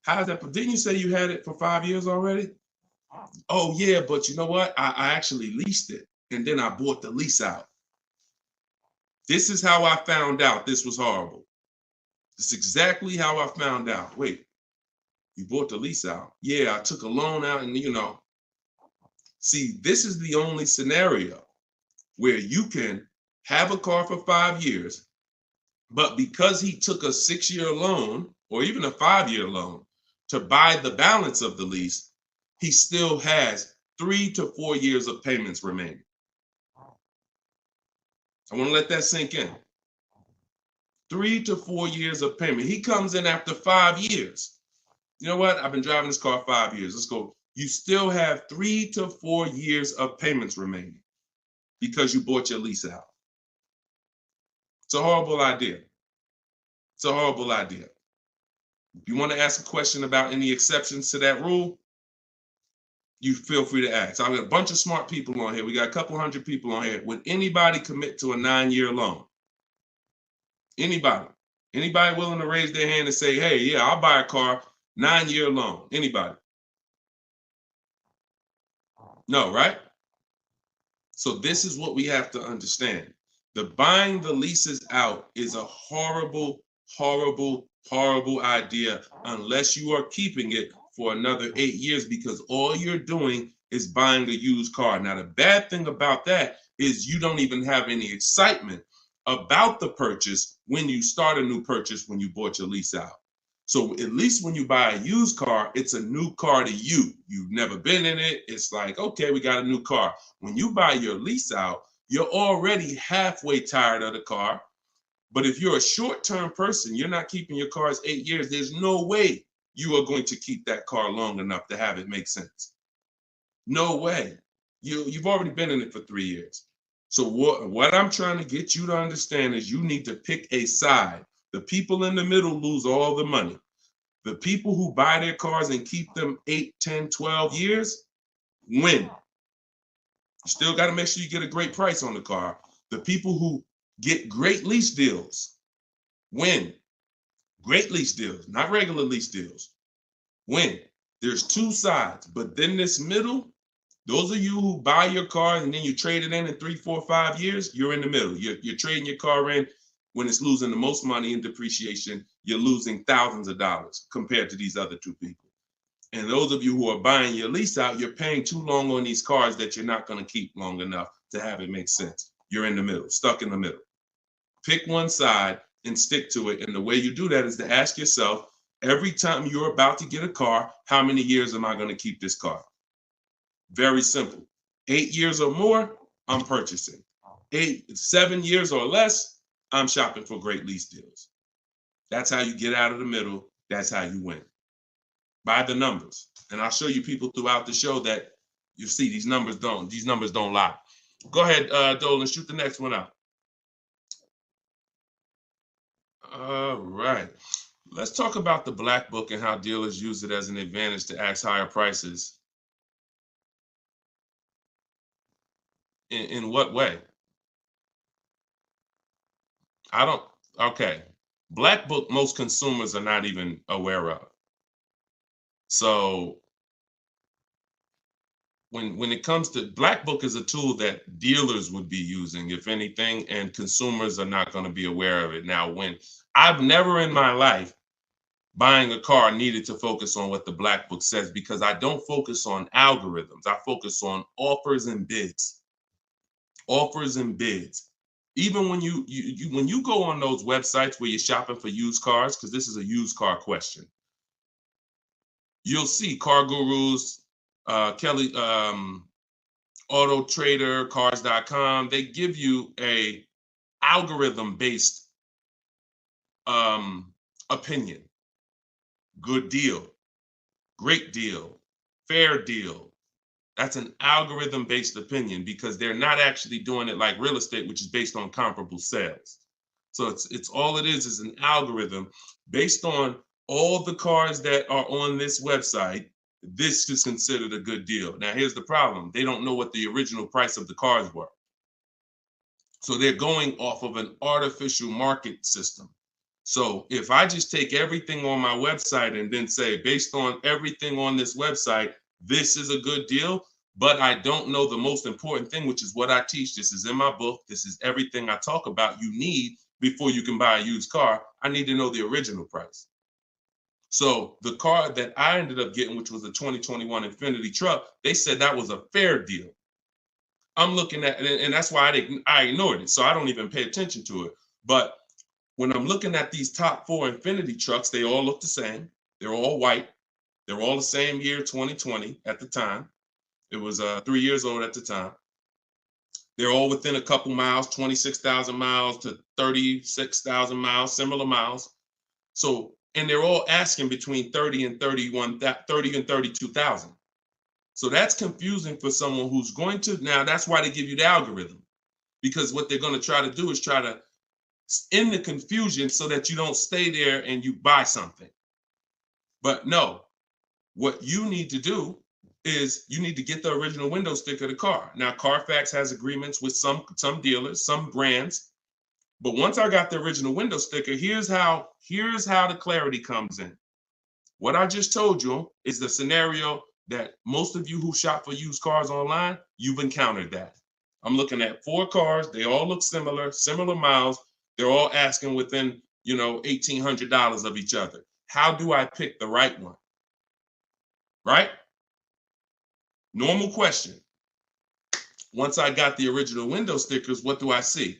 How is that? Didn't you say you had it for 5 years already? Oh, yeah, but you know what? I actually leased it, and then I bought the lease out. This is how I found out this was horrible. This is exactly how I found out. Wait, you bought the lease out? Yeah, I took a loan out, and see, this is the only scenario where you can have a car for 5 years, but because he took a 6-year loan or even a 5-year loan to buy the balance of the lease, he still has 3 to 4 years of payments remaining. I want to let that sink in. 3 to 4 years of payment. He comes in after 5 years. You know what? I've been driving this car 5 years. Let's go. You still have 3 to 4 years of payments remaining because you bought your lease out. It's a horrible idea. It's a horrible idea. If you want to ask a question about any exceptions to that rule, you feel free to ask. I've got a bunch of smart people on here. We got a couple hundred people on here. Would anybody commit to a 9-year loan? Anybody? Anybody willing to raise their hand and say, hey, yeah, I'll buy a car, 9-year loan? Anybody? No, right? So this is what we have to understand. The buying the leases out is a horrible, horrible, horrible idea unless you are keeping it for another 8 years, because all you're doing is buying a used car. Now, the bad thing about that is you don't even have any excitement about the purchase when you start a new purchase, when you bought your lease out. So at least when you buy a used car, it's a new car to you. You've never been in it. It's like, okay, we got a new car. When you buy your lease out, you're already halfway tired of the car. But if you're a short-term person, you're not keeping your cars 8 years, there's no way you are going to keep that car long enough to have it make sense. No way. You've already been in it for 3 years. So what I'm trying to get you to understand is you need to pick a side. The people in the middle lose all the money. The people who buy their cars and keep them 8, 10, 12 years win. You still got to make sure you get a great price on the car. The people who get great lease deals win. Great lease deals, not regular lease deals. Win. There's two sides, but then this middle, those of you who buy your car and then you trade it in 3, 4, 5 years, you're in the middle. You're trading your car in when it's losing the most money in depreciation. You're losing thousands of dollars compared to these other two people. And those of you who are buying your lease out, you're paying too long on these cars that you're not going to keep long enough to have it make sense. You're in the middle, stuck in the middle. Pick one side and stick to it. And the way you do that is to ask yourself, every time you're about to get a car, how many years am I going to keep this car? Very simple. 8 years or more, I'm purchasing. 7 years or less, I'm shopping for great lease deals. That's how you get out of the middle. That's how you win. By the numbers. And I'll show you people throughout the show that you see these numbers don't lie. Go ahead, Dolan, shoot the next one out. All right. Let's talk about the black book and how dealers use it as an advantage to ask higher prices. In what way? Okay. Black book, most consumers are not even aware of. So when it comes to black book is a tool that dealers would be using, if anything, and consumers are not going to be aware of it. Now, when I've never in my life buying a car needed to focus on what the black book says, because I don't focus on algorithms. I focus on offers and bids. Offers and bids. Even when you go on those websites where you're shopping for used cars, because this is a used car question, you'll see Car Gurus, Kelly, Auto Trader, Cars.com. They give you a algorithm-based opinion. Good deal, great deal, fair deal. That's an algorithm-based opinion because they're not actually doing it like real estate, which is based on comparable sales. So it's all it is an algorithm based on all the cars that are on this website. This is considered a good deal. Now, here's the problem. They don't know what the original price of the cars were. So they're going off of an artificial market system. So if I just take everything on my website and then say, based on everything on this website, this is a good deal, but I don't know the most important thing, which is what I teach. This is in my book. This is everything I talk about you need before you can buy a used car. I need to know the original price. So the car that I ended up getting, which was a 2021 Infiniti truck, they said that was a fair deal. I'm looking at it, and that's why I ignored it. So I don't even pay attention to it. But when I'm looking at these top 4 Infiniti trucks, they all look the same. They're all white. They're all the same year, 2020 at the time. It was 3 years old at the time. They're all within a couple miles, 26,000 miles to 36,000 miles, similar miles. So, and they're all asking between 30 and 32,000. So that's confusing for someone who's going to, now that's why they give you the algorithm, because what they're going to try to do is try to end the confusion so that you don't stay there and you buy something. But no, what you need to do is you need to get the original window sticker of the car. Now, Carfax has agreements with some dealers, some brands. But once I got the original window sticker, here's how the clarity comes in. What I just told you is the scenario that most of you who shop for used cars online, you've encountered that. I'm looking at 4 cars. They all look similar miles. They're all asking within, $1,800 of each other. How do I pick the right one? Right? Normal question. Once I got the original window stickers, what do I see?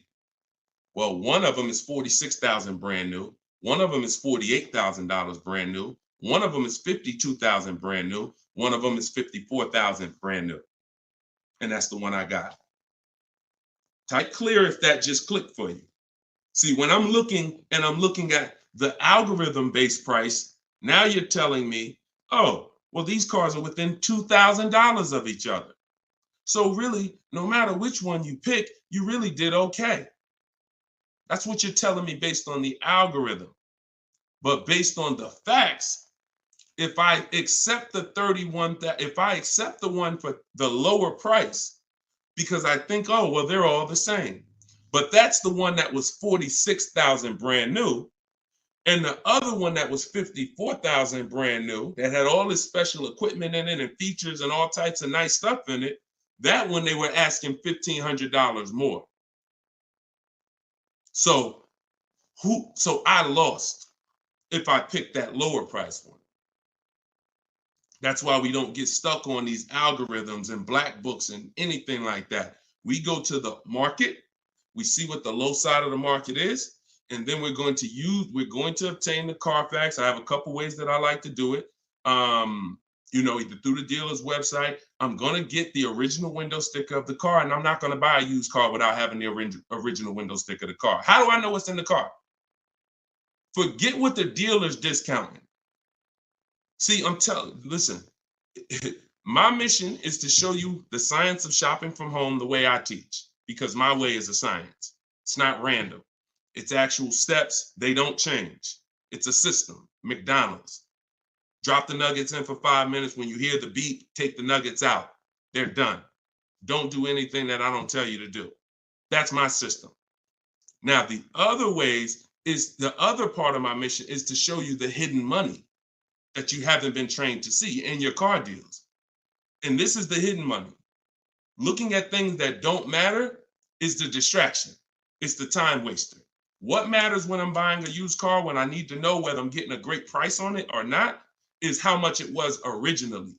Well, one of them is $46,000 brand new. One of them is $48,000 brand new. One of them is $52,000 brand new. One of them is $54,000 brand new. And that's the one I got. Type clear if that just clicked for you. See, when I'm looking at the algorithm-based price, now you're telling me, oh, well, these cars are within $2,000 of each other. So really, no matter which one you pick, you really did okay. That's what you're telling me based on the algorithm. But based on the facts, if I accept the one for the lower price, because I think, oh, well, they're all the same. But that's the one that was $46,000 brand new. And the other one that was $54,000 brand new, that had all this special equipment in it and features and all types of nice stuff in it, that one they were asking $1,500 more. So I lost if I picked that lower price one. That's why we don't get stuck on these algorithms and black books and anything like that. We go to the market, we see what the low side of the market is, and then we're going to obtain the Carfax. I have a couple ways that I like to do it. Either through the dealer's website. I'm going to get the original window sticker of the car, and I'm not going to buy a used car without having the original window sticker of the car. How do I know what's in the car? Forget what the dealer's discounting. See, listen, my mission is to show you the science of shopping from home the way I teach, because my way is a science. It's not random. It's actual steps. They don't change. It's a system. McDonald's. Drop the nuggets in for 5 minutes. When you hear the beep, take the nuggets out. They're done. Don't do anything that I don't tell you to do. That's my system. Now, the other ways is the other part of my mission is to show you the hidden money that you haven't been trained to see in your car deals. And this is the hidden money. Looking at things that don't matter is the distraction. It's the time waster. What matters when I'm buying a used car, when I need to know whether I'm getting a great price on it or not, is how much it was originally.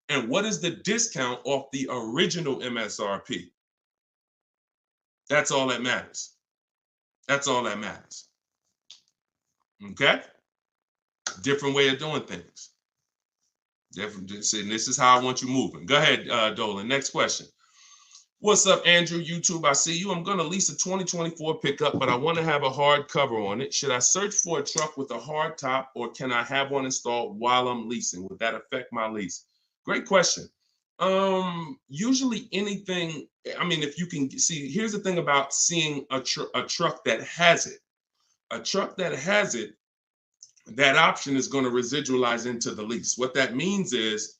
And what is the discount off the original MSRP? That's all that matters. That's all that matters. Okay? Different way of doing things. Different. And this is how I want you moving. Go ahead, Dolan. Next question. What's up, Andrew? YouTube, I see you. I'm going to lease a 2024 pickup, but I want to have a hard cover on it. Should I search for a truck with a hard top, or can I have one installed while I'm leasing? Would that affect my lease? Great question. Usually anything, I mean, if you can see, here's the thing about seeing a truck that has it. A truck that has it, that option is going to residualize into the lease. What that means is,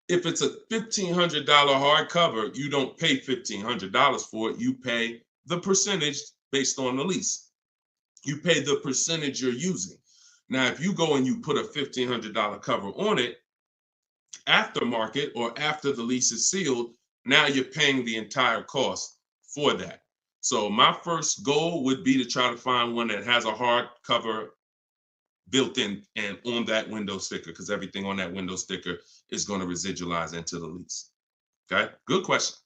if it's a $1,500 hardcover, you don't pay $1,500 for it. You pay the percentage based on the lease. You pay the percentage you're using. Now, if you go and you put a $1,500 cover on it, aftermarket or after the lease is sealed, now you're paying the entire cost for that. So my first goal would be to try to find one that has a hard cover built in and on that window sticker, because everything on that window sticker is going to residualize into the lease. Okay, good question.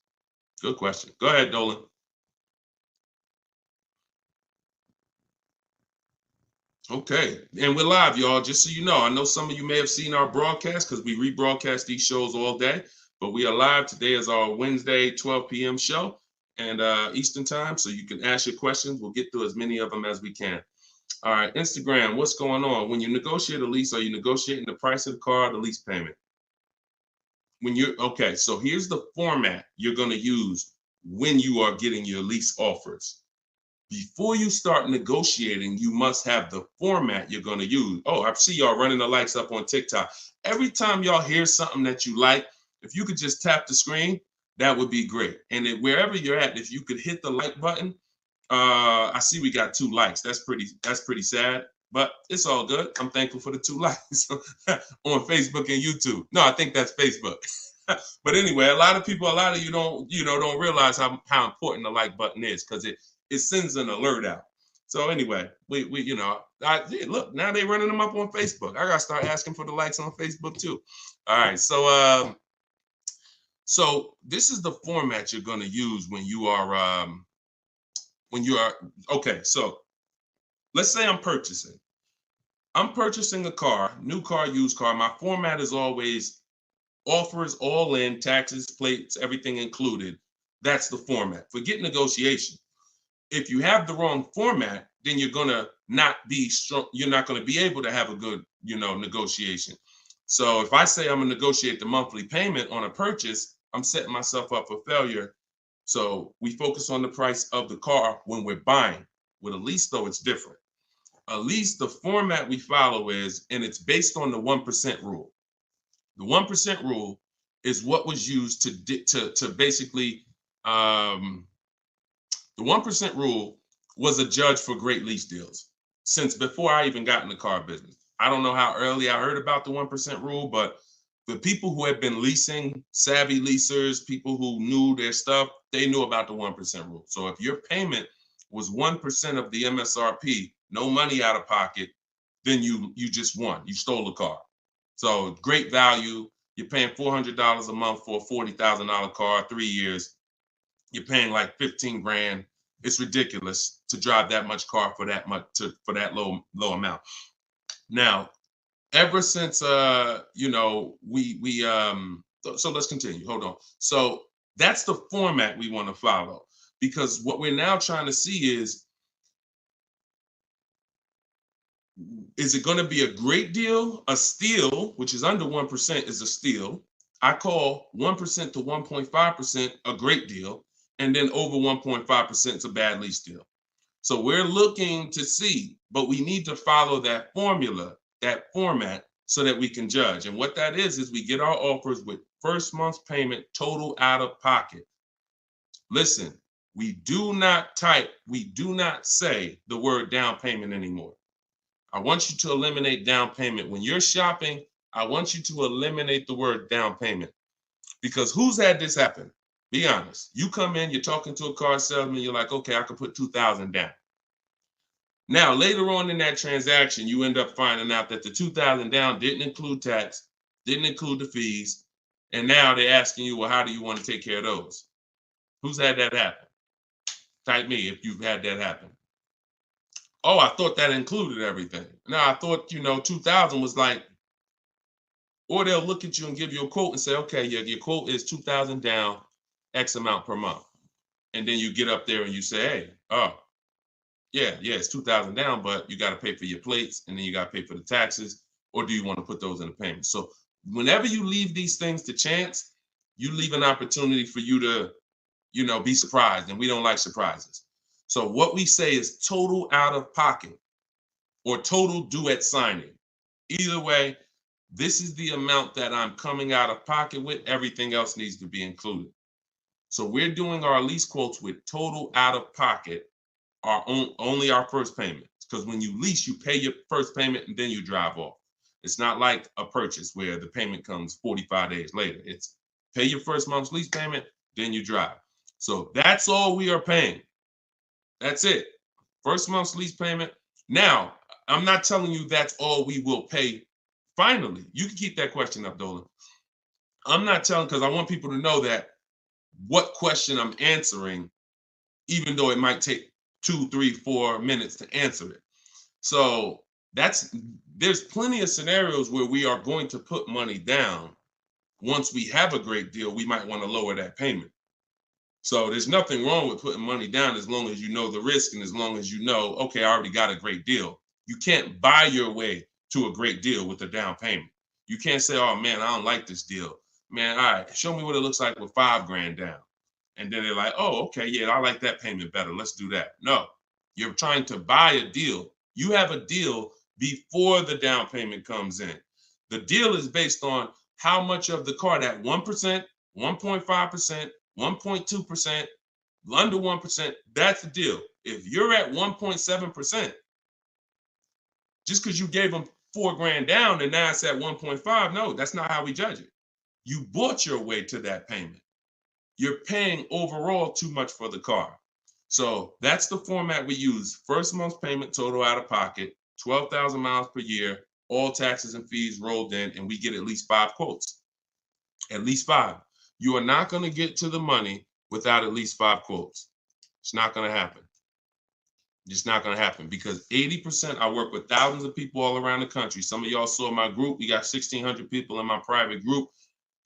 Good question. Go ahead, Dolan. Okay, and we're live, y'all. Just so you know, I know some of you may have seen our broadcast because we rebroadcast these shows all day, but we are live. Today is our Wednesday 12 p.m. show and Eastern time, so you can ask your questions. We'll get through as many of them as we can. All right, Instagram, what's going on? When you negotiate a lease, are you negotiating the price of the car or the lease payment? Okay, so here's the format you're going to use when you are getting your lease offers. Before you start negotiating, you must have the format you're going to use. Oh, I see y'all running the likes up on TikTok. Every time y'all hear something that you like, if you could just tap the screen, that would be great. And wherever you're at, if you could hit the like button, I see we got 2 likes. That's pretty sad, but it's all good. I'm thankful for the 2 likes on Facebook and YouTube. No, I think that's Facebook. But anyway, a lot of you don't realize how important the like button is, because it sends an alert out. So anyway, we look, now they running them up on Facebook. I gotta start asking for the likes on Facebook too. All right, so this is the format you're going to use when you are okay. So let's say I'm purchasing a car, new car, used car. My format is always offers all in, taxes, plates, everything included. That's the format. Forget negotiation. If you have the wrong format, then you're gonna not be strong. You're not going to be able to have a good, negotiation. So if I say I'm gonna negotiate the monthly payment on a purchase, I'm setting myself up for failure. So we focus on the price of the car when we're buying. With a lease, though, it's different. A lease, the format we follow is, and it's based on the 1% rule. The 1% rule is what was used to basically, the 1% rule was a judge for great lease deals since before I even got in the car business. I don't know how early I heard about the 1% rule, but the people who had been leasing, savvy leasers, people who knew their stuff, they knew about the 1% rule. So if your payment was 1% of the MSRP, no money out of pocket, then you just won. You stole the car. So great value. You're paying $400 a month for a $40,000 car, 3 years. You're paying like 15 grand. It's ridiculous to drive that much car for that low amount. Now, ever since so let's continue. Hold on. So that's the format we want to follow, because what we're now trying to see is it going to be a great deal? A steal, which is under 1%, is a steal. I call 1% to 1.5% a great deal, and then over 1.5% is a bad lease deal. So we're looking to see, but we need to follow that formula, that format, so that we can judge. And what that is we get our offers with first month's payment total out of pocket. Listen, we do not say the word down payment anymore. I want you to eliminate down payment. When you're shopping, I want you to eliminate the word down payment. Because who's had this happen? Be honest. You come in, you're talking to a car salesman, you're like, okay, I can put $2,000 down. Now, later on in that transaction, you end up finding out that the $2,000 down didn't include tax, didn't include the fees, and now they're asking you, well, how do you want to take care of those? Who's had that happen? Type me if you've had that happen. Oh, I thought that included everything. No, I thought, 2,000 was like, or they'll look at you and give you a quote and say, okay, yeah, your quote is 2,000 down, X amount per month. And then you get up there and you say, hey, oh, yeah, it's 2,000 down, but you got to pay for your plates and then you got to pay for the taxes, or do you want to put those in the payment? So whenever you leave these things to chance, you leave an opportunity for you to, be surprised, and we don't like surprises. So what we say is total out of pocket or total due at signing. Either way, this is the amount that I'm coming out of pocket with. Everything else needs to be included. So we're doing our lease quotes with total out of pocket, only our first payment. Because when you lease, you pay your first payment and then you drive off. It's not like a purchase where the payment comes 45 days later. It's pay your first month's lease payment, then you drive. So that's all we are paying. That's it. First month's lease payment. Now, I'm not telling you that's all we will pay finally. You can keep that question up, Dolan. I'm not telling, because I want people to know that what question I'm answering, even though it might take 2, 3, 4 minutes to answer it. So there's plenty of scenarios where we are going to put money down. Once we have a great deal, we might want to lower that payment. So there's nothing wrong with putting money down as long as you know the risk and as long as you know, okay, I already got a great deal. You can't buy your way to a great deal with a down payment. You can't say, oh man, I don't like this deal. Man, all right, show me what it looks like with $5,000 down. And then they're like, oh, okay, yeah, I like that payment better. Let's do that. No, you're trying to buy a deal. You have a deal before the down payment comes in. The deal is based on how much of the car, that 1%, 1.5%, 1.2%, under 1%, that's the deal. If you're at 1.7%, just because you gave them $4,000 down and now it's at 1.5, no, that's not how we judge it. You bought your way to that payment. You're paying overall too much for the car. So that's the format we use. First month's payment total out of pocket, 12,000 miles per year, all taxes and fees rolled in, and we get at least 5 quotes. At least 5. You are not going to get to the money without at least 5 quotes. It's not going to happen. It's not going to happen because 80%, I work with thousands of people all around the country. Some of y'all saw my group. We got 1,600 people in my private group.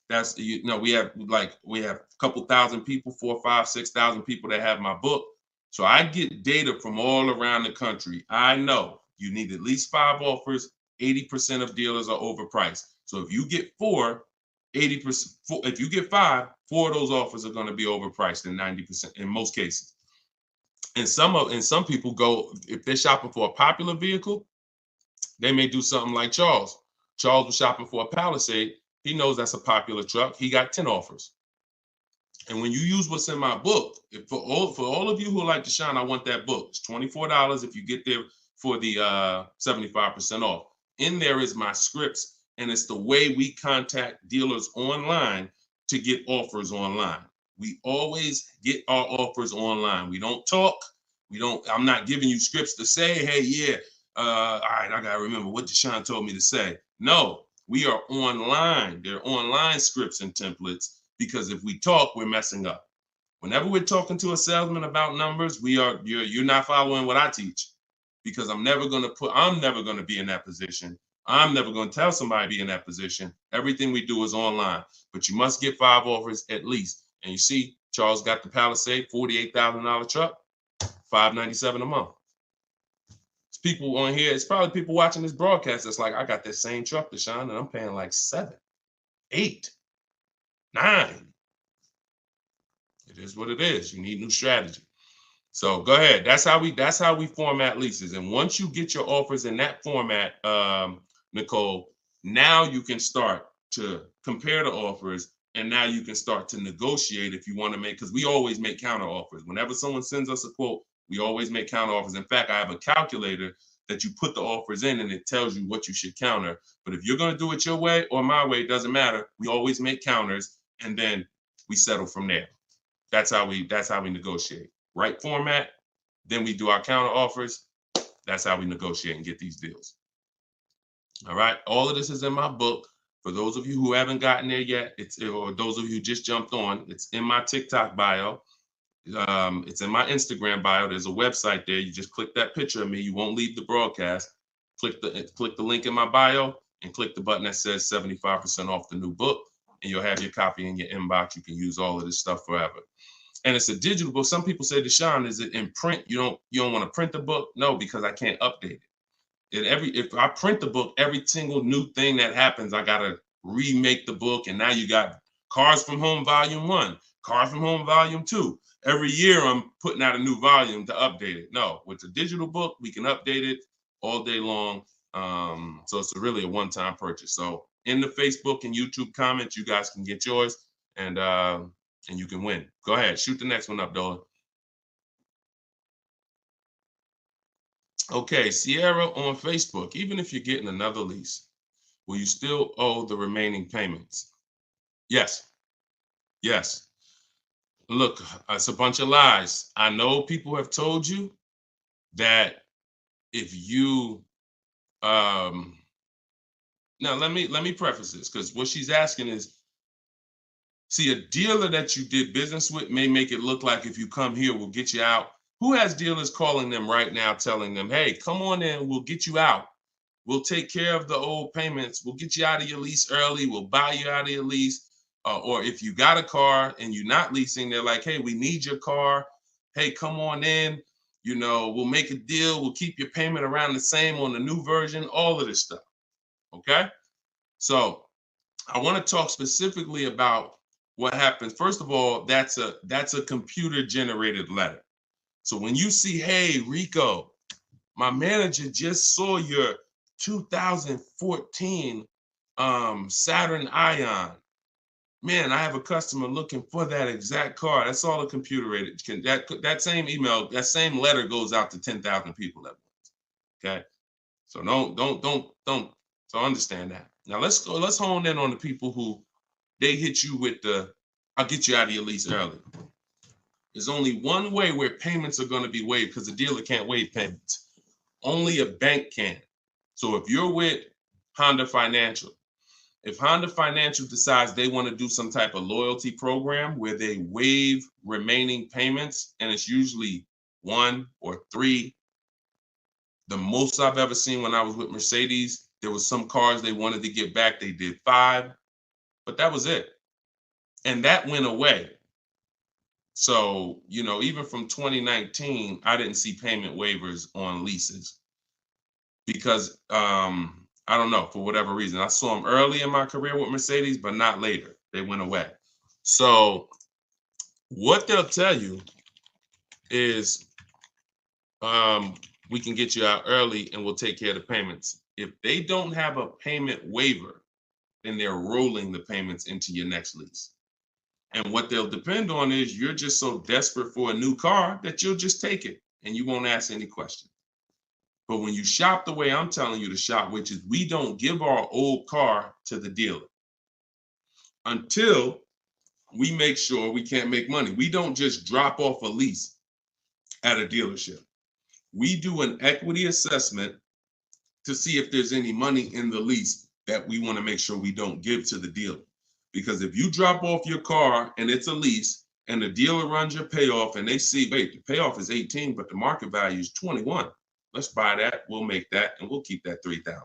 That's, we have a couple thousand people, 4, 5, 6,000 people that have my book. So I get data from all around the country. I know you need at least 5 offers. 80% of dealers are overpriced. So if you get 4, 80%, if you get 5, 4 of those offers are going to be overpriced in 90% in most cases. And some people go, if they're shopping for a popular vehicle, they may do something like Charles. Charles was shopping for a Palisade. He knows that's a popular truck. He got 10 offers. And when you use what's in my book, for all of you who like Deshone, I want that book. It's $24 if you get there for the 75% off. In there is my scripts, and it's the way we contact dealers online to get offers online. We always get our offers online. We don't talk. I'm not giving you scripts to say, hey, yeah, all right, I got to remember what Deshone told me to say. No, we are online. They're online scripts and templates because if we talk, we're messing up. Whenever we're talking to a salesman about numbers, you're not following what I teach because I'm never going to be in that position. I'm never going to tell somebody to be in that position. Everything we do is online, but you must get 5 offers at least. And you see, Charles got the Palisade, $48,000 truck, $597 a month. It's people on here. It's probably people watching this broadcast that's like, I got that same truck, Deshone, and I'm paying like 7, 8, 9. It is what it is. You need new strategy. So go ahead. That's how we format leases. And once you get your offers in that format, Nicole, now you can start to compare the offers, and now you can start to negotiate if you want to make, because we always make counter offers. Whenever someone sends us a quote, we always make counter offers. In fact, I have a calculator that you put the offers in and it tells you what you should counter. But if you're going to do it your way or my way, it doesn't matter. We always make counters and then we settle from there. That's how we negotiate. Right format, then we do our counter offers. That's how we negotiate and get these deals. All right. All of this is in my book. For those of you who haven't gotten there yet, or those of you who just jumped on, it's in my TikTok bio. It's in my Instagram bio. There's a website there. You just click that picture of me. You won't leave the broadcast. Click the link in my bio and click the button that says 75% off the new book, and you'll have your copy in your inbox. You can use all of this stuff forever. And it's a digital book. Some people say, Deshone, is it in print? You don't want to print the book? No, because I can't update it. If I print the book, every single new thing that happens, I gotta remake the book. And now you got Cars from Home Volume 1, Cars from Home Volume 2. Every year I'm putting out a new volume to update it. No, with the digital book, we can update it all day long. So it's really a one-time purchase. So in the Facebook and YouTube comments, you guys can get yours, and you can win. Go ahead, shoot the next one up, Dola. Okay, Sierra on Facebook. Even if you're getting another lease, will you still owe the remaining payments? Yes. Yes. Look, it's a bunch of lies. I know people have told you that if you now let me preface this, because what she's asking is, see, a dealer that you did business with may make it look like if you come here, we'll get you out. Who has dealers calling them right now telling them, hey, come on in, we'll get you out. We'll take care of the old payments. We'll get you out of your lease early. We'll buy you out of your lease. Or if you got a car and you're not leasing, they're like, hey, we need your car. Hey, come on in. We'll make a deal. We'll keep your payment around the same on the new version, all of this stuff. Okay? So I want to talk specifically about what happens. First of all, that's a computer generated letter. So when you see, hey, Rico, my manager just saw your 2014 Saturn Ion. Man, I have a customer looking for that exact car. That's all a computer rated. That same email, that same letter goes out to 10,000 people at once. Okay, so don't. So understand that. Now let's hone in on the people who they hit you with I'll get you out of your lease early. There's only one way where payments are going to be waived, because the dealer can't waive payments. Only a bank can. So if you're with Honda Financial, if Honda Financial decides they want to do some type of loyalty program where they waive remaining payments, and it's usually 1 or 3. The most I've ever seen when I was with Mercedes, there was some cars they wanted to get back. They did 5, but that was it. And that went away. So, even from 2019, I didn't see payment waivers on leases because, I don't know, for whatever reason. I saw them early in my career with Mercedes, but not later. They went away. So what they'll tell you is we can get you out early and we'll take care of the payments. If they don't have a payment waiver, then they're rolling the payments into your next lease. And what they'll depend on is you're just so desperate for a new car that you'll just take it and you won't ask any questions. But when you shop the way I'm telling you to shop, which is we don't give our old car to the dealer until we make sure we can't make money. We don't just drop off a lease at a dealership. We do an equity assessment to see if there's any money in the lease that we want to make sure we don't give to the dealer. Because if you drop off your car and it's a lease and the dealer runs your payoff and they see, wait, the payoff is 18, but the market value is 21. Let's buy that, we'll make that, and we'll keep that 3,000.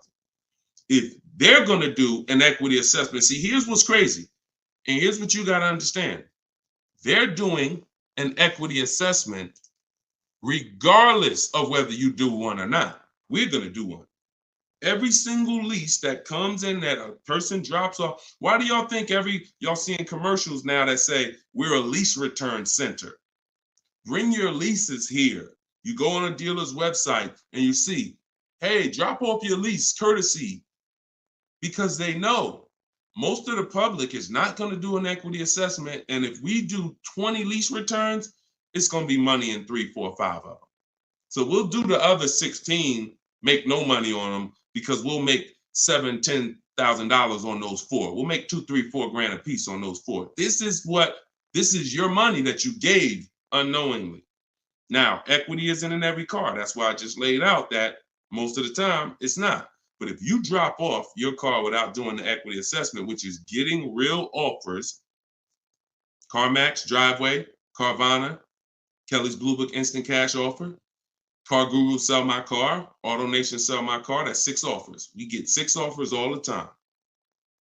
If they're going to do an equity assessment, see, here's what's crazy, and here's what you got to understand. They're doing an equity assessment regardless of whether you do one or not. We're going to do one. Every single lease that comes in that a person drops off, why do y'all think y'all seeing commercials now that say we're a lease return center? Bring your leases here. You go on a dealer's website and you see, hey, drop off your lease courtesy, because they know most of the public is not going to do an equity assessment. And if we do 20 lease returns, it's going to be money in 3, 4, 5 of them. So we'll do the other 16, make no money on them, because we'll make $7,000, $10,000 on those 4. We'll make 2, 3, 4 grand a piece on those 4. This is your money that you gave unknowingly. Now, equity isn't in every car. That's why I just laid out that most of the time it's not. But if you drop off your car without doing the equity assessment, which is getting real offers, CarMax, Driveway, Carvana, Kelly's Blue Book Instant Cash Offer, Car Guru Sell My Car, AutoNation Sell My Car, that's 6 offers. We get 6 offers all the time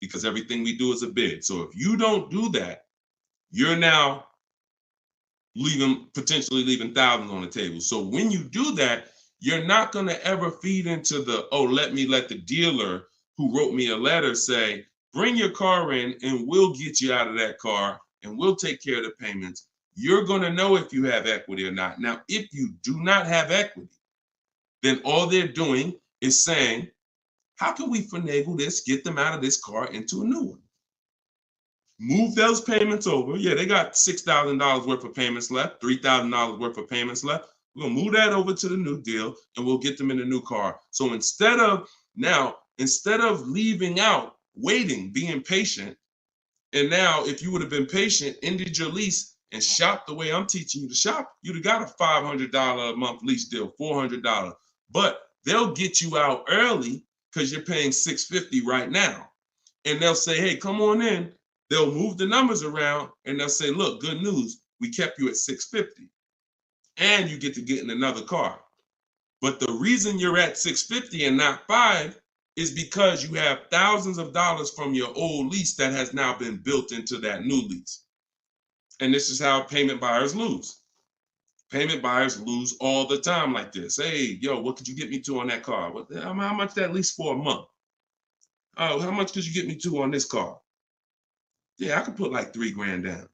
because everything we do is a bid. So if you don't do that, you're now potentially leaving thousands on the table. So when you do that, you're not going to ever feed into the, oh, let the dealer who wrote me a letter say, bring your car in and we'll get you out of that car and we'll take care of the payments. You're going to know if you have equity or not. Now, if you do not have equity, then all they're doing is saying, how can we finagle this, get them out of this car into a new one? Move those payments over. Yeah, they got $6,000 worth of payments left, $3,000 worth of payments left. We're going to move that over to the new deal and we'll get them in a new car. So instead of leaving out, waiting, being patient, and now if you would have been patient, ended your lease and shopped the way I'm teaching you to shop, you'd have got a $500 a month lease deal, $400. But they'll get you out early because you're paying $650 right now. And they'll say, hey, come on in. They'll move the numbers around and they'll say, look, good news, we kept you at $650 and you get to get in another car. But the reason you're at $650 and not $5 is because you have thousands of dollars from your old lease that has now been built into that new lease. And this is how payment buyers lose. Payment buyers lose all the time like this. Hey, yo, what could you get me to on that car? How much that lease for a month? Oh, how much could you get me to on this car? Yeah, I could put like $3 grand down.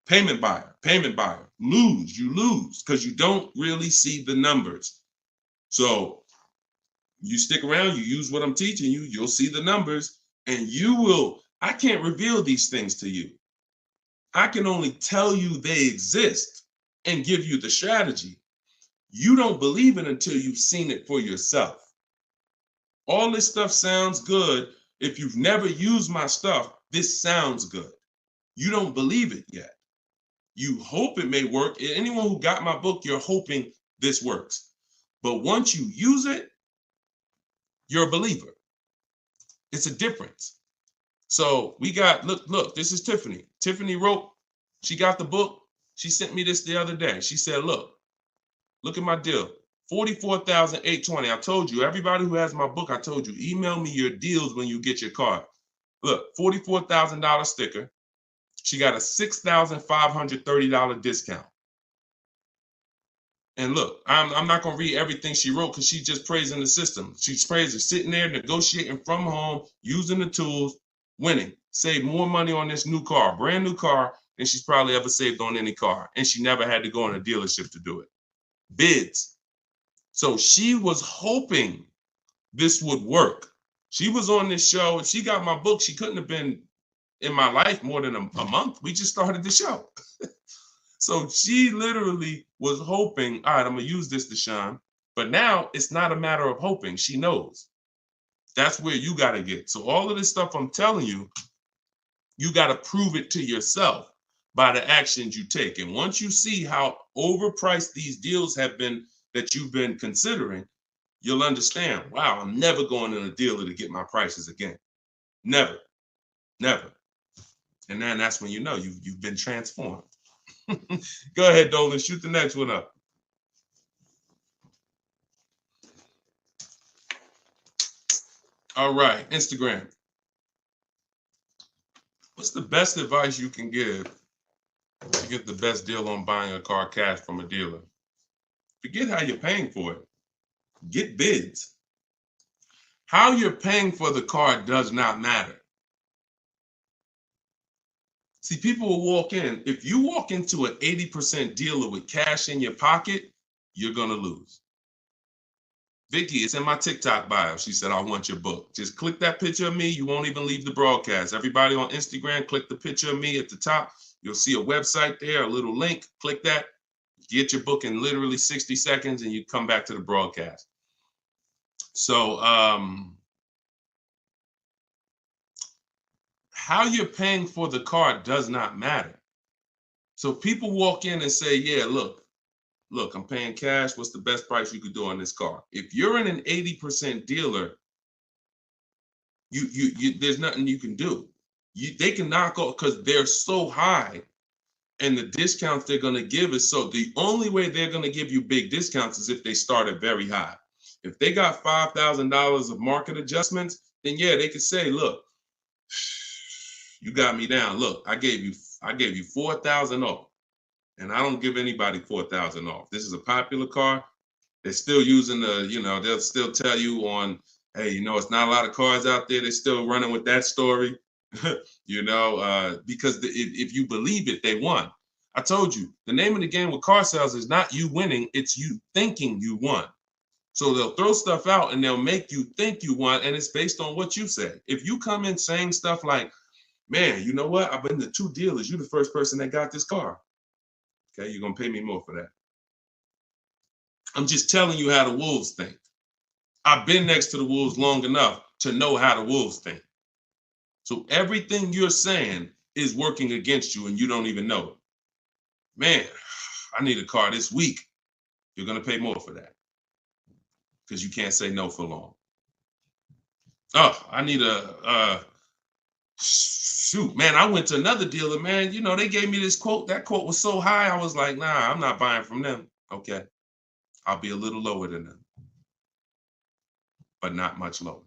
Payment buyer, you lose because you don't really see the numbers. So you stick around, you use what I'm teaching you, you'll see the numbers and I can't reveal these things to you. I can only tell you they exist and give you the strategy. You don't believe it until you've seen it for yourself. All this stuff sounds good. If you've never used my stuff, this sounds good. You don't believe it yet. You hope it may work. Anyone who got my book, you're hoping this works. But once you use it, you're a believer. It's a difference. So we got, look, this is Tiffany. Tiffany wrote, she got the book. She sent me this the other day. She said, look at my deal. $44,820. I told you, everybody who has my book, I told you, email me your deals when you get your card. Look, $44,000 sticker. She got a $6,530 discount. And look, I'm not going to read everything she wrote because she's just praising the system. She's praising sitting there, negotiating from home, using the tools, winning. Save more money on this new car, brand new car, than she's probably ever saved on any car. And she never had to go in a dealership to do it. Bids. So she was hoping this would work. She was on this show. If she got my book, she couldn't have been in my life more than a month. We just started the show. So she literally was hoping, all right, I'm going to use this, Deshone. But now it's not a matter of hoping. She knows. That's where you got to get. So all of this stuff I'm telling you, you got to prove it to yourself by the actions you take. And once you see how overpriced these deals have been that you've been considering, you'll understand, wow, I'm never going in a dealer to get my prices again. Never. And then that's when you know you've been transformed. Go ahead, Dolan, shoot the next one up. All right, Instagram. What's the best advice you can give to get the best deal on buying a car cash from a dealer? Forget how you're paying for it. Get bids. How you're paying for the car does not matter. See, people will walk in. If you walk into an 80% dealer with cash in your pocket, you're going to lose. Vicky, it's in my TikTok bio. She said, I want your book. Just click that picture of me. You won't even leave the broadcast. Everybody on Instagram, click the picture of me at the top. You'll see a website there, a little link. Click that. Get your book in literally 60 seconds and you come back to the broadcast. So how you're paying for the car does not matter. So people walk in and say, yeah, look, I'm paying cash. What's the best price you could do on this car? If you're in an 80% dealer, you there's nothing you can do. They can knock off because they're so high, and the discounts they're going to give is so. The only way they're going to give you big discounts is if they start at very high. If they got $5,000 of market adjustments, then yeah, they could say, look, you got me down. Look, I gave you 4,000 off. And I don't give anybody 4,000 off. This is a popular car. They're still using they'll still tell you on, hey, it's not a lot of cars out there. They're still running with that story, because if you believe it, they won. I told you, the name of the game with car sales is not you winning, it's you thinking you won. So they'll throw stuff out and they'll make you think you won, and it's based on what you say. If you come in saying stuff like, man, you know what? I've been to 2 dealers. You're the first person that got this car. Okay, you're going to pay me more for that. I'm just telling you how the wolves think. I've been next to the wolves long enough to know how the wolves think. So everything you're saying is working against you and you don't even know it. Man, I need a car this week. You're going to pay more for that because you can't say no for long. Oh, I need shoot, man, I went to another dealer, man. They gave me this quote. That quote was so high. I was like, nah, I'm not buying from them. Okay. I'll be a little lower than them, but not much lower.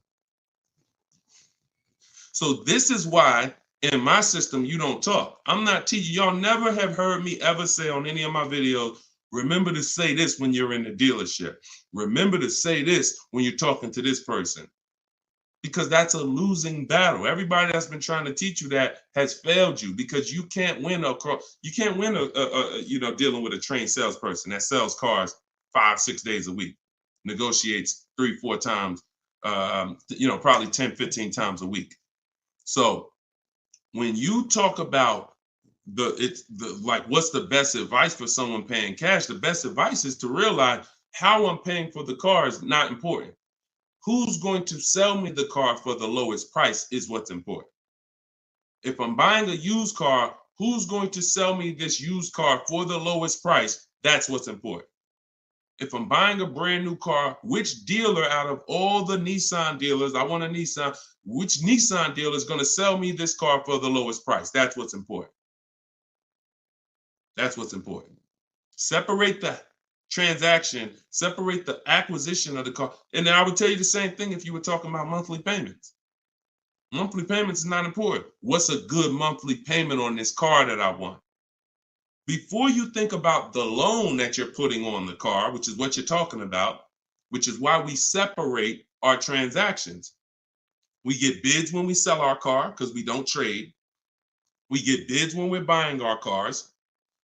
So this is why in my system, you don't talk. I'm not teaching. Y'all never have heard me ever say on any of my videos, remember to say this when you're in the dealership. Remember to say this when you're talking to this person. Because that's a losing battle. Everybody that's been trying to teach you that has failed you because you can't win dealing with a trained salesperson that sells cars 5-6 days a week, negotiates 3-4 times, probably 10-15 times a week. So when you talk about what's the best advice for someone paying cash, the best advice is to realize how I'm paying for the car is not important. Who's going to sell me the car for the lowest price is what's important. If I'm buying a used car, who's going to sell me this used car for the lowest price? That's what's important. If I'm buying a brand new car, which dealer out of all the Nissan dealers, I want a Nissan, which Nissan dealer is going to sell me this car for the lowest price? That's what's important. That's what's important. Separate the transaction, separate the acquisition of the car. And then I would tell you the same thing if you were talking about monthly payments. Monthly payments is not important. What's a good monthly payment on this car that I want? Before you think about the loan that you're putting on the car, which is what you're talking about, which is why we separate our transactions. We get bids when we sell our car because we don't trade. We get bids when we're buying our cars.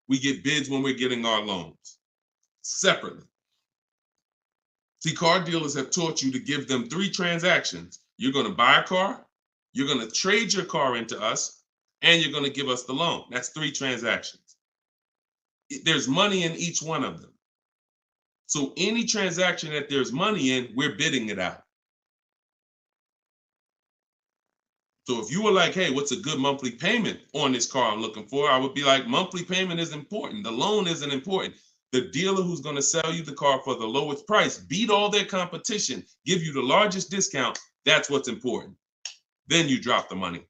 We get bids when we're getting our loans. Separately. See, car dealers have taught you to give them 3 transactions. You're going to buy a car, you're going to trade your car into us, and you're going to give us the loan. That's 3 transactions. There's money in each one of them. So any transaction that there's money in, we're bidding it out. So if you were like, hey, what's a good monthly payment on this car I'm looking for? I would be like, monthly payment is important. The loan isn't important. The dealer who's going to sell you the car for the lowest price, beat all their competition, give you the largest discount. That's what's important. Then you drop the money.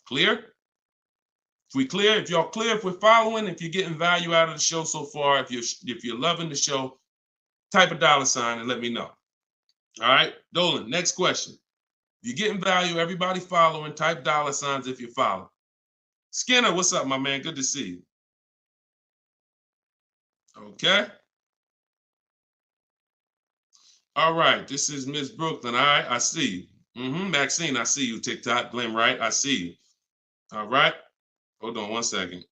Clear? If we clear, if y'all clear, if we're following, if you're getting value out of the show so far, if you're loving the show, type a $ and let me know. All right, Dolan, next question. If you're getting value, everybody following, type $ if you follow. Skinner, what's up, my man? Good to see you. Okay. All right. This is Miss Brooklyn. All right. I see you. Maxine, I see you. TikTok. Glenn Wright, I see you. All right. Hold on 1 second.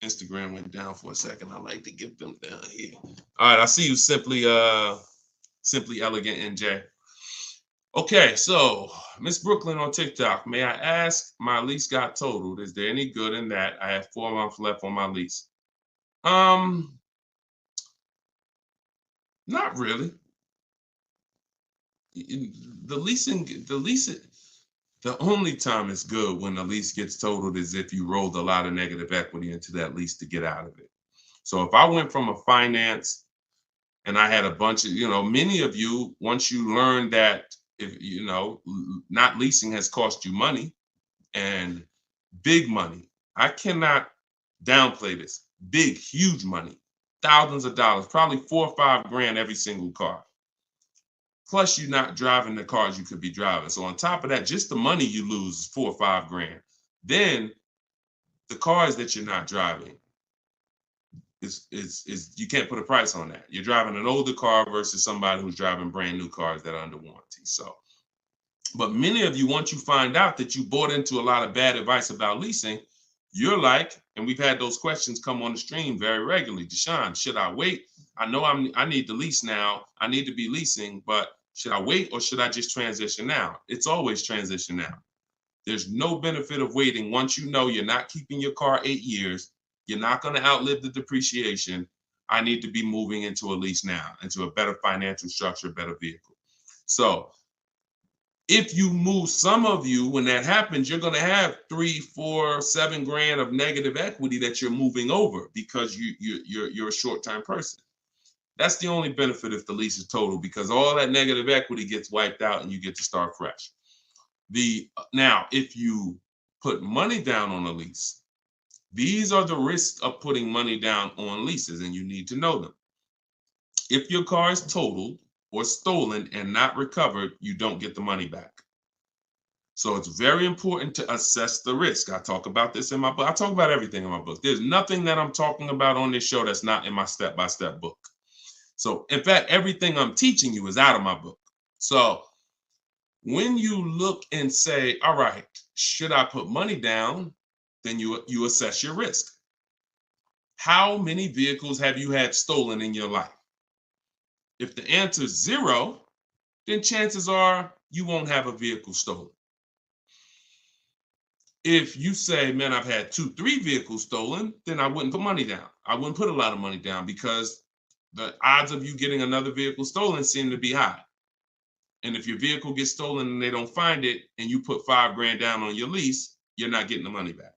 Instagram went down for a second. I like to get them down here. All right, I see you, Simply Elegant NJ. Okay, so Miss Brooklyn on TikTok. May I ask, my lease got totaled. Is there any good in that? I have 4 months left on my lease. Not really. The only time it's good when the lease gets totaled is if you rolled a lot of negative equity into that lease to get out of it. So if I went from a finance and I had a bunch of, many of you, once you learn that, if not leasing has cost you money, and big money. I cannot downplay this. Big, huge money, thousands of dollars, probably $4 or $5 grand every single car. Plus, you're not driving the cars you could be driving. So on top of that, just the money you lose is $4 or $5 grand. Then the cars that you're not driving is you can't put a price on that. You're driving an older car versus somebody who's driving brand new cars that are under warranty. So, but many of you, once you find out that you bought into a lot of bad advice about leasing, you're like, and we've had those questions come on the stream very regularly. Deshaun, should I wait? I know I need to lease now. I need to be leasing, but should I wait or should I just transition now? It's always transition now. There's no benefit of waiting. Once you know you're not keeping your car 8 years, you're not going to outlive the depreciation. I need to be moving into a lease now, into a better financial structure, better vehicle. So if you move, some of you, when that happens, you're going to have 3, 4, 7 grand of negative equity that you're moving over because you're a short-term person. That's the only benefit if the lease is total, because all that negative equity gets wiped out and you get to start fresh. Now, if you put money down on a lease, these are the risks of putting money down on leases, and you need to know them. If your car is totaled or stolen and not recovered, you don't get the money back. So it's very important to assess the risk. I talk about this in my book. I talk about everything in my book. There's nothing that I'm talking about on this show that's not in my step-by-step book. So in fact, everything I'm teaching you is out of my book. So when you look and say, all right, should I put money down? Then you assess your risk. How many vehicles have you had stolen in your life? If the answer is 0, then chances are you won't have a vehicle stolen. If you say, man, I've had 2, 3 vehicles stolen, then I wouldn't put money down. I wouldn't put a lot of money down because the odds of you getting another vehicle stolen seem to be high. And if your vehicle gets stolen and they don't find it and you put $5 grand down on your lease, you're not getting the money back.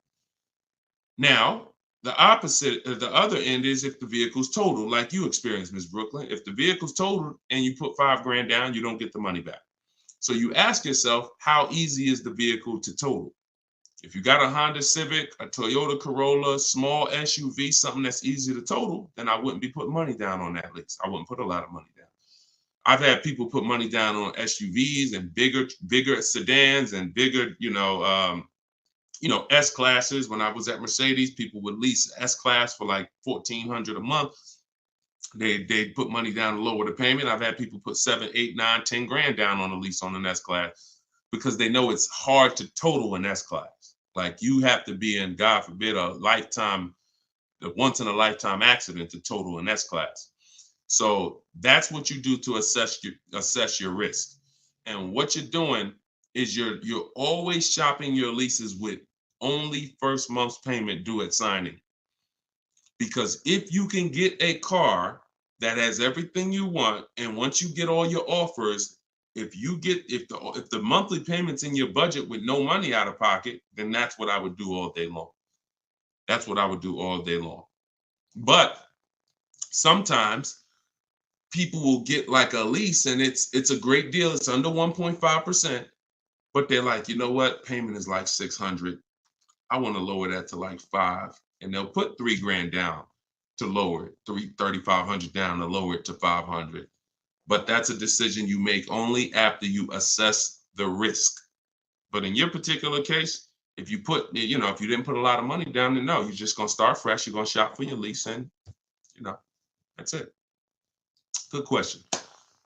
Now, the opposite, the other end is if the vehicle's totaled, like you experienced, Ms. Brooklyn. If the vehicle's totaled and you put $5 grand down, you don't get the money back. So you ask yourself, how easy is the vehicle to total? If you got a Honda Civic, a Toyota Corolla, small SUV, something that's easy to total, then I wouldn't be putting money down on that lease. I wouldn't put a lot of money down. I've had people put money down on SUVs and bigger sedans and bigger, S-classes. When I was at Mercedes, people would lease S-class for like $1,400 a month. They put money down to lower the payment. I've had people put 7, 8, 9, 10 grand down on a lease on an S-class because they know it's hard to total an S-class. Like you have to be in, God forbid, a once in a lifetime accident to total an S-class. So that's what you do to assess your risk. And what you're doing is you're always shopping your leases with only first month's payment due at signing. Because if you can get a car that has everything you want, and once you get all your offers, if the monthly payment's in your budget with no money out of pocket, then that's what I would do all day long. That's what I would do all day long. But sometimes people will get like a lease and it's a great deal. It's under 1.5%, but they're like, you know what? Payment is like $600. I want to lower that to like $500, and they'll put $3 grand down to lower it, $3,500 down to lower it to $500. But that's a decision you make only after you assess the risk. But in your particular case, if you didn't put a lot of money down, then no, you're just going to start fresh. You're going to shop for your lease, and that's it. Good question.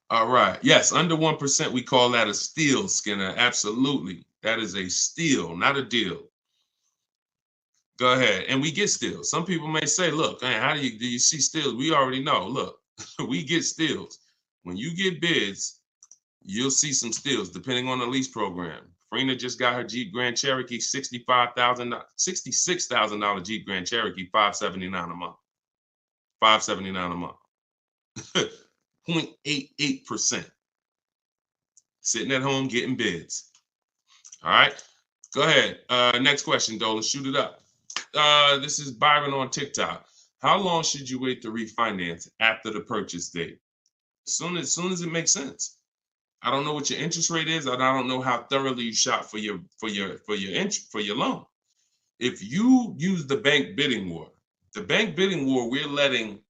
All right. Yes, under 1%, we call that a steal, Skinner. Absolutely. That is a steal, not a deal. Go ahead. And we get steals. Some people may say, look, man, how do you see steals? We already know. Look, we get steals. When you get bids, you'll see some steals depending on the lease program. Farina just got her Jeep Grand Cherokee, $66,000 Jeep Grand Cherokee, $579 a month. $579 a month. 0.88%. Sitting at home getting bids. All right. Go ahead. Next question, Dolan. Shoot it up. This is Byron on TikTok. How long should you wait to refinance after the purchase date? As soon as it makes sense. I don't know what your interest rate is, and I don't know how thoroughly you shop for your loan. If you use the bank bidding war, we're letting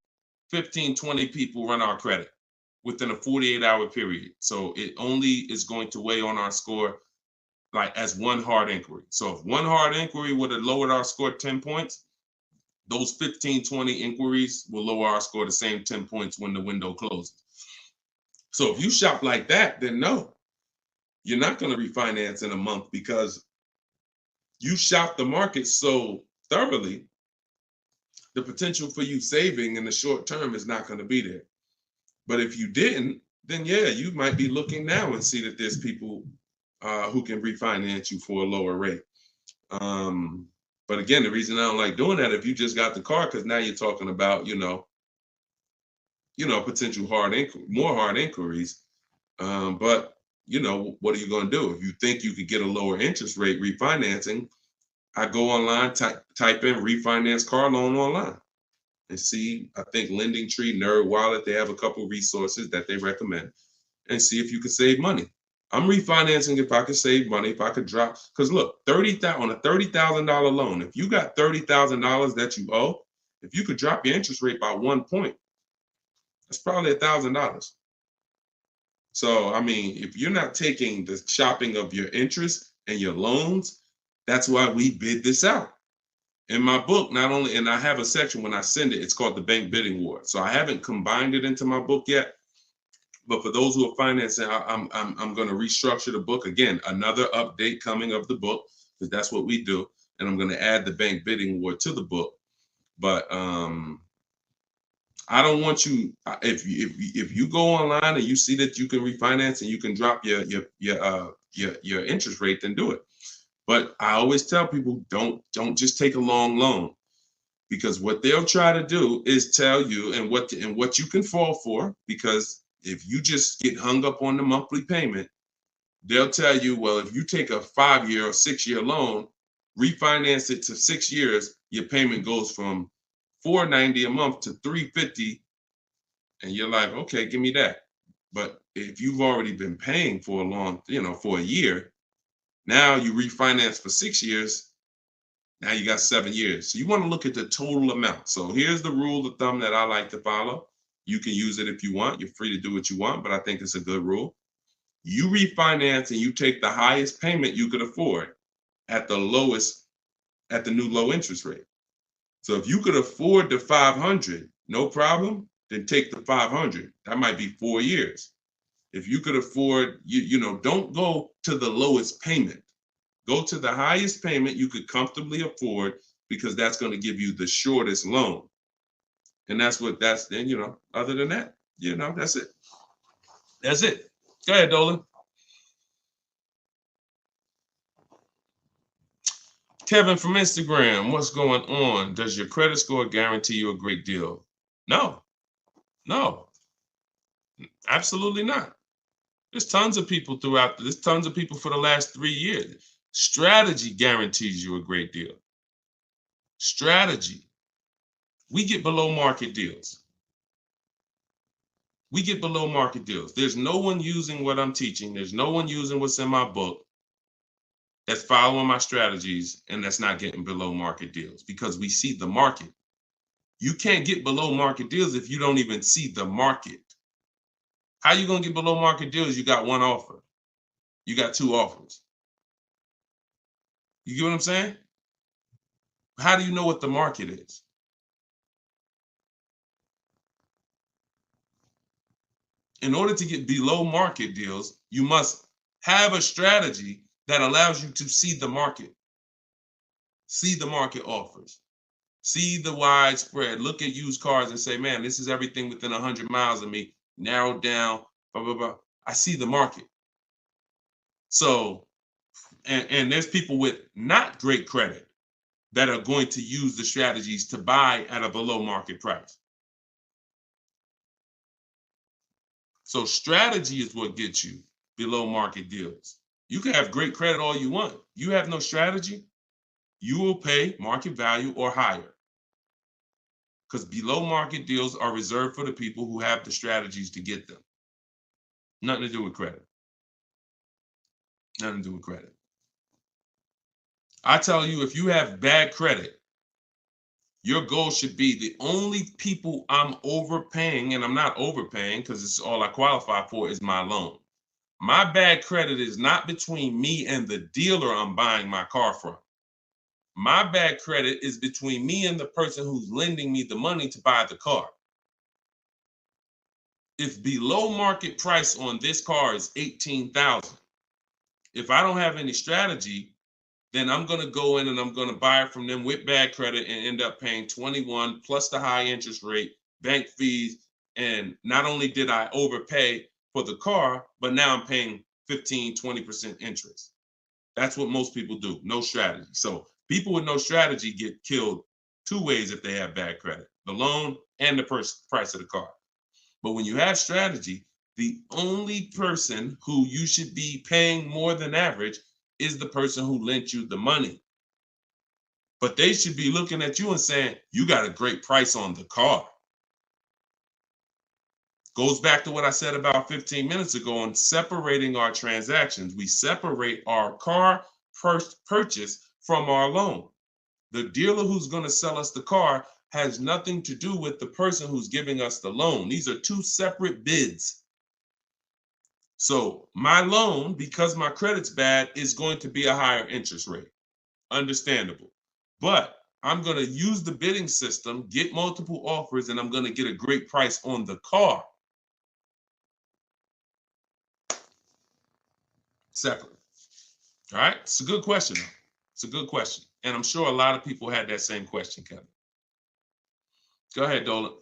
15, 20 people run our credit within a 48-hour period. So it only is going to weigh on our score like as one hard inquiry. So if one hard inquiry would have lowered our score 10 points, those 15, 20 inquiries will lower our score the same 10 points when the window closes. So if you shop like that, then no, you're not going to refinance in a month because you shop the market so thoroughly, the potential for you saving in the short term is not going to be there. But if you didn't, then yeah, you might be looking now and see that there's people who can refinance you for a lower rate. But again, the reason I don't like doing that, if you just got the car, because now you're talking about, potential more hard inquiries. But what are you going to do? If you think you could get a lower interest rate refinancing, I go online, type in refinance car loan online and see, I think Lending Tree, Nerd Wallet, they have a couple resources that they recommend and see if you could save money. I'm refinancing if I could save money, if I could drop, because look, on a $30,000 loan, if you got $30,000 that you owe, if you could drop your interest rate by 1 point, that's probably $1,000. So, I mean, if you're not taking the shopping of your interest and your loans, that's why we bid this out. In my book, not only, and I have a section when I send it, it's called the Bank Bidding War. So I haven't combined it into my book yet. But for those who are financing, I'm going to restructure the book. Again, another update coming of the book, because that's what we do. And I'm going to add the Bank Bidding War to the book. But I don't want you, if you go online and you see that you can refinance and you can drop your interest rate, then do it. But I always tell people, don't just take a long loan, because what they'll try to do is tell you and what you can fall for. Because if you just get hung up on the monthly payment, they'll tell you, well, if you take a 5-year or 6-year loan, refinance it to 6 years, your payment goes from $490 a month to $350, and you're like, okay, give me that. But if you've already been paying for for a year, now you refinance for 6 years, now you got 7 years. So you want to look at the total amount. So here's the rule of thumb that I like to follow. You can use it if you want. You're free to do what you want, but I think it's a good rule. You refinance and you take the highest payment you could afford at the new low interest rate. So if you could afford the $500, no problem, then take the $500. That might be 4 years. If you could afford, don't go to the lowest payment. Go to the highest payment you could comfortably afford, because that's going to give you the shortest loan. And other than that, that's it. That's it. Go ahead, Dolan. Kevin from Instagram, what's going on? Does your credit score guarantee you a great deal? No, absolutely not. There's tons of people for the last 3 years. Strategy guarantees you a great deal. Strategy. We get below market deals. There's no one using what I'm teaching. There's no one using what's in my book that's following my strategies and that's not getting below market deals, because we see the market. You can't get below market deals if you don't even see the market. How you going to get below market deals? You got one offer. You got 2 offers. You get what I'm saying? How do you know what the market is? In order to get below market deals, you must have a strategy that allows you to see the market. See the market offers. See the widespread. Look at used cars and say, man, this is everything within 100 miles of me. Narrowed down, blah, blah, blah. I see the market. So, and there's people with not great credit that are going to use the strategies to buy at a below market price. So strategy is what gets you below market deals. You can have great credit all you want. You have no strategy, you will pay market value or higher. Because below market deals are reserved for the people who have the strategies to get them. Nothing to do with credit. Nothing to do with credit. I tell you, if you have bad credit, your goal should be the only people I'm overpaying, and I'm not overpaying because it's all I qualify for, is my loan. My bad credit is not between me and the dealer I'm buying my car from. My bad credit is between me and the person who's lending me the money to buy the car. If below market price on this car is $18,000, if I don't have any strategy, then I'm going to go in and I'm going to buy it from them with bad credit and end up paying 21 plus the high interest rate, bank fees. And not only did I overpay for the car, but now I'm paying 15, 20% interest. That's what most people do. No strategy. So people with no strategy get killed two ways if they have bad credit: the loan and the price of the car. But when you have strategy, the only person who you should be paying more than average is the person who lent you the money. But they should be looking at you and saying, you got a great price on the car. Goes back to what I said about 15 minutes ago on separating our transactions. We separate our car purchase from our loan. The dealer who's going to sell us the car has nothing to do with the person who's giving us the loan. These are two separate bids. So my loan, because my credit's bad, is going to be a higher interest rate. Understandable. But I'm going to use the bidding system, get multiple offers, and I'm going to get a great price on the car. Separate. All right? It's a good question, though. It's a good question. And I'm sure a lot of people had that same question, Kevin. Go ahead, Dolan.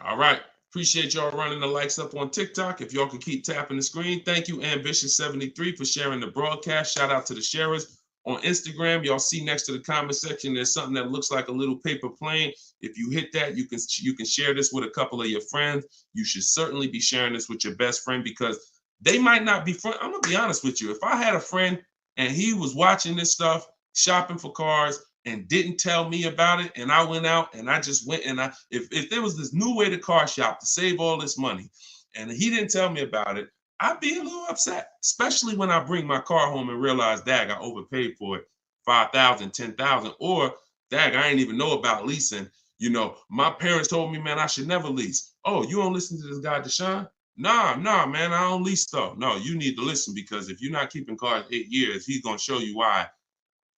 All right. Appreciate y'all running the likes up on TikTok. If y'all can keep tapping the screen. Thank you, Ambitious73, for sharing the broadcast. Shout out to the sharers on Instagram. Y'all see next to the comment section, there's something that looks like a little paper plane. If you hit that, you can share this with a couple of your friends. You should certainly be sharing this with your best friend because they might not be friends. I'm going to be honest with you. If I had a friend and he was watching this stuff, shopping for cars, and didn't tell me about it, and I went out and I just went and if there was this new way to car shop to save all this money and he didn't tell me about it, I'd be a little upset, especially when I bring my car home and realize, dag, I overpaid for it, $5,000, $10,000, or dag, I ain't even know about leasing. You know, my parents told me, man, I should never lease. Oh, you don't listen to this guy, Deshone? Nah, man, I don't lease stuff. No, you need to listen because if you're not keeping cars 8 years, he's going to show you why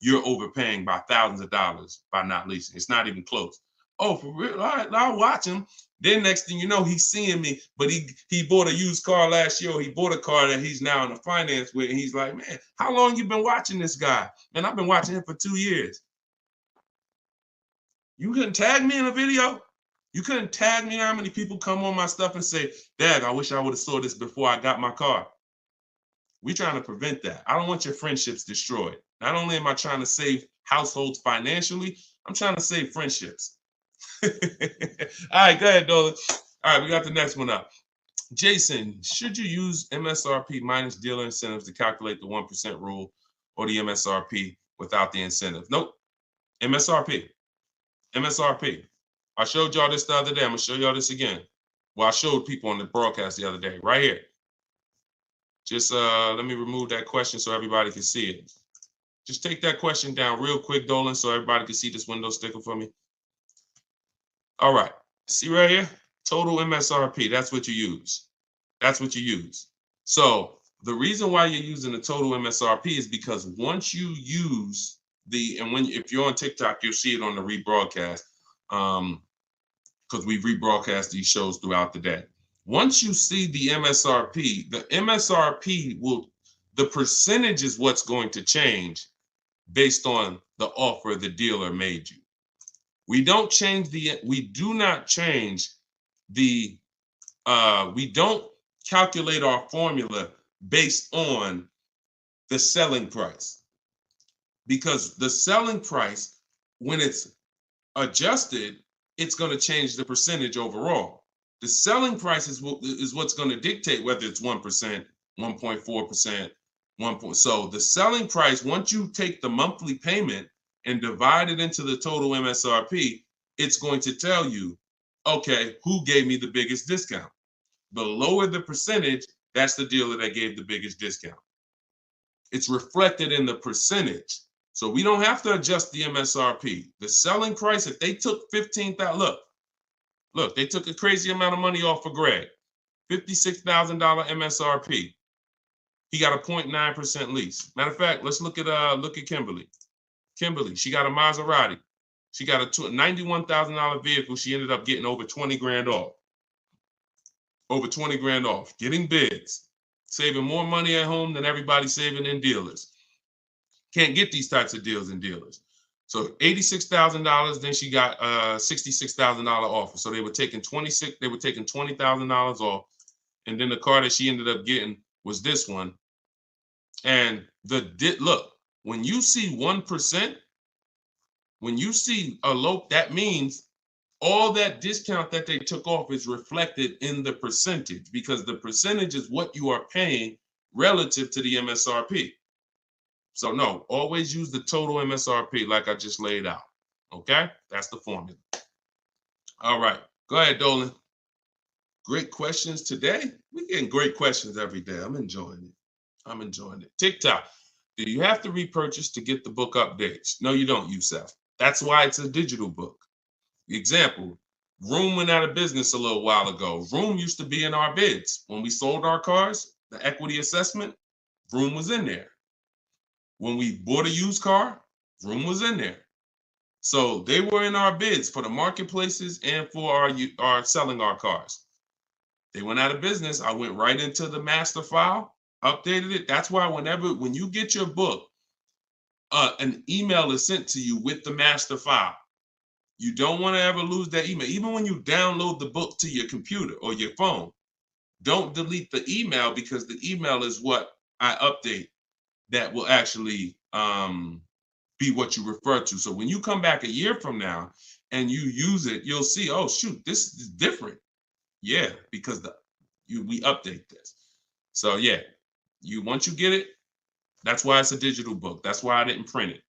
you're overpaying by thousands of dollars by not leasing. It's not even close. Oh, for real? All right, I'll watch him. Then next thing you know, he's seeing me, but he bought a used car last year. Or he bought a car that he's now in a finance with, and he's like, man, how long you been watching this guy? Man, I've been watching him for 2 years. You couldn't tag me in a video? You couldn't tag me how many people come on my stuff and say, Dad, I wish I would have saw this before I got my car. We're trying to prevent that. I don't want your friendships destroyed. Not only am I trying to save households financially, I'm trying to save friendships. All right, go ahead, Dolan. All right, we got the next one up. Jason, should you use MSRP minus dealer incentives to calculate the 1% rule or the MSRP without the incentive? Nope. MSRP. I showed y'all this the other day. I'm going to show y'all this again. Well, I showed people on the broadcast the other day, right here. Just let me remove that question so everybody can see it. Just take that question down real quick, Dolan, so everybody can see this window sticker for me. All right. See right here? Total MSRP. That's what you use. That's what you use. So the reason why you're using the total MSRP is because once you use if you're on TikTok, you'll see it on the rebroadcast because we rebroadcast these shows throughout the day. Once you see the MSRP the percentage is what's going to change based on the offer the dealer made you. We do not change the, we don't calculate our formula based on the selling price, because the selling price, when it's adjusted, it's going to change the percentage overall. The selling price is what's going to dictate whether it's 1%, 1.4%, 1. So the selling price, once you take the monthly payment and divide it into the total MSRP, it's going to tell you, okay, who gave me the biggest discount? The lower the percentage, that's the dealer that gave the biggest discount. It's reflected in the percentage. So we don't have to adjust the MSRP. The selling price, if they took $15,000, look, they took a crazy amount of money off for Greg, $56,000 MSRP. He got a 0.9% lease. Matter of fact, let's look at Kimberly. Kimberly, she got a Maserati. She got a $91,000 vehicle. She ended up getting over 20 grand off. Over 20 grand off, getting bids, saving more money at home than everybody saving in dealers. Can't get these types of deals in dealers. So $86,000, then she got $66,000 offer. So they were taking $20,000 off. And then the car that she ended up getting was this one. And look, when you see 1%, when you see a low, that means all that discount that they took off is reflected in the percentage, because the percentage is what you are paying relative to the MSRP. So no, always use the total MSRP like I just laid out. Okay, that's the formula. All right, go ahead, Dolan. Great questions today. We're getting great questions every day. I'm enjoying it. TikTok. Do you have to repurchase to get the book updates? No, you don't, Youssef. That's why it's a digital book. Example, Room went out of business a little while ago. Room used to be in our bids. When we sold our cars, the equity assessment, Room was in there. When we bought a used car, Room was in there. So they were in our bids for the marketplaces and for our selling our cars. They went out of business. I went right into the master file, updated it. That's why when you get your book, an email is sent to you with the master file. You don't want to ever lose that email. Even when you download the book to your computer or your phone, don't delete the email, because the email is what I update that will actually be what you refer to. So when you come back a year from now and you use it, you'll see, oh, shoot, this is different. Yeah, because we update this. So yeah, once you get it, that's why it's a digital book. That's why I didn't print it.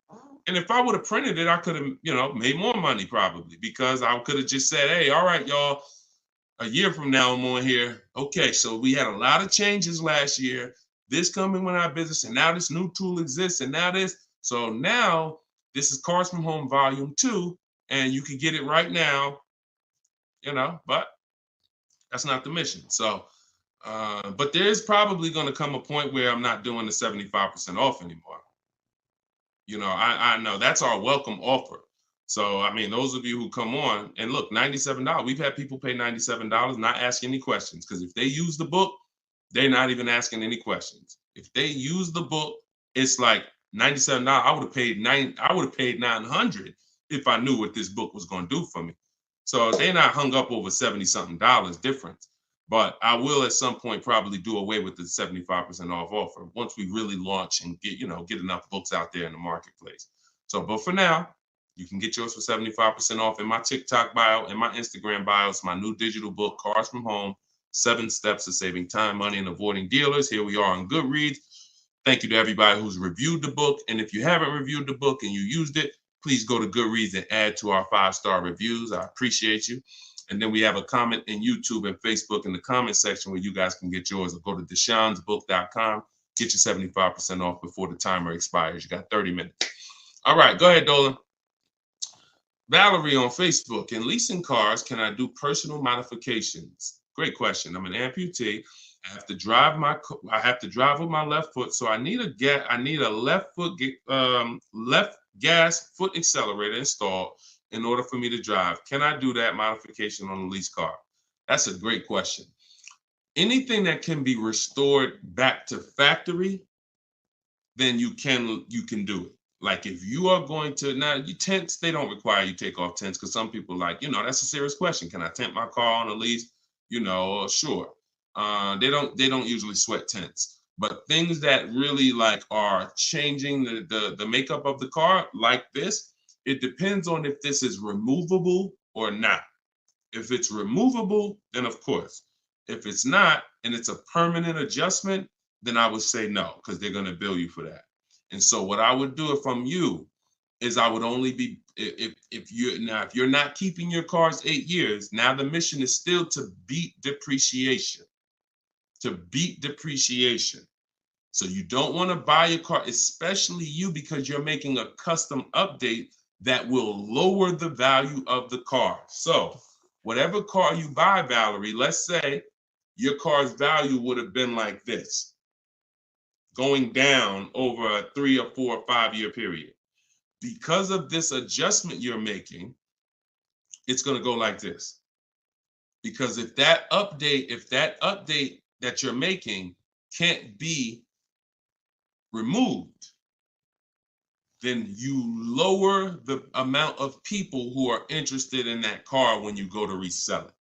And if I would have printed it, I could have, made more money probably, because I could have just said, hey, all right, y'all, a year from now I'm on here. Okay, so we had a lot of changes last year. This coming with our business, and now this new tool exists, and now this. So now this is Cars from Home Volume 2, and you can get it right now, but that's not the mission. So, but there is probably going to come a point where I'm not doing the 75% off anymore. I know that's our welcome offer. So, I mean, those of you who come on and look, $97, we've had people pay $97, not ask any questions, because if they use the book, they're not even asking any questions. If they use the book, it's like $97. I would have paid $900 if I knew what this book was going to do for me. So they're not hung up over $70-something difference. But I will at some point probably do away with the 75% off offer once we really launch and get enough books out there in the marketplace. So, but for now, you can get yours for 75% off in my TikTok bio and my Instagram bio. It's my new digital book, Cars from Home, 7 Steps to Saving Time, Money, and Avoiding Dealers. Here we are on Goodreads. Thank you to everybody who's reviewed the book. And if you haven't reviewed the book and you used it, please go to Goodreads and add to our 5-star reviews. I appreciate you. And then we have a comment in YouTube and Facebook in the comment section where you guys can get yours. Or go to deshonsbook.com, get your 75% off before the timer expires. You got 30 minutes. All right, go ahead, Dolan. Valerie on Facebook. In leasing cars, can I do personal modifications? Great question. I'm an amputee. I have to drive with my left foot, so I need a left gas foot accelerator installed in order for me to drive. Can I do that modification on a lease car? That's a great question. Anything that can be restored back to factory, then you can do it. Like if you are going to, now you tents, they don't require you take off tents because some people like, that's a serious question. Can I tent my car on a lease? Sure. They don't usually sweat tents. But things that really like are changing the makeup of the car like this, it depends on if this is removable or not. If it's removable, then of course. If it's not, and it's a permanent adjustment, then I would say no, because they're going to bill you for that. And so what I would do if I'm you is I would only be, if you're not keeping your cars 8 years, now the mission is still to beat depreciation. So you don't want to buy your car, especially you, because you're making a custom update that will lower the value of the car. So whatever car you buy, Valerie, let's say your car's value would have been like this, going down over a 3 or 4 or 5 year period. Because of this adjustment you're making, it's going to go like this. Because if that update that you're making can't be removed, then you lower the amount of people who are interested in that car when you go to resell it.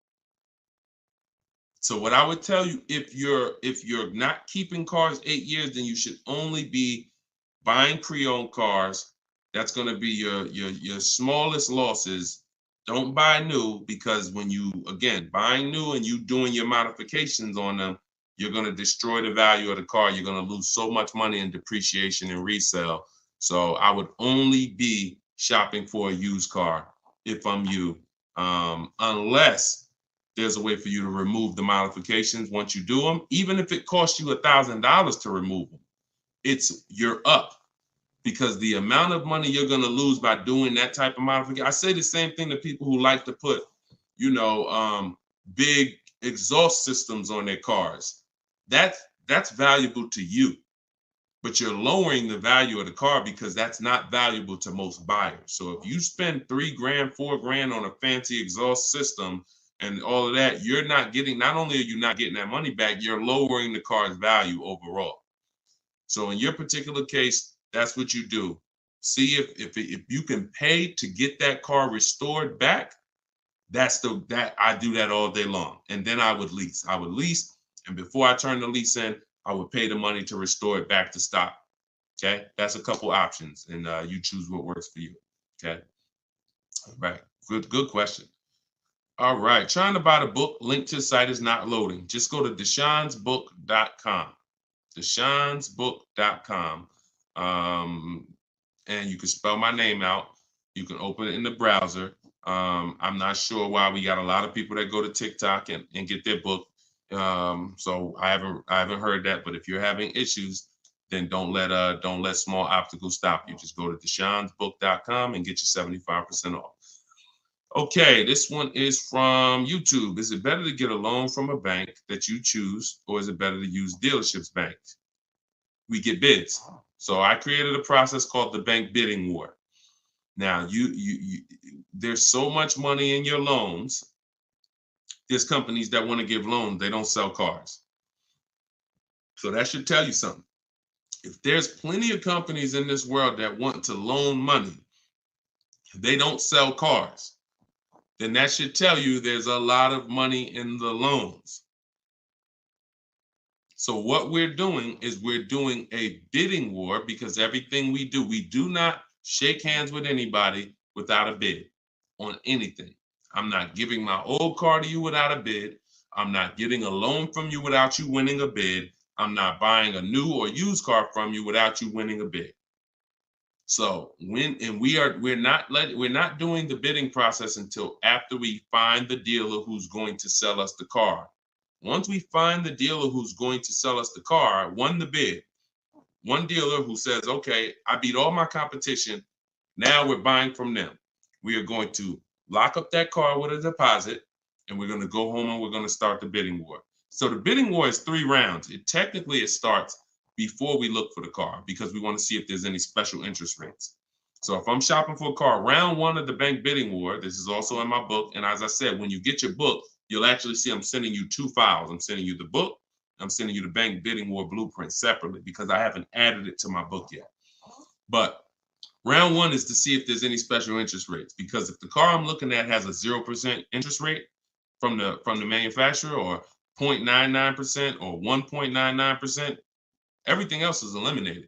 So what I would tell you, if you're not keeping cars 8 years, then you should only be buying pre-owned cars. That's going to be your smallest losses. Don't buy new, because when you, again, buying new and you doing your modifications on them, you're going to destroy the value of the car. You're going to lose so much money in depreciation and resale. So I would only be shopping for a used car if I'm you, unless there's a way for you to remove the modifications once you do them. Even if it costs you $1,000 to remove them, you're up, because the amount of money you're going to lose by doing that type of modification. I say the same thing to people who like to put, big exhaust systems on their cars. That's valuable to you, but you're lowering the value of the car because that's not valuable to most buyers. So if you spend $3,000, $4,000 on a fancy exhaust system and all of that, not only are you not getting that money back, you're lowering the car's value overall. So in your particular case, that's what you do. See if you can pay to get that car restored back. I do that all day long. And then I would lease. And before I turn the lease in, I would pay the money to restore it back to stock. Okay, that's a couple options, and you choose what works for you. Okay, all right, good question. All right, trying to buy the book. Link to the site is not loading. Just go to deshonsbook.com. deshonsbook.com. And you can spell my name out. You can open it in the browser. I'm not sure why we got a lot of people that go to TikTok and get their book. So I haven't heard that, but if you're having issues, then don't let small obstacles stop you. Just go to deshonsbook.com and get you 75% off. Okay, this one is from YouTube. Is it better to get a loan from a bank that you choose, or is it better to use dealerships banks? We get bids. So I created a process called the bank bidding war. Now, there's so much money in your loans. There's companies that want to give loans. They don't sell cars. So that should tell you something. If there's plenty of companies in this world that want to loan money, they don't sell cars, then that should tell you there's a lot of money in the loans. So what we're doing is we're doing a bidding war, because everything we do not shake hands with anybody without a bid on anything. I'm not giving my old car to you without a bid. I'm not getting a loan from you without you winning a bid. I'm not buying a new or used car from you without you winning a bid. So we're not doing the bidding process until after we find the dealer who's going to sell us the car. Once we find the dealer who's going to sell us the car, won the bid, one dealer who says, okay, I beat all my competition, now we're buying from them. We are going to lock up that car with a deposit, and we're going to go home and we're going to start the bidding war. So the bidding war is 3 rounds. It starts before we look for the car, because we want to see if there's any special interest rates. So if I'm shopping for a car, round 1 of the bank bidding war, this is also in my book. And as I said, when you get your book, you'll actually see I'm sending you 2 files. I'm sending you the book. I'm sending you the bank bidding war blueprint separately, because I haven't added it to my book yet. But Round one is to see if there's any special interest rates, because if the car I'm looking at has a 0% interest rate from the manufacturer, or 0.99% or 1.99%, everything else is eliminated.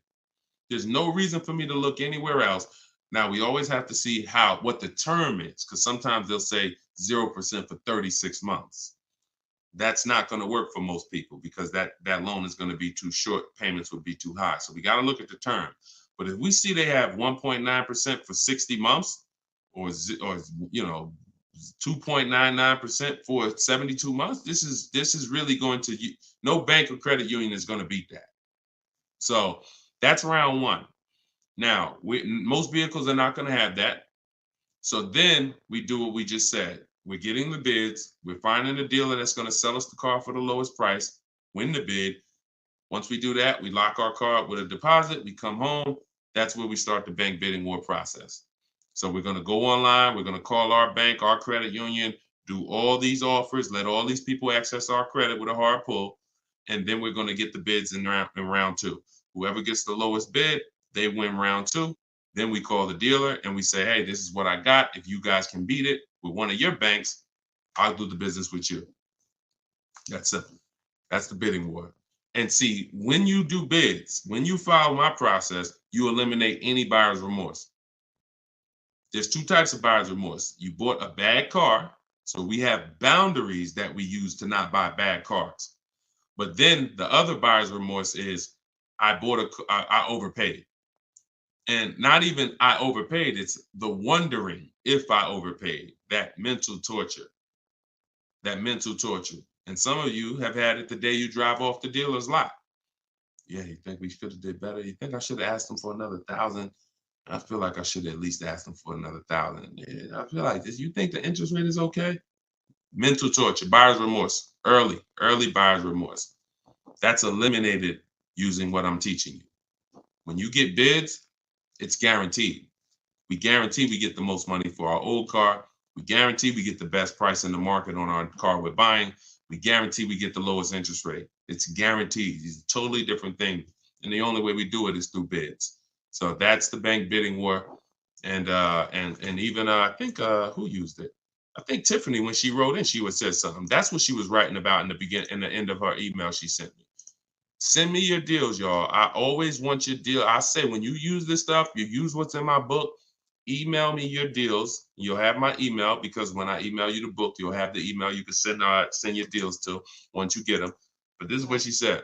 There's no reason for me to look anywhere else. Now, we always have to see what the term is, because sometimes they'll say 0% for 36 months. That's not going to work for most people, because that loan is going to be too short. Payments would be too high. So we got to look at the term. But if we see they have 1.9% for 60 months, or 2.99% for 72 months, this is really going to, no bank or credit union is going to beat that. So that's round one. Now, most vehicles are not going to have that. So then we do what we just said. We're getting the bids. We're finding a dealer that's going to sell us the car for the lowest price, win the bid. Once we do that, we lock our car up with a deposit. We come home. That's where we start the bank bidding war process. So we're going to go online. We're going to call our bank, our credit union, do all these offers, let all these people access our credit with a hard pull. And then we're going to get the bids in round two. Whoever gets the lowest bid, they win round two. Then we call the dealer and we say, hey, this is what I got. If you guys can beat it with one of your banks, I'll do the business with you. That's simple. That's the bidding war. And see, when you do bids, when you follow my process, you eliminate any buyer's remorse. There's two types of buyer's remorse. You bought a bad car, so we have boundaries that we use to not buy bad cars. But then the other buyer's remorse is I overpaid. And not even I overpaid, it's the wondering if I overpaid, that mental torture. And some of you have had it the day you drive off the dealer's lot. Yeah, you think we should have did better? You think I should have asked them for another 1,000? I feel like I should have at least asked them for another 1,000. Yeah, I feel like this. You think the interest rate is okay? Mental torture, buyer's remorse, early buyer's remorse. That's eliminated using what I'm teaching you. When you get bids, it's guaranteed. We guarantee we get the most money for our old car. We guarantee we get the best price in the market on our car we're buying. We guarantee we get the lowest interest rate. It's guaranteed. It's a totally different thing. And the only way we do it is through bids. So that's the bank bidding war. And even I think who used it? I think Tiffany, when she wrote in, she would say something. That's what she was writing about in the end of her email she sent me. Send me your deals, y'all. I always want your deal. I say when you use this stuff, you use what's in my book. Email me your deals. You'll have my email, because when I email you the book, you'll have the email you can send your deals to once you get them. But this is what she said.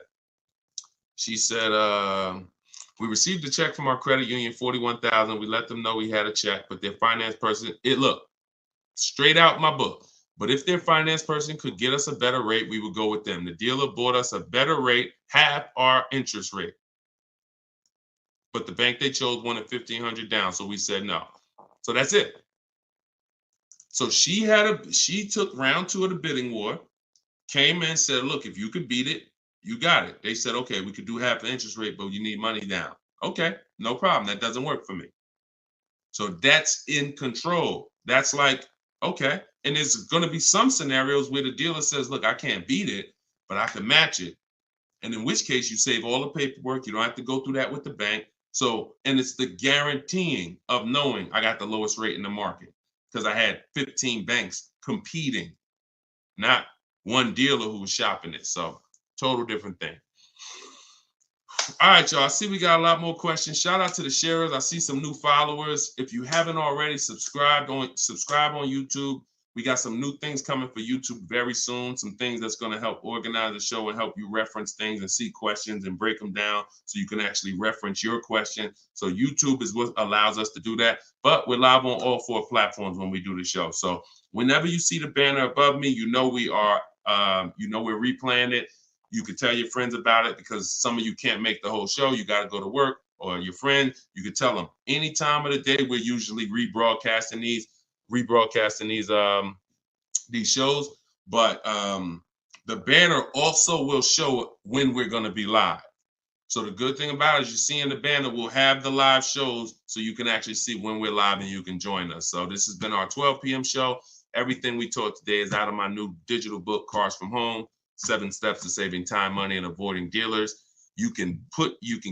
She said, we received a check from our credit union, $41,000. We let them know we had a check, but their finance person, look, straight out my book. But if their finance person could get us a better rate, we would go with them. The dealer bought us a better rate, half our interest rate. But the bank they chose wanted $1,500 down, so we said no. So that's it. So she took round two of the bidding war, came in and said, look, if you could beat it, you got it. They said, okay, we could do half the interest rate, but you need money down. Okay, no problem. That doesn't work for me. So that's in control. That's like, okay. And there's going to be some scenarios where the dealer says, look, I can't beat it, but I can match it. And in which case you save all the paperwork. You don't have to go through that with the bank. So, and it's the guaranteeing of knowing I got the lowest rate in the market, because I had 15 banks competing, not one dealer who was shopping it. So total different thing. All right, y'all. I see we got a lot more questions. Shout out to the sharers. I see some new followers. If you haven't already, subscribe on YouTube. We got some new things coming for YouTube very soon. Some things that's going to help organize the show and help you reference things and see questions and break them down so you can actually reference your question. So YouTube is what allows us to do that. But we're live on all 4 platforms when we do the show. So whenever you see the banner above me, you know we are, we're replaying it. You can tell your friends about it, because some of you can't make the whole show. You got to go to work, or your friend, you can tell them any time of the day. We're usually rebroadcasting these shows, but the banner also will show when we're going to be live. So the good thing about it is you see in the banner, we'll have the live shows so you can actually see when we're live and you can join us. So this has been our 12 p.m. show. Everything we taught today is out of my new digital book, Cars from Home, 7 Steps to Saving Time, Money, and Avoiding Dealers. You can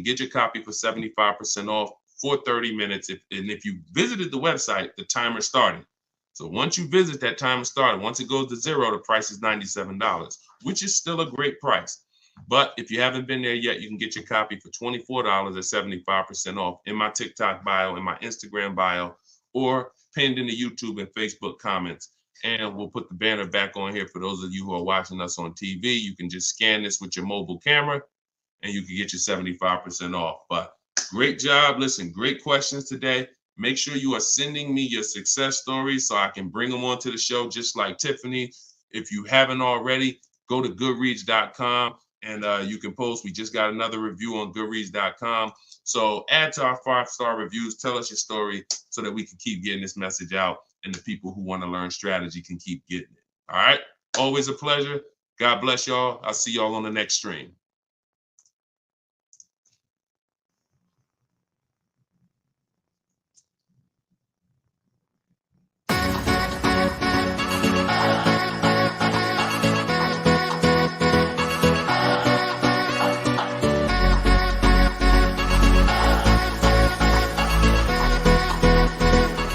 get your copy for 75% off for 30 minutes. If you visited the website, the timer started. So once you visit, that timer started. Once it goes to zero, the price is $97, which is still a great price. But if you haven't been there yet, you can get your copy for $24 at 75% off in my TikTok bio, in my Instagram bio, or pinned in the YouTube and Facebook comments. And we'll put the banner back on here for those of you who are watching us on TV. You can just scan this with your mobile camera and you can get your 75% off. But great job. Listen, great questions today. Make sure you are sending me your success stories so I can bring them onto the show, just like Tiffany. If you haven't already, go to goodreads.com and you can post. We just got another review on goodreads.com. So add to our 5-star reviews. Tell us your story so that we can keep getting this message out and the people who want to learn strategy can keep getting it. All right. Always a pleasure. God bless y'all. I'll see y'all on the next stream.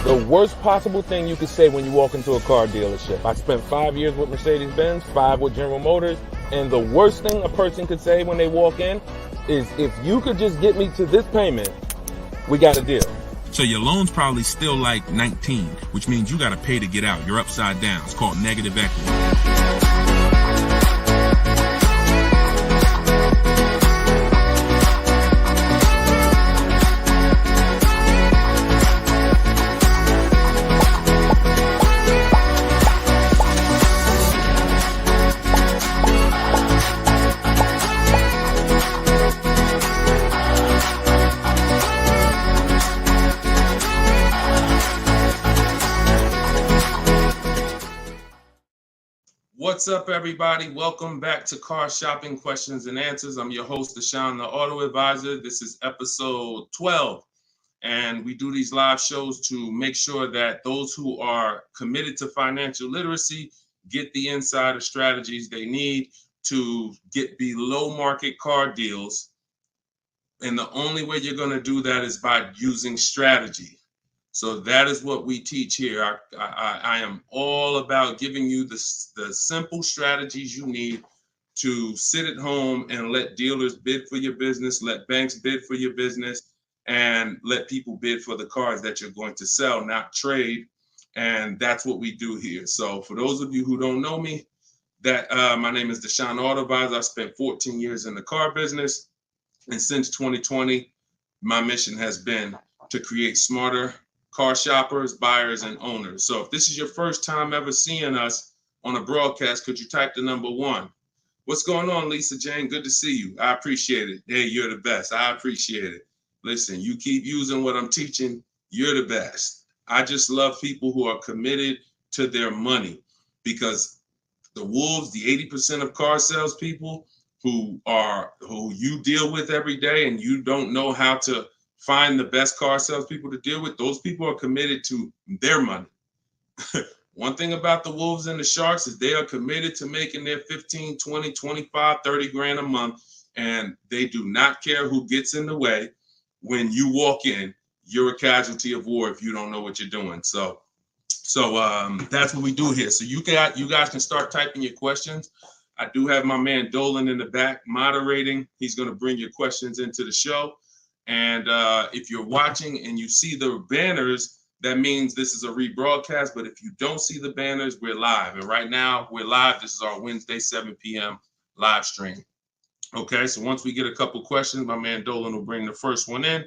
The worst possible thing you could say when you walk into a car dealership. I spent 5 years with Mercedes-Benz, 5 with General Motors, and the worst thing a person could say when they walk in is, if you could just get me to this payment, we got a deal. So your loan's probably still like 19, which means you got to pay to get out. You're upside down. It's called negative equity. What's up, everybody? Welcome back to Car Shopping Questions and Answers. I'm your host, Deshone the Auto Advisor. This is episode 12, and we do these live shows to make sure that those who are committed to financial literacy get the insider strategies they need to get below market car deals. And the only way you're going to do that is by using strategy. So that is what we teach here. I am all about giving you the simple strategies you need to sit at home and let dealers bid for your business, let banks bid for your business, and let people bid for the cars that you're going to sell, not trade. And that's what we do here. So for those of you who don't know me, my name is Deshone the Auto Advisor. I spent 14 years in the car business. And since 2020, my mission has been to create smarter car shoppers, buyers, and owners. So if this is your first time ever seeing us on a broadcast, could you type the number 1? What's going on, Lisa Jane? Good to see you. I appreciate it. Hey, you're the best. I appreciate it. Listen, you keep using what I'm teaching, you're the best. I just love people who are committed to their money, because the wolves, the 80% of car salespeople who you deal with every day, and you don't know how to find the best car salespeople to deal with, those people are committed to their money. One thing about the wolves and the sharks is they are committed to making their 15, 20, 25, 30 grand a month, and they do not care who gets in the way. When you walk in, you're a casualty of war if you don't know what you're doing. So that's what we do here. So you guys can start typing your questions. I do have my man Dolan in the back moderating. He's going to bring your questions into the show. And if you're watching and you see the banners, that means this is a rebroadcast. But if you don't see the banners, we're live. And right now we're live. This is our Wednesday, 7 p.m. live stream. Okay, so once we get a couple questions, my man Dolan will bring the first one in.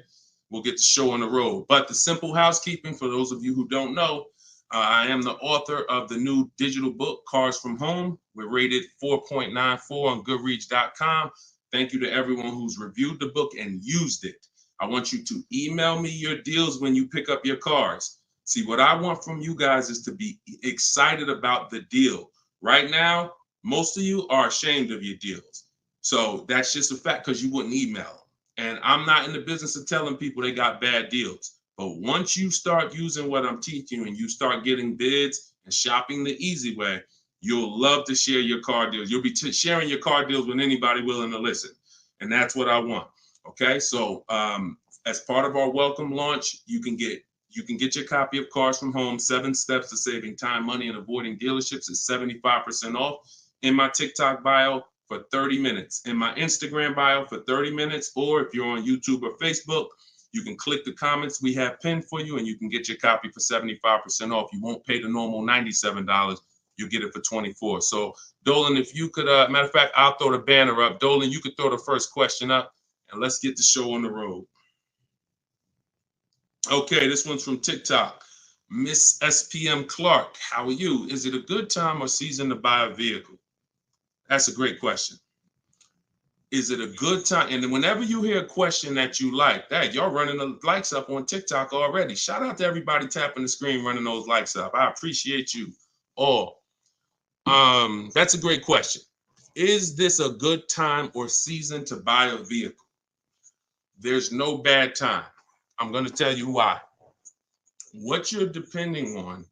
We'll get the show on the road. But the simple housekeeping, for those of you who don't know, I am the author of the new digital book, Cars from Home. We're rated 4.94 on Goodreads.com. Thank you to everyone who's reviewed the book and used it. I want you to email me your deals when you pick up your cars. See, what I want from you guys is to be excited about the deal. Right now, most of you are ashamed of your deals. So that's just a fact, because you wouldn't email. And I'm not in the business of telling people they got bad deals. But once you start using what I'm teaching and you start getting bids and shopping the easy way, you'll love to share your car deals. You'll be sharing your car deals with anybody willing to listen. And that's what I want. Okay, so As part of our welcome launch, you can get your copy of Cars from Home, 7 Steps to Saving Time, Money, and Avoiding Dealerships. It's 75% off in my TikTok bio for 30 minutes, in my Instagram bio for 30 minutes, or if you're on YouTube or Facebook, you can click the comments we have pinned for you and you can get your copy for 75% off. You won't pay the normal $97. You get it for $24. So Dolan, if you could, matter of fact, I'll throw the banner up. Dolan, you could throw the first question up and let's get the show on the road. Okay, this one's from TikTok. Miss SPM Clark, how are you? Is it a good time or season to buy a vehicle? That's a great question. Is it a good time? And whenever you hear a question that you like, that y'all running the likes up on TikTok already. Shout out to everybody tapping the screen, running those likes up. I appreciate you all. That's a great question. Is this a good time or season to buy a vehicle? There's no bad time. I'm going to tell you why. What you're depending on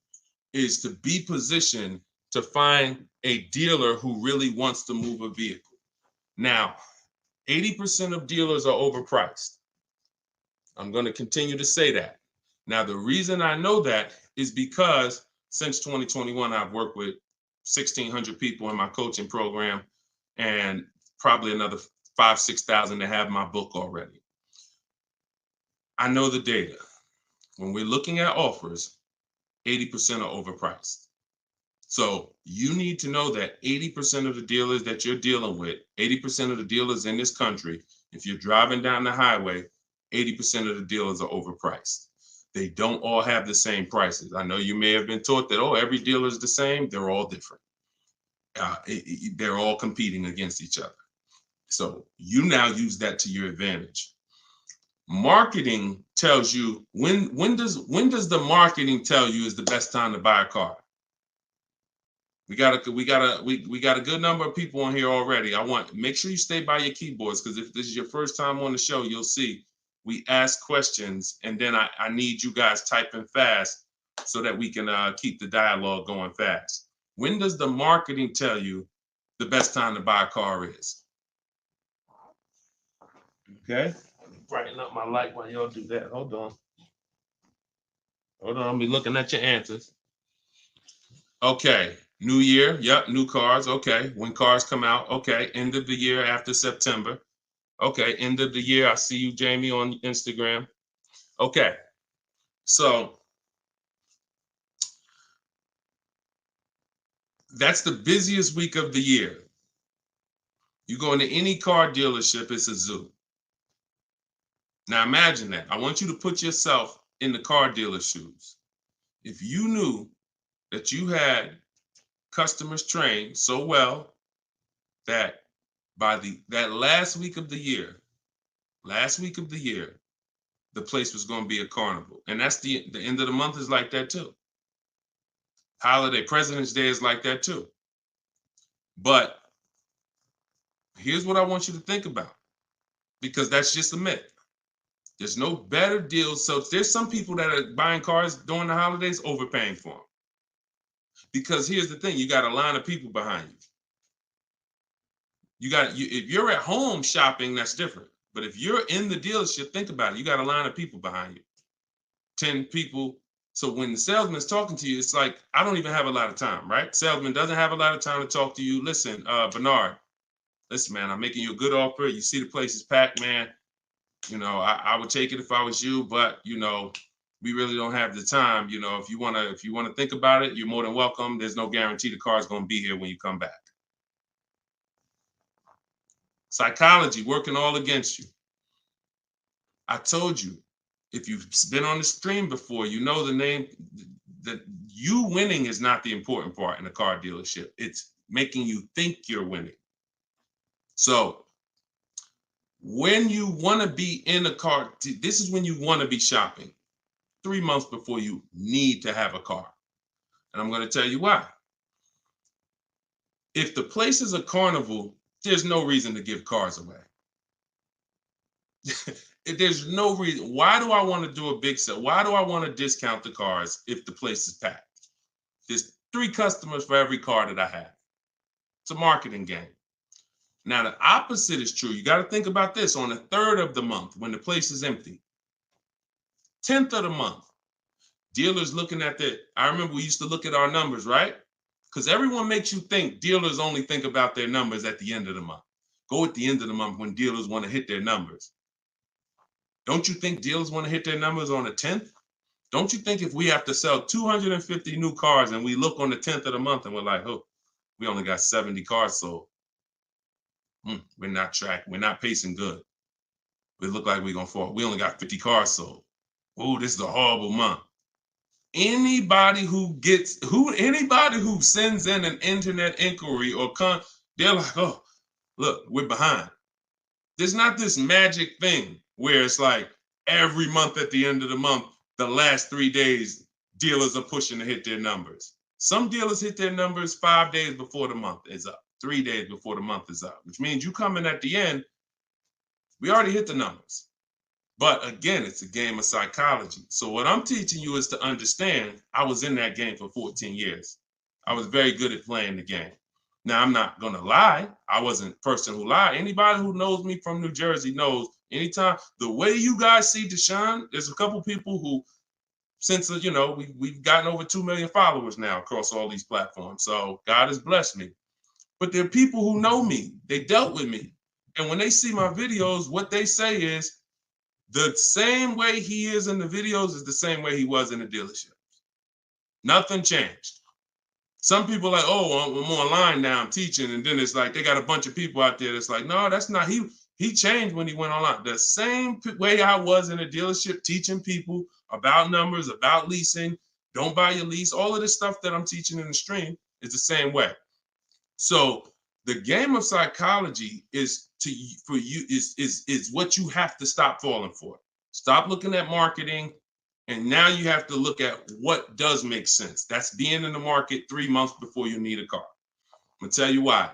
is to be positioned to find a dealer who really wants to move a vehicle. Now, 80% of dealers are overpriced. I'm going to continue to say that. Now, the reason I know that is because since 2021, I've worked with 1,600 people in my coaching program and probably another 5,000-6,000 that have my book already. I know the data. When we're looking at offers, 80% are overpriced. So you need to know that 80% of the dealers that you're dealing with, 80% of the dealers in this country, if you're driving down the highway, 80% of the dealers are overpriced. They don't all have the same prices. I know you may have been taught that, oh, every dealer is the same. They're all different. They're all competing against each other. So you now use that to your advantage. Marketing tells you when does the marketing tell you is the best time to buy a car? We got a good number of people on here already. Make sure you stay by your keyboards, because if this is your first time on the show, you'll see we ask questions and then I need you guys typing fast so that we can keep the dialogue going fast. When does the marketing tell you the best time to buy a car is? Okay. Brighten up my light while y'all do that. Hold on. I'll be looking at your answers. Okay. New year. Yep. New cars. Okay. When cars come out. Okay. End of the year after September. Okay. End of the year. I see you, Jamie, on Instagram. Okay. So that's the busiest week of the year. You go into any car dealership, it's a zoo. Now imagine that. I want you to put yourself in the car dealer's shoes. If you knew that you had customers trained so well that by that last week of the year, the place was going to be a carnival. And that's the end of the month is like that too. Holiday, President's Day is like that too. But here's what I want you to think about, because that's just a myth. There's no better deal. So there's some people that are buying cars during the holidays overpaying for them. Because here's the thing, you got a line of people behind you. If you're at home shopping, that's different. But if you're in the dealership, think about it. You got a line of people behind you, 10 people. So when the salesman's talking to you, it's like, I don't even have a lot of time, right? Salesman doesn't have a lot of time to talk to you. Listen, Bernard, listen, man, I'm making you a good offer. You see the place is packed, man. You know, I would take it if I was you, but you know, we really don't have the time. You know, if you wanna think about it, you're more than welcome. There's no guarantee the car's gonna be here when you come back. Psychology working all against you. I told you, if you've been on the stream before, you know the name, that you winning is not the important part in a car dealership. It's making you think you're winning. So when you want to be in a car, this is when you want to be shopping 3 months before you need to have a car. And I'm going to tell you why. If the place is a carnival, there's no reason to give cars away. There's no reason. Why do I want to do a big sale? Why do I want to discount the cars if the place is packed? There's 3 customers for every car that I have. It's a marketing game. Now, the opposite is true. You got to think about this. On the 3rd of the month, when the place is empty, 10th of the month, dealers looking at I remember we used to look at our numbers, right? Because everyone makes you think dealers only think about their numbers at the end of the month. Go at the end of the month when dealers want to hit their numbers. Don't you think dealers want to hit their numbers on the 10th? Don't you think if we have to sell 250 new cars and we look on the 10th of the month and we're like, oh, we only got 70 cars sold. We're not pacing good. We look like we're going to fall. We only got 50 cars sold. Oh, this is a horrible month. Anybody who sends in an internet inquiry they're like, oh, look, we're behind. There's not this magic thing where it's like every month at the end of the month, the last 3 days, dealers are pushing to hit their numbers. Some dealers hit their numbers 5 days before the month is up, 3 days before the month is up, which means you come in at the end, we already hit the numbers. But again, it's a game of psychology. So what I'm teaching you is to understand, I was in that game for 14 years. I was very good at playing the game. Now, I'm not going to lie. I wasn't a person who lied. Anybody who knows me from New Jersey knows anytime, the way you guys see Deshone, there's a couple people who, since, we've gotten over 2 million followers now across all these platforms. So God has blessed me. But there are people who know me. They dealt with me. And when they see my videos, what they say is, the same way he is in the videos is the same way he was in the dealership. Nothing changed. Some people are like, oh, I'm online now, I'm teaching. And then it's like, they got a bunch of people out there that's like, no, that's not, he changed when he went online. The same way I was in a dealership teaching people about numbers, about leasing, don't buy your lease, all of this stuff that I'm teaching in the stream is the same way. So the game of psychology is what you have to stop falling for. Stop looking at marketing, and now you have to look at what does make sense. That's being in the market 3 months before you need a car. I'm gonna tell you why.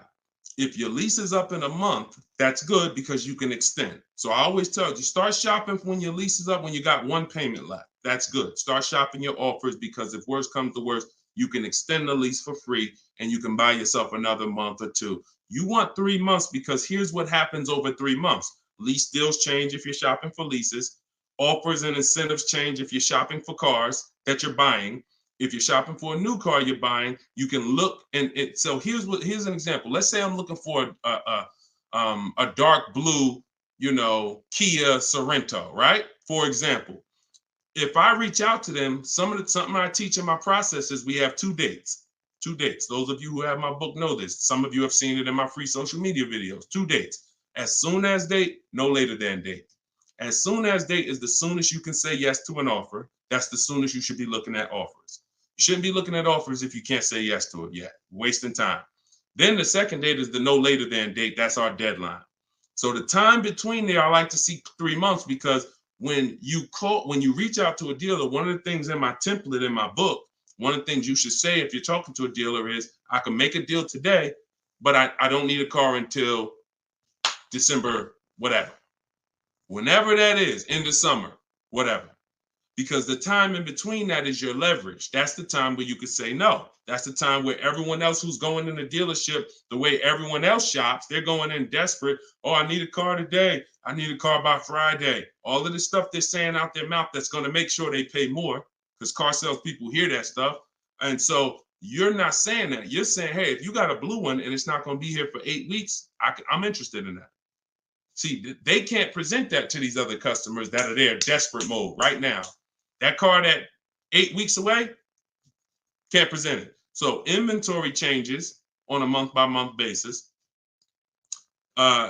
If your lease is up in a month, that's good because you can extend. So I always tell you, start shopping when your lease is up when you got one payment left. That's good. Start shopping your offers because if worse comes to worse, you can extend the lease for free and you can buy yourself another month or two. You want 3 months because here's what happens over 3 months. Lease deals change if you're shopping for leases. Offers and incentives change if you're shopping for cars that you're buying. If you're shopping for a new car you're buying, you can look so here's an example. Let's say I'm looking for a dark blue, Kia Sorento, right? For example, if I reach out to them, something I teach in my process is we have 2 dates. 2 dates. Those of you who have my book know this. Some of you have seen it in my free social media videos. 2 dates. As soon as date, no later than date. As soon as date is the soonest you can say yes to an offer. That's the soonest you should be looking at offers. You shouldn't be looking at offers if you can't say yes to it yet. Wasting time. Then the second date is the no later than date. That's our deadline. So the time between there, I like to see 3 months because when you reach out to a dealer, one of the things in my template in my book, one of the things you should say if you're talking to a dealer is, I can make a deal today, but I don't need a car until December, whatever. Whenever that is, in the summer, whatever. Because the time in between that is your leverage. That's the time where you could say no. That's the time where everyone else who's going in the dealership, the way everyone else shops, they're going in desperate. Oh, I need a car today. I need a car by Friday. All of the stuff they're saying out their mouth that's going to make sure they pay more, because car sales people hear that stuff. And so you're not saying that. You're saying, hey, if you got a blue one and it's not going to be here for 8 weeks, I'm interested in that. See, they can't present that to these other customers that are there desperate mode right now. That car that 8 weeks away, can't present it. So inventory changes on a month-by-month basis.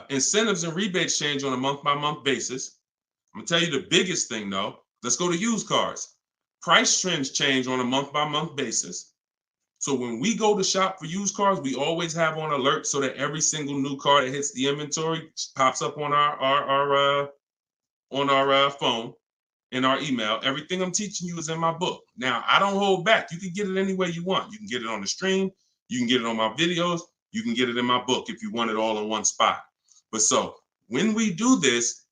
Incentives and rebates change on a month-by-month basis. I'm gonna tell you the biggest thing though. Let's go to used cars. Price trends change on a month-by-month basis. So when we go to shop for used cars, we always have on alert so that every single new car that hits the inventory pops up on our phone, in our email. Everything I'm teaching you is in my book. Now, I don't hold back. You can get it any way you want. You can get it on the stream. You can get it on my videos. You can get it in my book if you want it all in one spot. But so when we do this,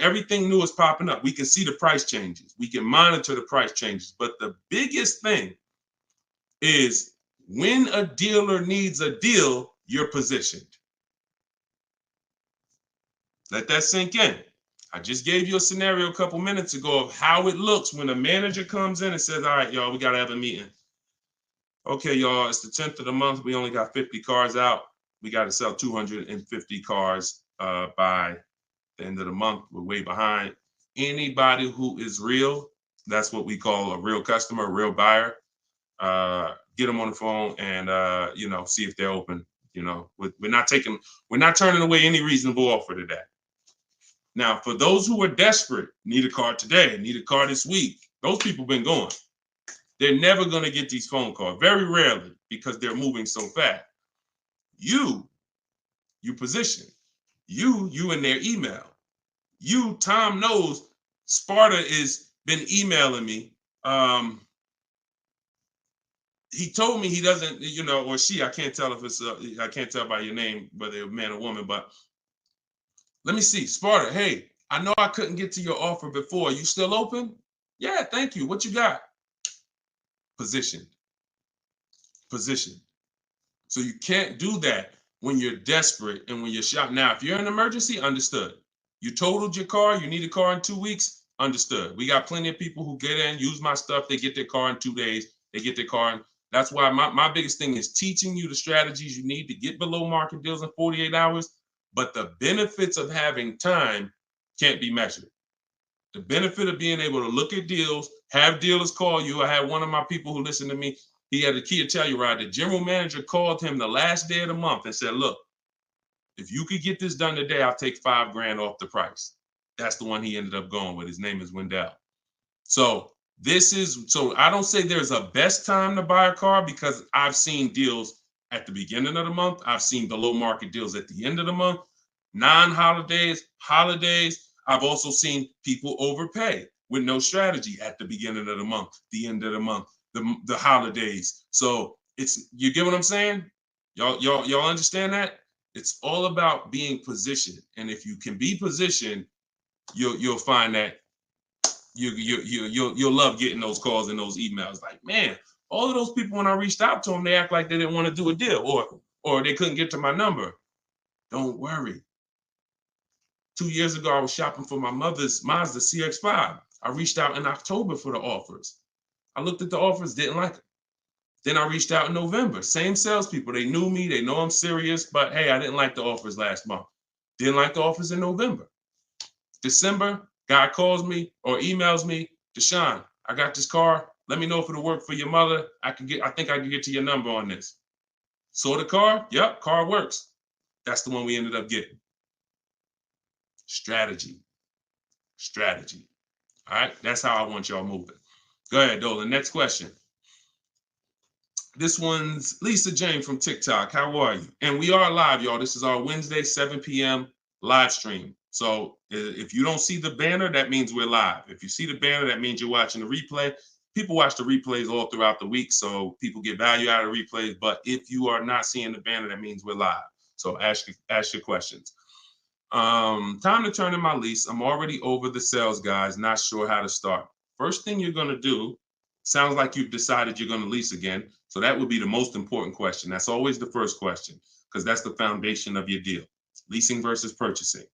everything new is popping up. We can see the price changes. We can monitor the price changes. But the biggest thing is when a dealer needs a deal, you're positioned. Let that sink in. I just gave you a scenario a couple minutes ago of how it looks when a manager comes in and says, all right, y'all, we got to have a meeting. Okay, y'all, it's the 10th of the month. We only got 50 cars out. We got to sell 250 cars by the end of the month. We're way behind. Anybody who is real, that's what we call a real customer, a real buyer. Get them on the phone and, see if they're open. We're not turning away any reasonable offer today. Now, for those who are desperate, need a car today, need a car this week, those people been going. They're never going to get these phone calls, very rarely, because they're moving so fast. You position. You in their email. Tom knows Sparta is been emailing me. He told me he doesn't, or she, I can't tell if it's, I can't tell by your name, whether you're a man or woman, but let me see. Sparta, hey, I know I couldn't get to your offer before. You still open? Yeah, thank you. What you got? Position. So you can't do that when you're desperate and when you're shopping. Now, if you're in an emergency, understood. You totaled your car, you need a car in 2 weeks, understood. We got plenty of people who get in, use my stuff, they get their car in 2 days, they get their car in. That's why my biggest thing is teaching you the strategies you need to get below market deals in 48 hours. But the benefits of having time can't be measured. The benefit of being able to look at deals, have dealers call you. I had one of my people who listened to me. He had a Kia Telluride. The general manager called him the last day of the month and said, look, if you could get this done today, I'll take $5,000 off the price. That's the one he ended up going with. His name is Wendell. So I don't say there's a best time to buy a car because I've seen deals at the beginning of the month. I've seen below market deals at the end of the month, non-holidays, holidays. I've also seen people overpay with no strategy at the beginning of the month, the end of the month, the holidays. So you get what I'm saying? Y'all understand that? It's all about being positioned. And if you can be positioned, you'll find that you'll love getting those calls and those emails. Like, man, all of those people, when I reached out to them, they act like they didn't want to do a deal or they couldn't get to my number. Don't worry. 2 years ago, I was shopping for my mother's Mazda CX-5. I reached out in October for the offers. I looked at the offers, didn't like them. Then I reached out in November. Same salespeople. They knew me. They know I'm serious. But hey, I didn't like the offers last month. Didn't like the offers in November. December, guy calls me or emails me, Deshone, I got this car. Let me know if it'll work for your mother. I think I can get to your number on this. Saw the car? Yep, car works. That's the one we ended up getting. Strategy. All right, that's how I want y'all moving. Go ahead, Dolan. Next question. This one's Lisa Jane from TikTok. How are you? And we are live, y'all. This is our Wednesday, 7 p.m. live stream. So if you don't see the banner, that means we're live. If you see the banner, that means you're watching the replay. People watch the replays all throughout the week, so people get value out of replays. But if you are not seeing the banner, that means we're live. So ask your questions. Time to turn in my lease. I'm already over the sales guys, not sure how to start. First thing you're going to do, sounds like you've decided you're going to lease again. So that would be the most important question. That's always the first question because that's the foundation of your deal. Leasing versus purchasing.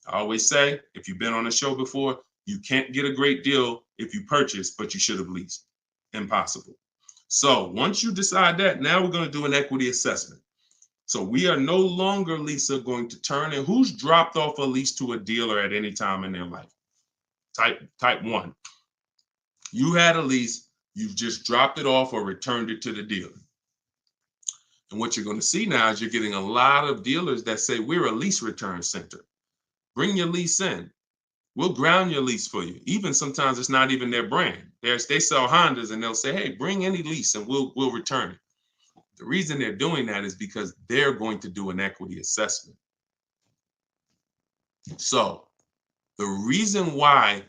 I always say, if you've been on the show before, you can't get a great deal if you purchase, but you should have leased. Impossible. So once you decide that, now we're going to do an equity assessment. So we are no longer, Lisa, going to turn in. Who's dropped off a lease to a dealer at any time in their life? Type 1. You had a lease. You've just dropped it off or returned it to the dealer. And what you're going to see now is you're getting a lot of dealers that say, we're a lease return center. Bring your lease in. We'll ground your lease for you. Even sometimes it's not even their brand. They sell Hondas and they'll say, hey, bring any lease and we'll return it. The reason they're doing that is because they're going to do an equity assessment. So the reason why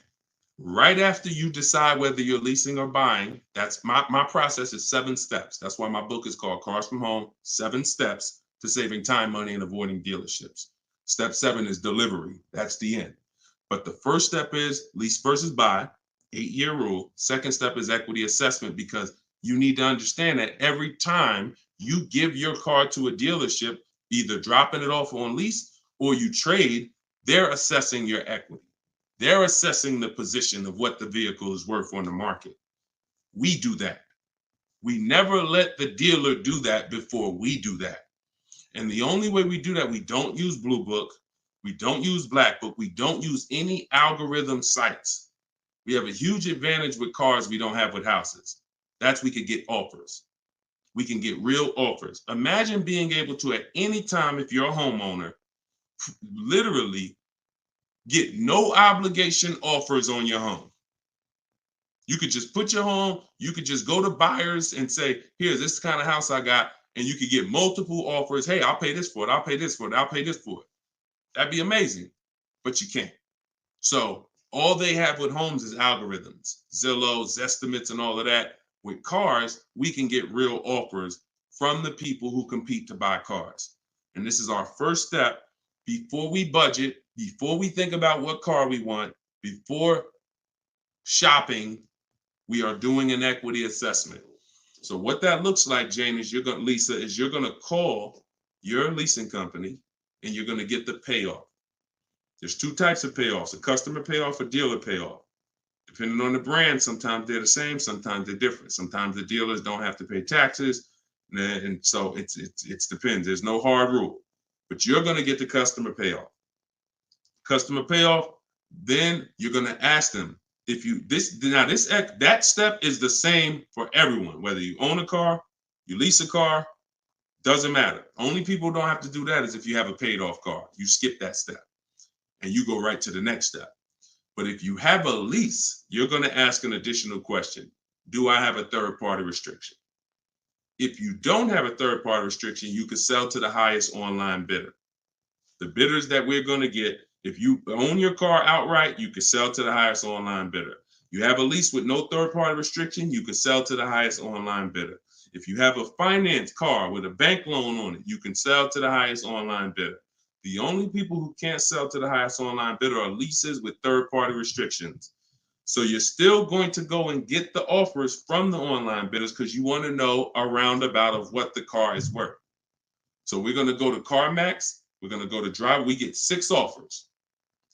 right after you decide whether you're leasing or buying, that's my process is 7 steps. That's why my book is called Cars from Home, 7 Steps to Saving Time, Money, and Avoiding Dealerships. Step 7 is delivery. That's the end. But the first step is lease versus buy, 8-year rule. Second step is equity assessment because you need to understand that every time you give your car to a dealership, either dropping it off on lease or you trade, they're assessing your equity. They're assessing the position of what the vehicle is worth on the market. We do that. We never let the dealer do that before we do that. And the only way we do that, we don't use Blue Book, we don't use Black Book, we don't use any algorithm sites. We have a huge advantage with cars we don't have with houses. That's we could get offers. We can get real offers. Imagine being able to, at any time, if you're a homeowner, literally get no obligation offers on your home. You could just put your home, you could just go to buyers and say, here's this kind of house I got, and you could get multiple offers. Hey, I'll pay this for it, I'll pay this for it, I'll pay this for it. That'd be amazing, but you can't. So all they have with homes is algorithms, Zillow, Zestimates, and all of that. With cars, we can get real offers from the people who compete to buy cars. And this is our first step before we budget, before we think about what car we want, before shopping, we are doing an equity assessment. So what that looks like, Jane, is Lisa, is you're gonna call your leasing company and you're gonna get the payoff. There's two types of payoffs, a customer payoff, a dealer payoff. Depending on the brand, sometimes they're the same, sometimes they're different. Sometimes the dealers don't have to pay taxes, and so it depends. There's no hard rule, but you're going to get the customer payoff. Customer payoff, then you're going to ask them if you that step is the same for everyone, whether you own a car, you lease a car, doesn't matter. Only people who don't have to do that is if you have a paid off car. You skip that step and you go right to the next step. But if you have a lease, you're going to ask an additional question. Do I have a third-party restriction? If you don't have a third-party restriction, you can sell to the highest online bidder. The bidders that we're going to get, if you own your car outright, you can sell to the highest online bidder. You have a lease with no third-party restriction, you can sell to the highest online bidder. If you have a finance car with a bank loan on it, you can sell to the highest online bidder. The only people who can't sell to the highest online bidder are leases with third-party restrictions. So you're still going to go and get the offers from the online bidders because you want to know a roundabout of what the car is worth. So we're going to go to CarMax. We're going to go to Drive. We get 6 offers.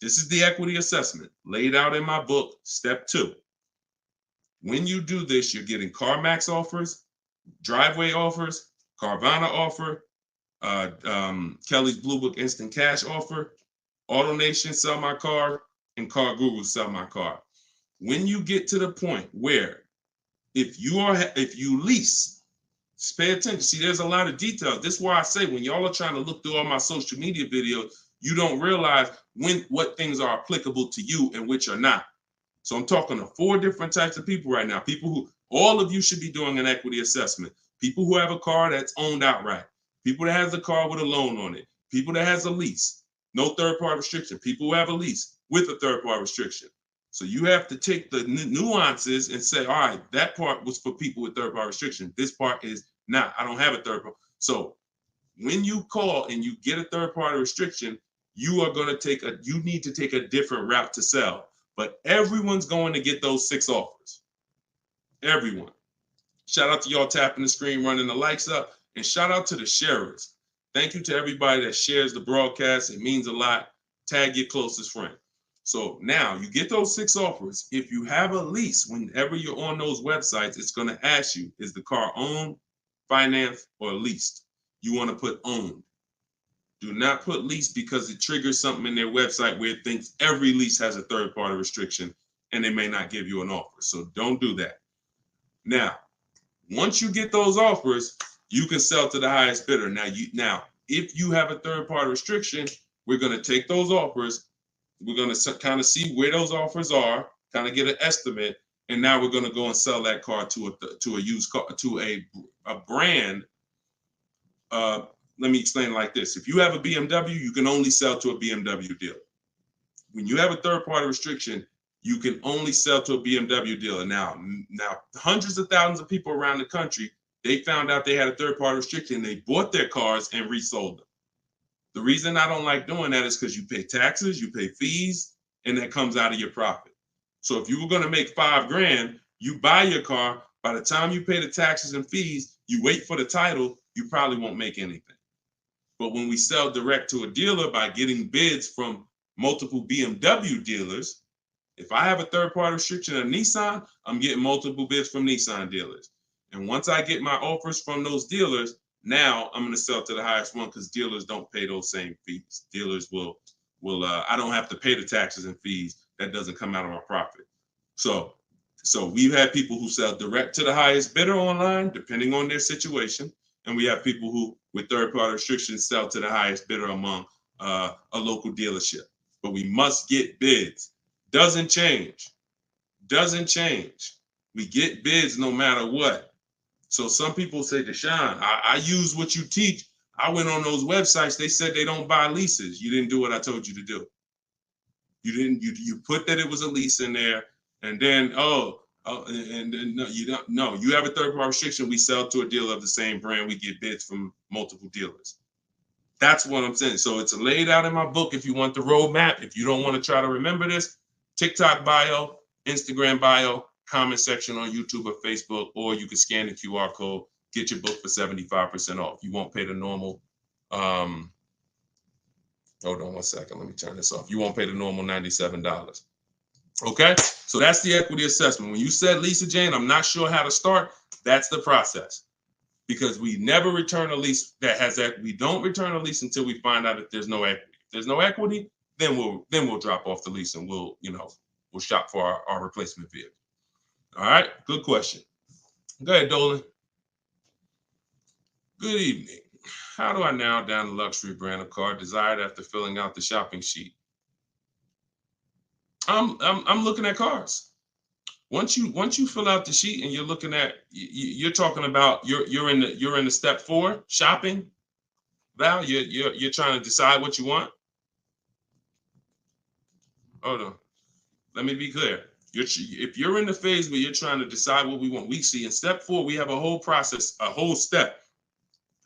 This is the equity assessment laid out in my book, step 2. When you do this, you're getting CarMax offers, Driveway offers, Carvana offer, Kelly's Blue Book Instant Cash offer, AutoNation Sell My Car, and Car Guru Sell My Car. When you get to the point where if you lease, pay attention. See, there's a lot of details. This is why I say when y'all are trying to look through all my social media videos, you don't realize what things are applicable to you and which are not. So I'm talking to 4 different types of people right now. People who, all of you should be doing an equity assessment. People who have a car that's owned outright. People that has a car with a loan on it. People that has a lease, no third-party restriction. People who have a lease with a third-party restriction. So you have to take the nuances and say, all right, that part was for people with third-party restriction. This part is not. I don't have a third-party. So when you call and you get a third-party restriction, you need to take a different route to sell. But everyone's going to get those 6 offers. Everyone. Shout out to y'all tapping the screen, running the likes up. And shout out to the sharers. Thank you to everybody that shares the broadcast. It means a lot. Tag your closest friend. So now you get those 6 offers. If you have a lease, whenever you're on those websites, it's going to ask you, is the car owned, financed, or leased? You want to put owned. Do not put lease because it triggers something in their website where it thinks every lease has a third-party restriction and they may not give you an offer. So don't do that. Now, once you get those offers, you can sell to the highest bidder. Now, if you have a third-party restriction, we're going to take those offers. We're going to kind of see where those offers are, kind of get an estimate, and now we're going to go and sell that car to a used car, to a brand. Let me explain it like this. If you have a BMW, you can only sell to a BMW dealer. When you have a third-party restriction, you can only sell to a BMW dealer. Now, hundreds of thousands of people around the country, they found out they had a third-party restriction. They bought their cars and resold them. The reason I don't like doing that is because you pay taxes, you pay fees, and that comes out of your profit. So if you were going to make $5,000, you buy your car. By the time you pay the taxes and fees, you wait for the title, you probably won't make anything. But when we sell direct to a dealer by getting bids from multiple BMW dealers, If I have a third-party restriction of Nissan, I'm getting multiple bids from Nissan dealers. And once I get my offers from those dealers, now I'm going to sell to the highest one because dealers don't pay those same fees. Dealers will I don't have to pay the taxes and fees. That doesn't come out of my profit. So we've had people who sell direct to the highest bidder online, depending on their situation. And we have people who, with third-party restrictions, sell to the highest bidder among a local dealership. But we must get bids. Doesn't change. We get bids no matter what. So some people say, Deshone, I use what you teach. I went on those websites. They said they don't buy leases. You didn't do what I told you to do. You put that it was a lease in there, and then no, you don't. No, you have a third-party restriction. We sell to a dealer of the same brand. We get bids from multiple dealers. That's what I'm saying. So it's laid out in my book. If you want the roadmap, if you don't want to try to remember this, TikTok bio, Instagram bio, comment section on YouTube or Facebook, or you can scan the QR code, get your book for 75% off. You won't pay the normal. Hold on one second. Let me turn this off. You won't pay the normal $97. Okay, so that's the equity assessment. When you said, Lisa Jane, I'm not sure how to start, that's the process. Because we never return a lease that has equity. We don't return a lease until we find out that there's no equity. If there's no equity, then we'll drop off the lease and we'll shop for our replacement vehicle. All right, good question. Go ahead, Dolan. Good evening. How do I narrow down the luxury brand of car desired after filling out the shopping sheet? I'm looking at cars. Once you fill out the sheet and you're looking at, you're talking about you're in the step 4 shopping. Val, you're trying to decide what you want. Hold on, let me be clear. If you're in the phase where you're trying to decide what we want, we see in step 4 we have a whole process, a whole step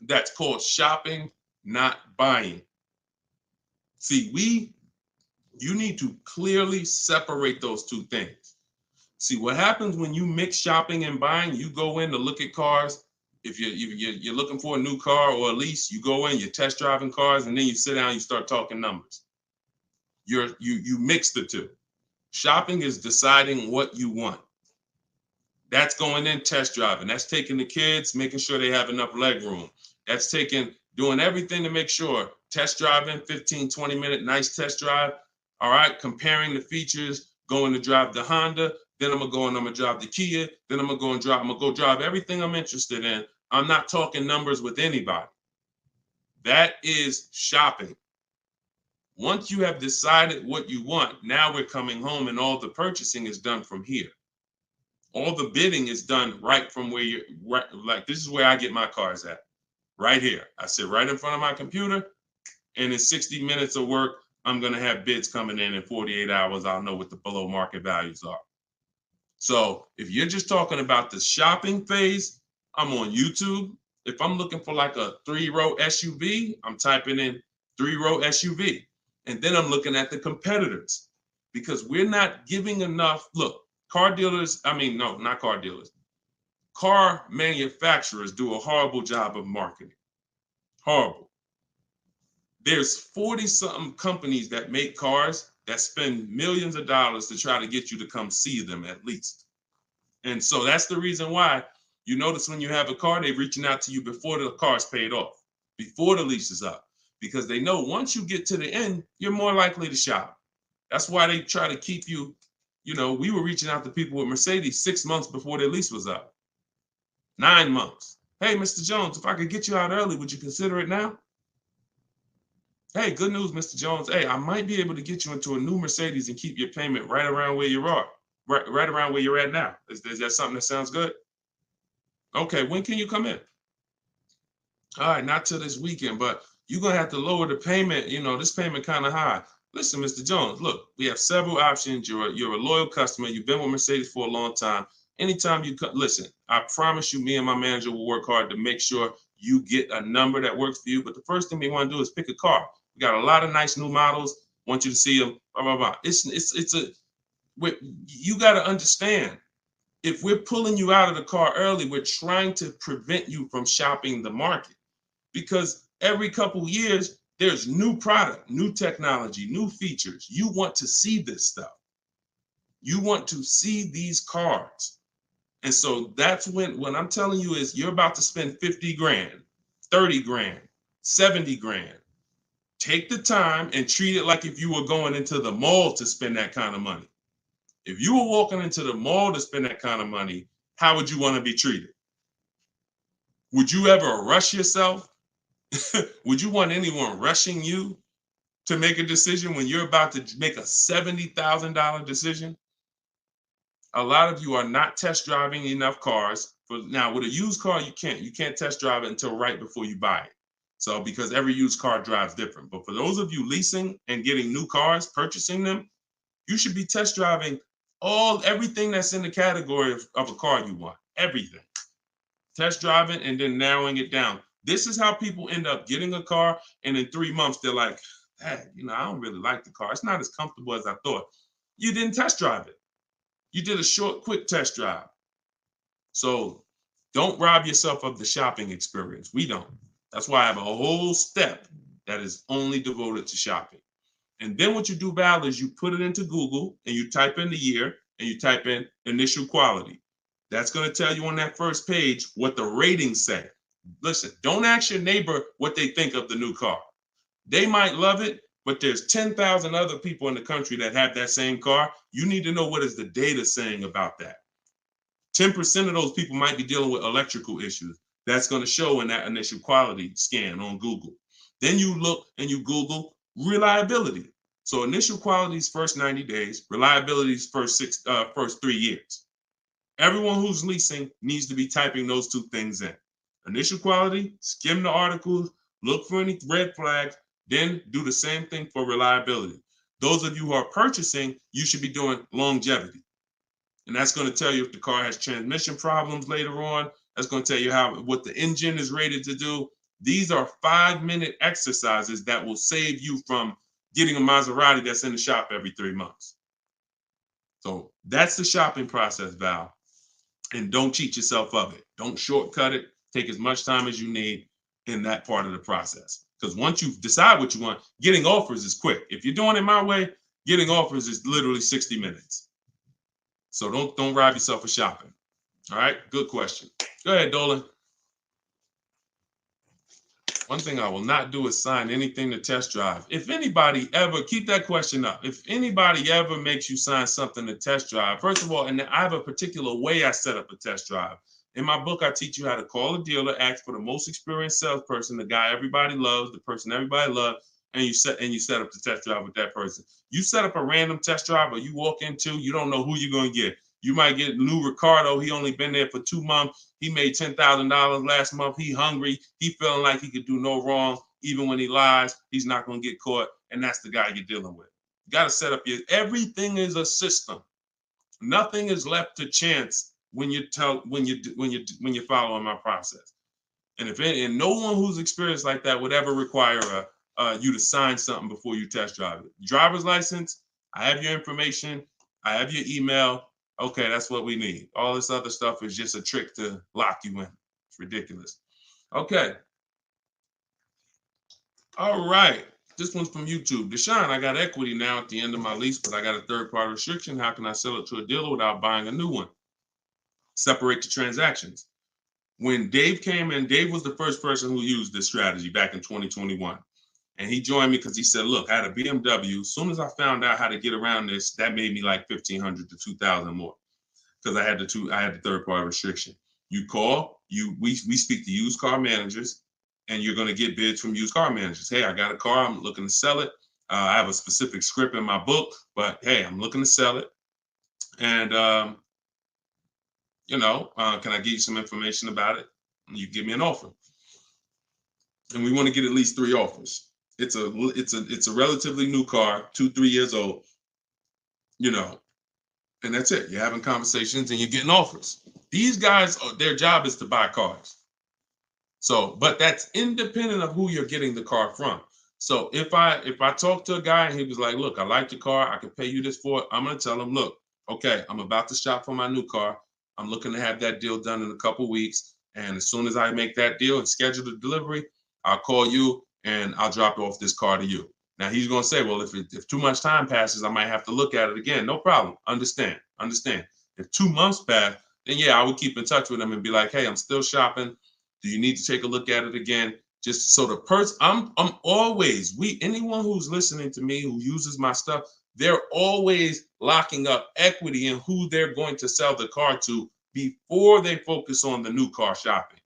that's called shopping, not buying. See, you need to clearly separate those two things. See, what happens when you mix shopping and buying, you go in to look at cars. If you're looking for a new car or a lease, you go in, you're test driving cars, and then you sit down, you start talking numbers. You mix the two. Shopping is deciding what you want. That's going in test driving. That's taking the kids, making sure they have enough leg room. That's doing everything to make sure. Test driving, 15, 20-minute, nice test drive. All right, comparing the features, going to drive the Honda. Then I'm gonna drive the Kia. Then I'm gonna go drive everything I'm interested in. I'm not talking numbers with anybody. That is shopping. Once you have decided what you want, now we're coming home and all the purchasing is done from here. All the bidding is done right from where you're right. Like, this is where I get my cars at, right here. I sit right in front of my computer, and in 60 minutes of work, I'm gonna have bids coming in 48 hours. I'll know what the below market values are. So if you're just talking about the shopping phase, I'm on YouTube. If I'm looking for like a 3-row SUV, I'm typing in 3-row SUV. And then I'm looking at the competitors, because we're not giving enough. Look, car manufacturers do a horrible job of marketing. Horrible. There's 40-something companies that make cars that spend millions of dollars to try to get you to come see them at least. And so that's the reason why you notice when you have a car, they're reaching out to you before the car's paid off, before the lease is up, because they know once you get to the end, you're more likely to shop. That's why they try to keep you, we were reaching out to people with Mercedes 6 months before their lease was up. 9 months. Hey, Mr. Jones, if I could get you out early, would you consider it now? Hey, good news, Mr. Jones. Hey, I might be able to get you into a new Mercedes and keep your payment right around where you are, right around where you're at now. Is that something that sounds good? Okay, when can you come in? All right, not till this weekend, but you're going to have to lower the payment. This payment kind of high. Listen, Mr. Jones, look, we have several options. You're a loyal customer. You've been with Mercedes for a long time. Anytime you come, listen, I promise you, me and my manager will work hard to make sure you get a number that works for you. But the first thing we want to do is pick a car. We got a lot of nice new models. Want you to see them. Blah, blah, blah. You got to understand, if we're pulling you out of the car early, we're trying to prevent you from shopping the market, because every couple years there's new product, new technology, new features. You want to see this stuff. You want to see these cars. And so that's when what I'm telling you is you're about to spend 50 grand, 30 grand, 70 grand. Take the time and treat it like if you were going into the mall to spend that kind of money. If you were walking into the mall to spend that kind of money, how would you want to be treated? Would you ever rush yourself? Would you want anyone rushing you to make a decision when you're about to make a $70,000 decision? A lot of you are not test driving enough cars. Now, with a used car, you can't test drive it until right before you buy it. So because every used car drives different. But for those of you leasing and getting new cars, purchasing them, you should be test driving everything that's in the category of a car you want. Everything. Test driving and then narrowing it down. This is how people end up getting a car, and in 3 months they're like, hey, I don't really like the car. It's not as comfortable as I thought. You didn't test drive it. You did a short, quick test drive. So don't rob yourself of the shopping experience. We don't. That's why I have a whole step that is only devoted to shopping. And then what you do, Val, is you put it into Google and you type in the year and you type in initial quality. That's going to tell you on that first page what the ratings say. Listen, don't ask your neighbor what they think of the new car. They might love it, but there's 10,000 other people in the country that have that same car. You need to know what is the data saying about that. 10% of those people might be dealing with electrical issues. That's going to show in that initial quality scan on Google. Then you look and you Google reliability. So initial quality's first 90 days, reliability's first 3 years. Everyone who's leasing needs to be typing those two things in. Initial quality, skim the articles, look for any red flags, then do the same thing for reliability. Those of you who are purchasing, you should be doing longevity. And that's going to tell you if the car has transmission problems later on. That's going to tell you what the engine is rated to do. These are 5-minute exercises that will save you from getting a Maserati that's in the shop every 3 months. So that's the shopping process, Val. And don't cheat yourself of it. Don't shortcut it. Take as much time as you need in that part of the process. Because once you decide what you want, getting offers is quick. If you're doing it my way, getting offers is literally 60 minutes. So don't rob yourself of shopping. All right, good question. Go ahead, Dolan. One thing I will not do is sign anything to test drive. If anybody ever, keep that question up. If anybody ever makes you sign something to test drive, first of all, and I have a particular way I set up a test drive. In my book, I teach you how to call a dealer, ask for the most experienced salesperson, the guy everybody loves, the person everybody loves, and you set up the test drive with that person. You set up a random test drive or you walk into, you don't know who you're going to get. You might get Lou Ricardo. He only been there for 2 months. He made $10,000 last month. He hungry. He feeling like he could do no wrong. Even when he lies, he's not going to get caught. And that's the guy you're dealing with. You got to set up everything is a system. Nothing is left to chance when you're following my process. And no one who's experienced like that would ever require you to sign something before you test drive it. Driver's license, I have your information. I have your email. Okay, that's what we need. All this other stuff is just a trick to lock you in. It's ridiculous. Okay. All right. This one's from YouTube. Deshone, I got equity now at the end of my lease, but I got a third-party restriction. How can I sell it to a dealer without buying a new one? Separate the transactions. When Dave came in, Dave was the first person who used this strategy back in 2021. And he joined me because he said, look, I had a BMW. As soon as I found out how to get around this, that made me like $1,500 to $2,000 more because I had the third-party restriction. You call, we speak to used car managers, and you're going to get bids from used car managers. Hey, I got a car. I'm looking to sell it. I have a specific script in my book, but hey, I'm looking to sell it. And, can I give you some information about it? And you give me an offer. And we want to get at least 3 offers. It's a relatively new car, 2-3 years old, and that's it. You're having conversations and you're getting offers. These guys, their job is to buy cars. So, but that's independent of who you're getting the car from. So if I talk to a guy and he was like, look, I like your car, I can pay you this for it, I'm going to tell him, look, okay, I'm about to shop for my new car. I'm looking to have that deal done in a couple weeks. And as soon as I make that deal and schedule the delivery, I'll call you and I'll drop off this car to you. Now he's going to say, well, if too much time passes, I might have to look at it again. No problem. Understand. If 2 months pass, then yeah, I would keep in touch with him and be like, hey, I'm still shopping. Do you need to take a look at it again? Just so the person, I'm always, anyone who's listening to me, who uses my stuff, they're always locking up equity in who they're going to sell the car to before they focus on the new car shopping.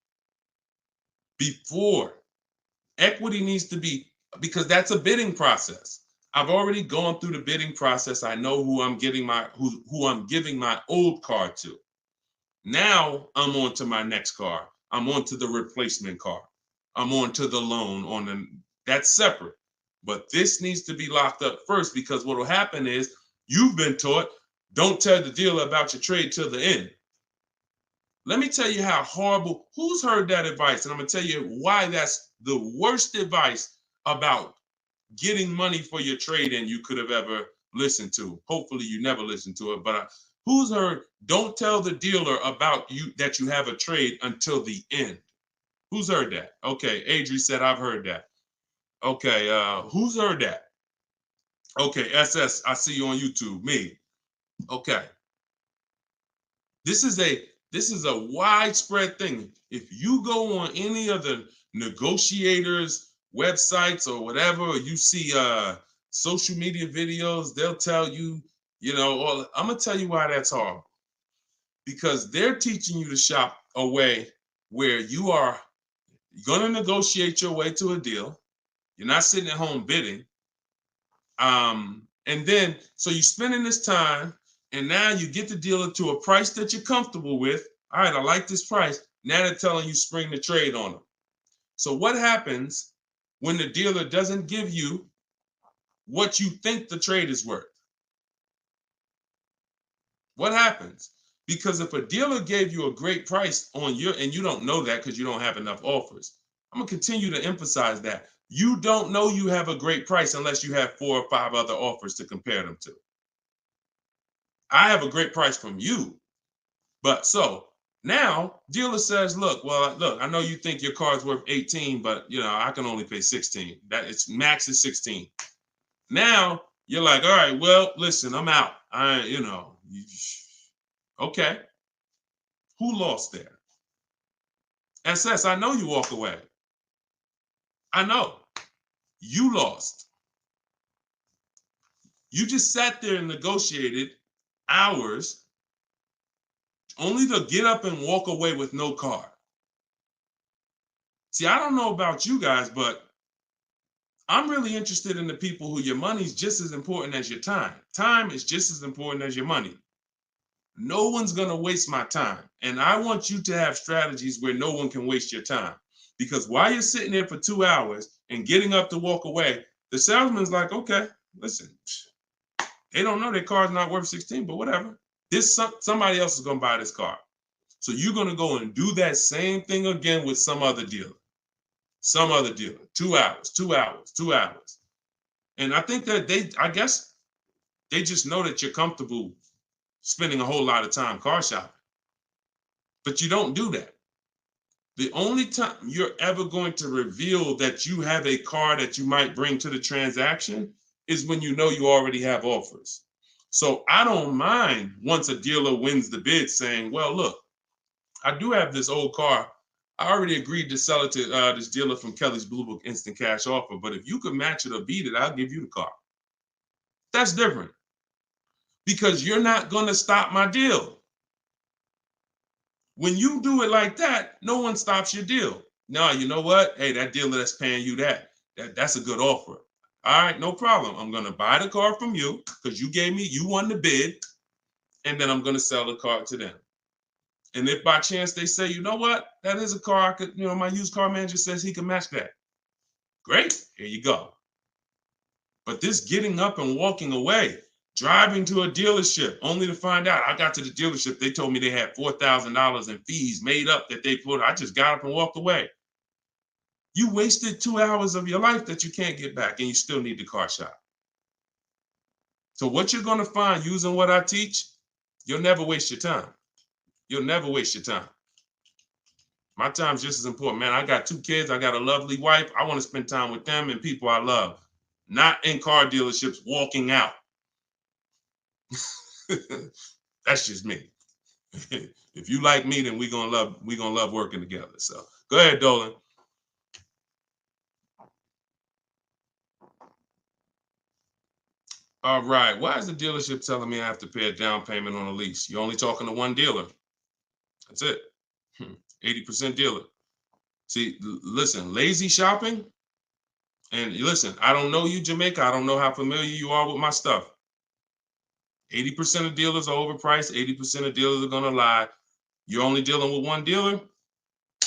Before. Equity needs to be, because that's a bidding process. I've already gone through the bidding process. I know who I'm giving my old car to. Now I'm on to my next car. I'm on to the replacement car. I'm on to the loan that's separate. But this needs to be locked up first, because what will happen is you've been taught, don't tell the dealer about your trade till the end. Let me tell you how horrible, who's heard that advice? And I'm going to tell you why that's the worst advice about getting money for your trade-in you could have ever listened to. Hopefully you never listened to it, but who's heard, don't tell the dealer about that you have a trade until the end? Who's heard that? Okay, Adri said, I've heard that. Okay, who's heard that? Okay, SS, I see you on YouTube, me. Okay. This is a widespread thing. If you go on any of the negotiators' websites or whatever, or you see social media videos, they'll tell you, I'm gonna tell you why that's horrible. Because they're teaching you to shop a way where you are gonna negotiate your way to a deal. You're not sitting at home bidding. And then, so you're spending this time, and now you get the dealer to a price that you're comfortable with. All right, I like this price. Now they're telling you spring the trade on them. So what happens when the dealer doesn't give you what you think the trade is worth? What happens? Because if a dealer gave you a great price on and you don't know that because you don't have enough offers, I'm going to continue to emphasize that. You don't know you have a great price unless you have 4 or 5 other offers to compare them to. I have a great price from you. But so now dealer says, look, I know you think your car's worth 18, but I can only pay 16. That it's max is 16. Now you're like, all right, well, listen, I'm out. Okay. Who lost there? SS, I know you walk away. I know. You lost. You just sat there and negotiated hours only to get up and walk away with no car. See, I don't know about you guys, but I'm really interested in the people who your money's just as important as your time. Time is just as important as your money. No one's going to waste my time. And I want you to have strategies where no one can waste your time. Because while you're sitting there for 2 hours and getting up to walk away, the salesman's like, okay, listen, they don't know their car's not worth 16, but whatever. Somebody else is going to buy this car. So you're going to go and do that same thing again with some other dealer. 2 hours, 2 hours, 2 hours. And I think that I guess they just know that you're comfortable spending a whole lot of time car shopping. But you don't do that. The only time you're ever going to reveal that you have a car that you might bring to the transaction is when you know you already have offers. So I don't mind once a dealer wins the bid saying, well, look, I do have this old car. I already agreed to sell it to this dealer from Kelly's Blue Book Instant Cash Offer, but if you could match it or beat it, I'll give you the car. That's different. Because you're not going to stop my deal. When you do it like that, no one stops your deal. No, you know what? Hey, that dealer that's paying you that's a good offer. All right, no problem. I'm going to buy the car from you because you won the bid, and then I'm going to sell the car to them. And if by chance they say, you know what, that is a car I could, my used car manager says he can match that. Great, here you go. But this getting up and walking away, driving to a dealership only to find out I got to the dealership, they told me they had $4,000 in fees made up that they put. I just got up and walked away. You wasted 2 hours of your life that you can't get back, and you still need the car shop. So what you're going to find using what I teach, you'll never waste your time. You'll never waste your time. My time's just as important, man. I got 2 kids. I got a lovely wife. I want to spend time with them and people I love. not in car dealerships walking out. That's just me. If you like me, then we're gonna love working together. So go ahead, Dolan. All right. Why is the dealership telling me I have to pay a down payment on a lease? You're only talking to one dealer. That's it. 80% dealer. See, listen, lazy shopping. And listen, I don't know you, Jamaica. I don't know how familiar you are with my stuff. 80% of dealers are overpriced. 80% of dealers are going to lie. You're only dealing with one dealer.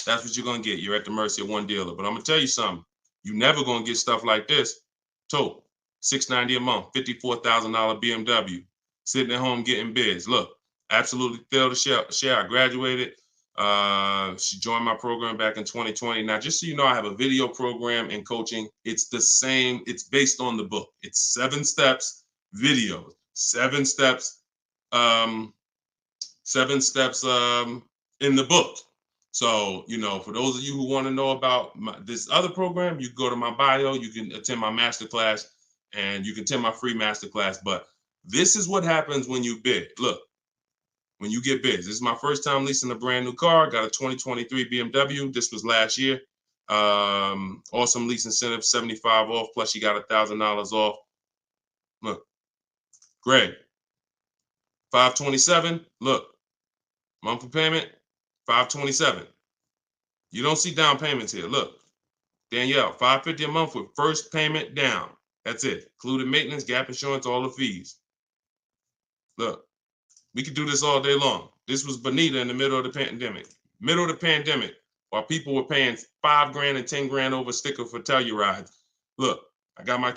That's what you're going to get. You're at the mercy of one dealer. But I'm going to tell you something. You're never going to get stuff like this. Tote, $690 a month, $54,000 BMW, sitting at home getting bids. Look, absolutely thrilled to share. I graduated. She joined my program back in 2020. Now, just so you know, I have a video program and coaching. It's the same. It's based on the book. It's 7 steps videos, 7 steps, 7 steps in the book. So, you know, for those of you who want to know about this other program, you go to my bio, you can attend my masterclass, and you can attend my free masterclass. But this is what happens when you bid. Look, when you get bids. This is my first time leasing a brand new car. Got a 2023 BMW. This was last year. Awesome lease incentive, 75 off, plus you got $1,000 off. Look, Greg, 527. Look, monthly payment, 527. You don't see down payments here. Look, Danielle, $550 a month with first payment down. That's it. Included maintenance, gap insurance, all the fees. Look, we could do this all day long. This was Bonita in the middle of the pandemic. Middle of the pandemic, while people were paying $5 grand and $10 grand over sticker for Telluride. Look, I got my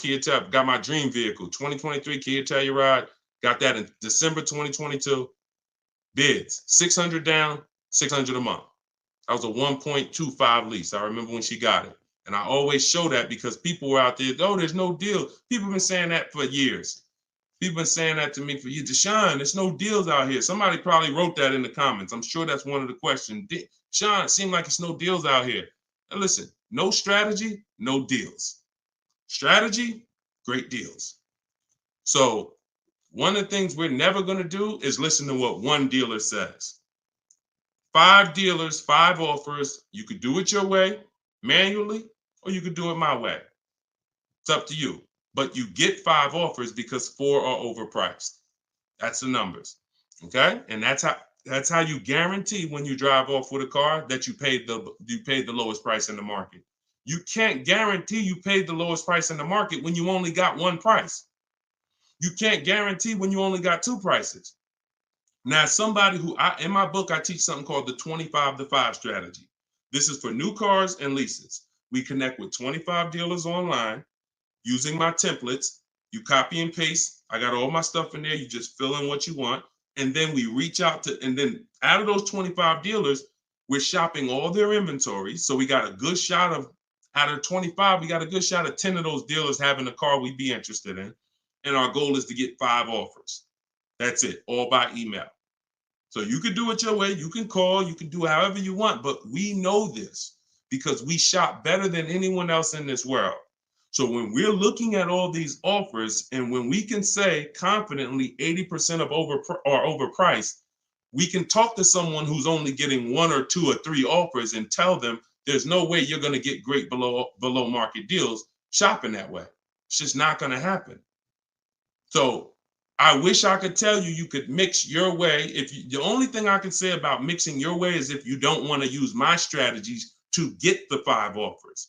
got my dream vehicle, 2023 Kia Telluride. Got that in December 2022. Bids, 600 down, 600 a month. That was a 1.25 lease. I remember when she got it. And I always show that because people were out there, oh, there's no deal. People have been saying that for years. People have been saying that to me for years. Deshone, there's no deals out here. Somebody probably wrote that in the comments. I'm sure that's one of the questions. Sean, it seems like it's no deals out here. Now listen, no strategy, no deals. Strategy, great deals. So one of the things we're never going to do is listen to what one dealer says. 5 dealers, 5 offers. You could do it your way, manually, or you could do it my way. It's up to you. But you get 5 offers because 4 are overpriced. That's the numbers. Okay? And that's how you guarantee when you drive off with a car that you paid the lowest price in the market. You can't guarantee you paid the lowest price in the market when you only got one price. You can't guarantee when you only got 2 prices. Now, somebody who in my book, I teach something called the 25-to-5 strategy. This is for new cars and leases. We connect with 25 dealers online using my templates. You copy and paste. I got all my stuff in there. You just fill in what you want. And then we reach out to, and then out of those 25 dealers, we're shopping all their inventory. So we got a good shot of, out of 25, we got a good shot of 10 of those dealers having a car we'd be interested in. And our goal is to get 5 offers. That's it, all by email. So you can do it your way. You can call, you can do however you want, but we know this because we shop better than anyone else in this world. So when we're looking at all these offers and when we can say confidently 80% are overpriced, we can talk to someone who's only getting 1 or 2 or 3 offers and tell them there's no way you're going to get great below market deals shopping that way. It's just not going to happen. So I wish I could tell you could mix your way. The only thing I can say about mixing your way is if you don't want to use my strategies to get the 5 offers.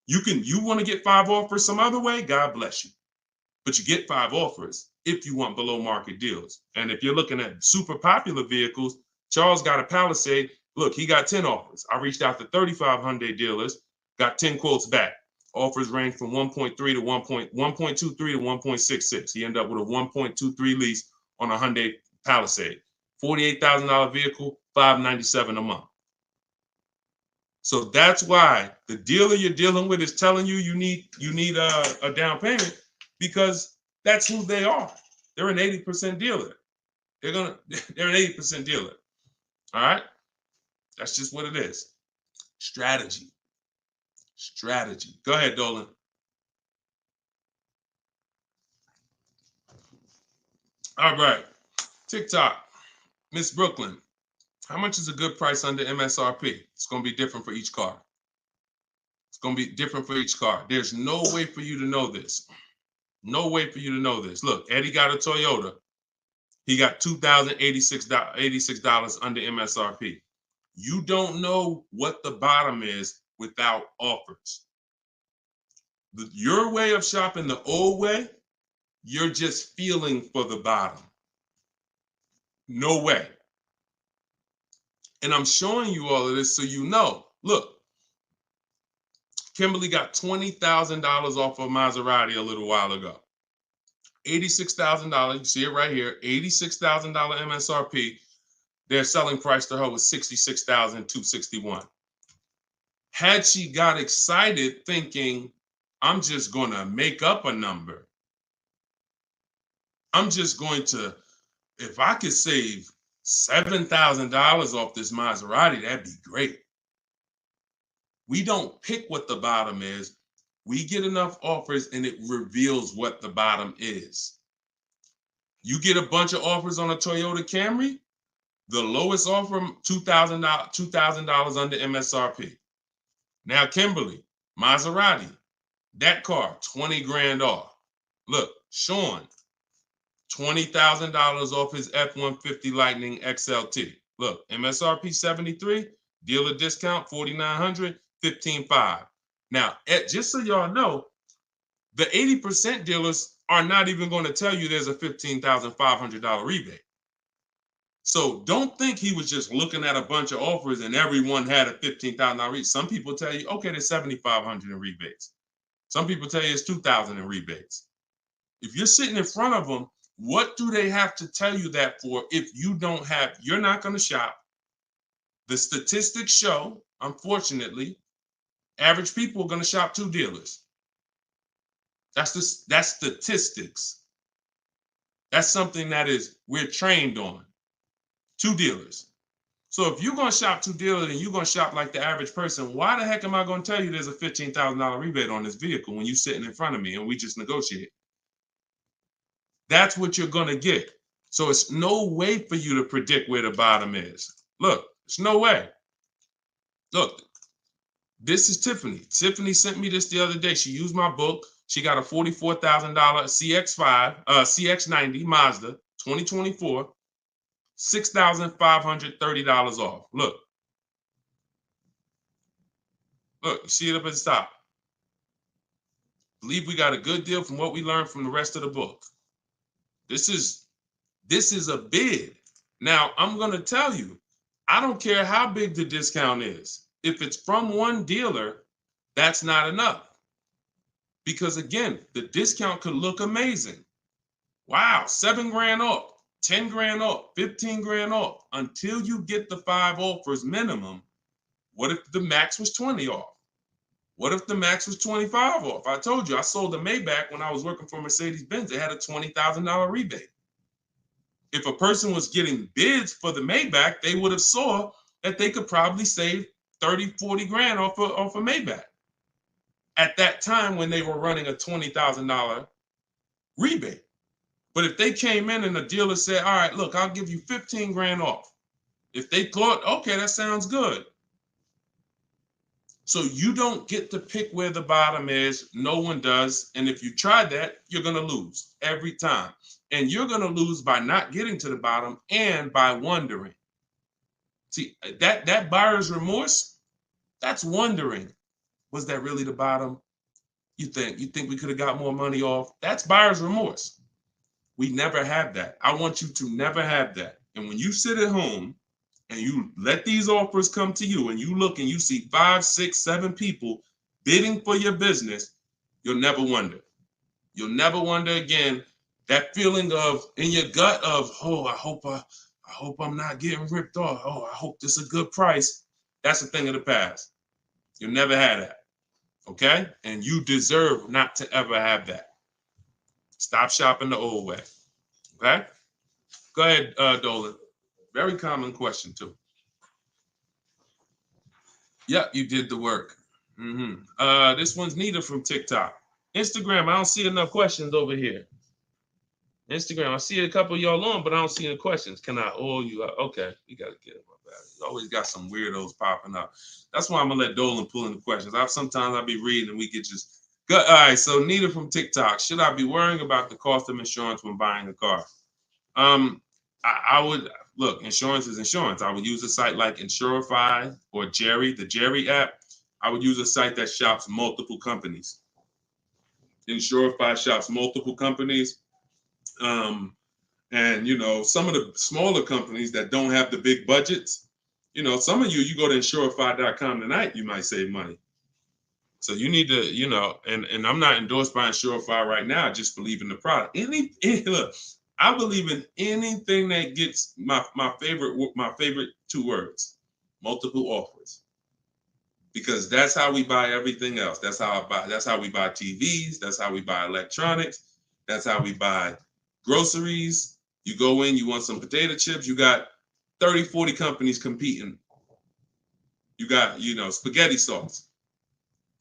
You want to get 5 offers some other way, God bless you. But you get 5 offers if you want below market deals. And if you're looking at super popular vehicles, Charles got a Palisade. Look, he got 10 offers. I reached out to 35 Hyundai dealers, got 10 quotes back. Offers range from 1.3 to 1.23 to 1.66. He ended up with a 1.23 lease on a Hyundai Palisade. $48,000 vehicle, $597 a month. So that's why the dealer you're dealing with is telling you need a down payment because that's who they are. They're an 80% dealer. They're an 80% dealer. All right? That's just what it is. Strategy. Go ahead, Dolan. All right. TikTok. Miss Brooklyn. How much is a good price under MSRP? It's going to be different for each car. It's going to be different for each car. There's no way for you to know this. No way for you to know this. Look, Eddie got a Toyota. He got $2,086 under MSRP. You don't know what the bottom is without offers. Your way of shopping the old way, you're just feeling for the bottom. No way. And I'm showing you all of this so you know. Look, Kimberly got $20,000 off of Maserati a little while ago. $86,000, you see it right here, $86,000 MSRP. Their selling price to her was $66,261. Had she got excited thinking, I'm just going to make up a number. I'm just going to, if I could save $7,000 off this Maserati, that'd be great. We don't pick what the bottom is. We get enough offers and it reveals what the bottom is. You get a bunch of offers on a Toyota Camry, the lowest offer, $2,000 under MSRP. Now, Kimberly, Maserati, that car, 20 grand off. Look, Sean, $20,000 off his F-150 Lightning XLT. Look, MSRP 73, dealer discount 4,900, 15,500. Now, just so y'all know, the 80% dealers are not even going to tell you there's a $15,500 rebate. So don't think he was just looking at a bunch of offers and everyone had a $15,000 rebate. Some people tell you, okay, there's $7,500 in rebates. Some people tell you it's $2,000 in rebates. If you're sitting in front of them, what do they have to tell you that for if you don't have, you're not going to shop. The statistics show, unfortunately, average people are going to shop 2 dealers. That's statistics. That's something that we're trained on. 2 dealers. So if you're going to shop 2 dealers and you're going to shop like the average person, why the heck am I going to tell you there's a $15,000 rebate on this vehicle when you're sitting in front of me and we just negotiate? That's what you're going to get. So it's no way for you to predict where the bottom is. Look, it's no way. Look, this is Tiffany. Tiffany sent me this the other day. She used my book. She got a $44,000 CX90 Mazda 2024, $6,530 off. Look, you see it up at the top. Believe we got a good deal from what we learned from the rest of the book. This is a bid. Now, I'm going to tell you, I don't care how big the discount is. If it's from one dealer, that's not enough. Because again, the discount could look amazing. Wow, 7 grand off, 10 grand off, 15 grand off. Until you get the 5 offers minimum, what if the max was 20 off? What if the max was 25 off? I told you, I sold a Maybach when I was working for Mercedes-Benz. It had a $20,000 rebate. If a person was getting bids for the Maybach, they would have saw that they could probably save 30, 40 grand off a Maybach at that time when they were running a $20,000 rebate. But if they came in and the dealer said, all right, look, I'll give you 15 grand off. If they thought, okay, that sounds good. So you don't get to pick where the bottom is. No one does. And if you try that, you're going to lose every time. And you're going to lose by not getting to the bottom and by wondering. See, that buyer's remorse, that's wondering. Was that really the bottom? You think we could have got more money off? That's buyer's remorse. We never have that. I want you to never have that. And when you sit at home and you let these offers come to you and you look and you see 5, 6, 7 people bidding for your business, you'll never wonder. You'll never wonder again. That feeling of in your gut of, oh, I hope I'm not getting ripped off. Oh, I hope this is a good price. That's a thing of the past. You'll never have that. Okay? And you deserve not to ever have that. Stop shopping the old way. Okay? Go ahead, Dolan. Very common question, too. Yep, you did the work. This one's Nita from TikTok. Instagram, I don't see enough questions over here. Instagram, I see a couple of y'all on, but I don't see any questions. Can I oil you up? Okay, you got to get it. My bad. You always got some weirdos popping up. That's why I'm going to let Dolan pull in the questions. Sometimes I'll be reading and we get just... Good. All right, so Nita from TikTok. Should I be worrying about the cost of insurance when buying a car? I would... Look, insurance is insurance. I would use a site like Insurify or Jerry, the Jerry app. I would use a site that shops multiple companies. Insurify shops multiple companies. And some of the smaller companies that don't have the big budgets, some of you go to insurify.com tonight, you might save money. So you need to, and I'm not endorsed by Insurify right now. I just believe in the product. Look, I believe in anything that gets my favorite two words, multiple offers. Because that's how we buy everything else. That's how we buy TVs. That's how we buy electronics. That's how we buy groceries. You go in, you want some potato chips. You got 30, 40 companies competing. You got, spaghetti sauce.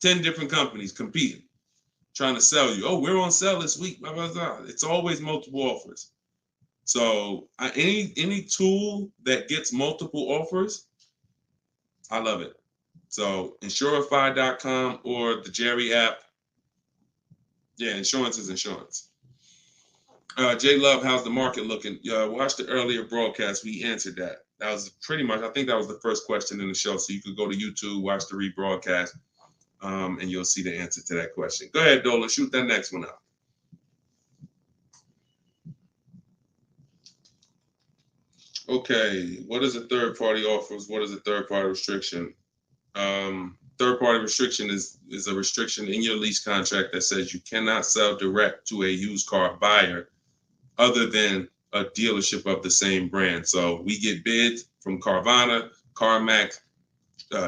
10 different companies competing, trying to sell you. Oh, we're on sale this week. Blah, blah, blah. It's always multiple offers. So any tool that gets multiple offers, I love it. So insurify.com or the Jerry app. Yeah, insurance is insurance. Jay Love, how's the market looking? Watch the earlier broadcast. We answered that. That was pretty much, I think that was the first question in the show. So you could go to YouTube, watch the rebroadcast, and you'll see the answer to that question. Go ahead, Dolan, shoot that next one out. Okay, what is a third-party offers? What is a third-party restriction? Third-party restriction is a restriction in your lease contract that says you cannot sell direct to a used car buyer other than a dealership of the same brand. So we get bids from Carvana, CarMax,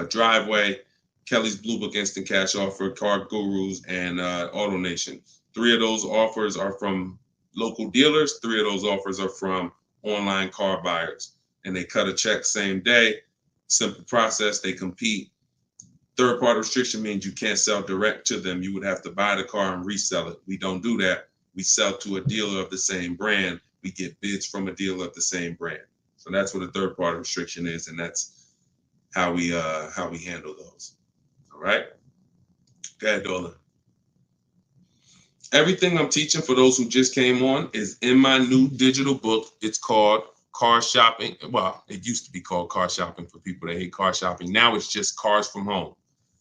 Driveway, Kelly's Blue Book Instant Cash Offer, Car Gurus, and AutoNation. 3 of those offers are from local dealers. 3 of those offers are from online car buyers. And they cut a check same day. Simple process. They compete. Third-party restriction means you can't sell direct to them. You would have to buy the car and resell it. We don't do that. We sell to a dealer of the same brand. We get bids from a dealer of the same brand. So that's what a third-party restriction is, and that's how we handle those. All right. Go ahead, Dolan. Everything I'm teaching for those who just came on is in my new digital book. It's called Car Shopping. Well, it used to be called Car Shopping for people that hate car shopping. Now it's just Cars from Home.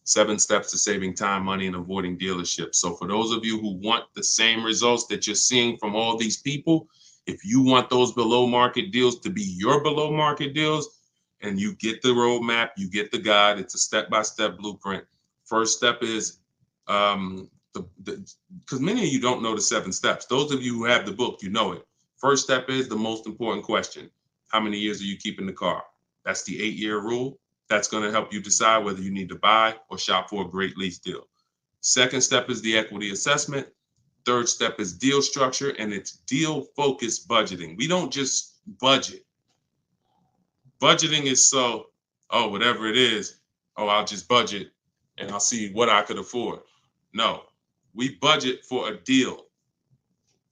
7 steps to saving time, money, and avoiding dealerships. So for those of you who want the same results that you're seeing from all these people, if you want those below market deals to be your below market deals, and you get the roadmap, you get the guide, it's a step-by-step blueprint. First step is, because many of you don't know the 7 steps. Those of you who have the book, you know it. First step is the most important question. How many years are you keeping the car? That's the 8-year rule. That's going to help you decide whether you need to buy or shop for a great lease deal. Second step is the equity assessment. Third step is deal structure, and it's deal-focused budgeting. We don't just budget. Budgeting is whatever it is, I'll just budget and I'll see what I could afford. No, we budget for a deal.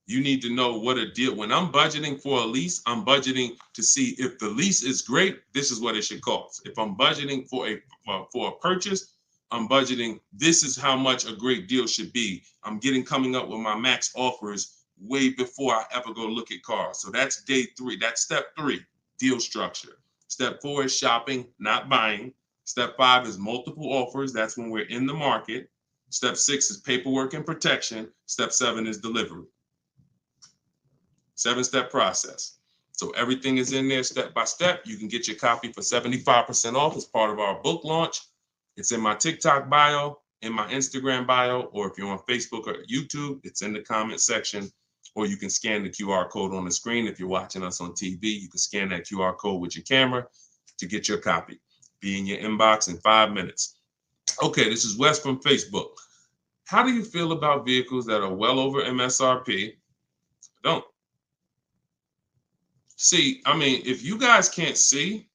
You need to know what a deal. When I'm budgeting for a lease, I'm budgeting to see if the lease is great, this is what it should cost. If I'm budgeting for a purchase, I'm budgeting, this is how much a great deal should be. I'm coming up with my max offers way before I ever go look at cars. So that's day 3. That's step 3, deal structure. Step 4 is shopping, not buying. Step 5 is multiple offers. That's when we're in the market. Step 6 is paperwork and protection. Step 7 is delivery. 7-step process. So everything is in there step by step. You can get your copy for 75% off as part of our book launch. It's in my TikTok bio, in my Instagram bio, or if you're on Facebook or YouTube, it's in the comment section, or you can scan the QR code on the screen. If you're watching us on TV, you can scan that QR code with your camera to get your copy. Be in your inbox in 5 minutes. Okay, this is Wes from Facebook. How do you feel about vehicles that are well over MSRP? Don't. See, I mean, if you guys can't see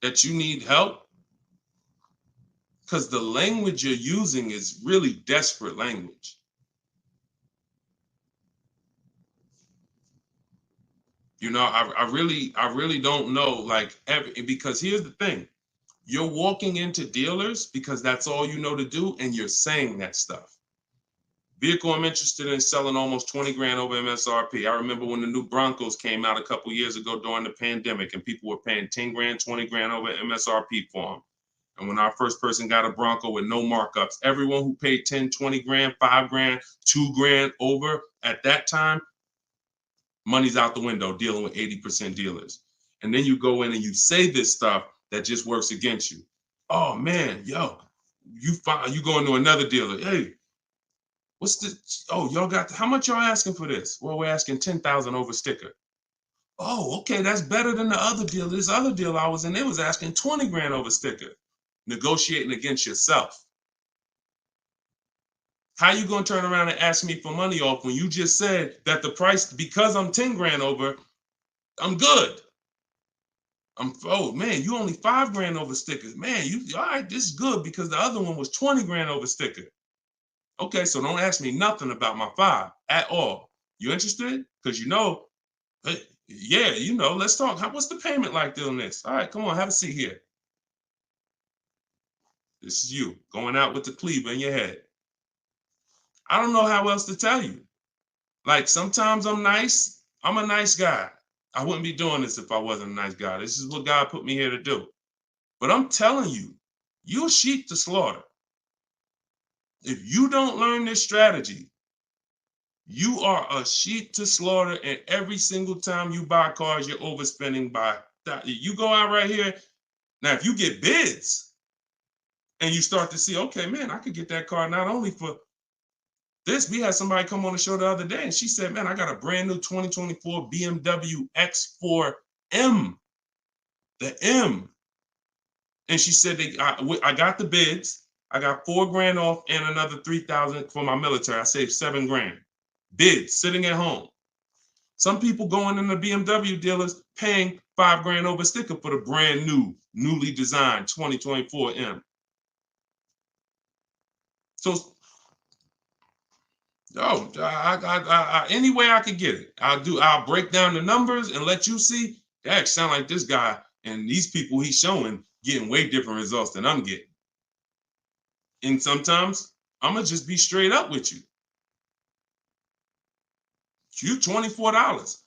that you need help, because the language you're using is really desperate language. You know, I really don't know, like, because here's the thing. You're walking into dealers because that's all you know to do, and you're saying that stuff. Vehicle I'm interested in selling almost 20 grand over MSRP. I remember when the new Broncos came out a couple years ago during the pandemic, and people were paying 10 grand, 20 grand over MSRP for them. And when our first person got a Bronco with no markups, everyone who paid 10, 20 grand, 5 grand, 2 grand over at that time, money's out the window dealing with 80% dealers. And then you go in and you say this stuff that just works against you. Oh man, yo, you go into another dealer. Hey, what's the, oh, y'all got, how much y'all asking for this? Well, we're asking 10,000 over sticker. Oh, okay, that's better than the other deal. This other deal I was in, they was asking 20 grand over sticker. Negotiating against yourself. How you gonna turn around and ask me for money off when you just said that the price, because I'm 10 grand over, I'm good. Oh man, you only 5 grand over stickers. Man, you all right, this is good because the other one was 20 grand over sticker. Okay, so don't ask me nothing about my 5 at all. You interested? Because you know, yeah, you know, let's talk. What's the payment like doing this? All right, come on, have a seat here. This is you going out with the cleaver in your head. I don't know how else to tell you. Like, sometimes I'm nice. I'm a nice guy. I wouldn't be doing this if I wasn't a nice guy. This is what God put me here to do. But I'm telling you, you're sheep to slaughter. If you don't learn this strategy, you are a sheep to slaughter, and every single time you buy cars, you're overspending by, you go out right here. Now, if you get bids and you start to see, okay, man, I could get that car not only for this. We had somebody come on the show the other day, and she said, man, I got a brand new 2024 BMW X4M, the M. And she said, I got the bids. I got 4 grand off and another 3,000 for my military. I saved 7 grand. Bids sitting at home. Some people going in the BMW dealers paying 5 grand over sticker for the brand new, newly designed 2024 M. So, any way I could get it, I'll break down the numbers and let you see. That sound like this guy and these people he's showing getting way different results than I'm getting. And sometimes I'm gonna just be straight up with you. You $24.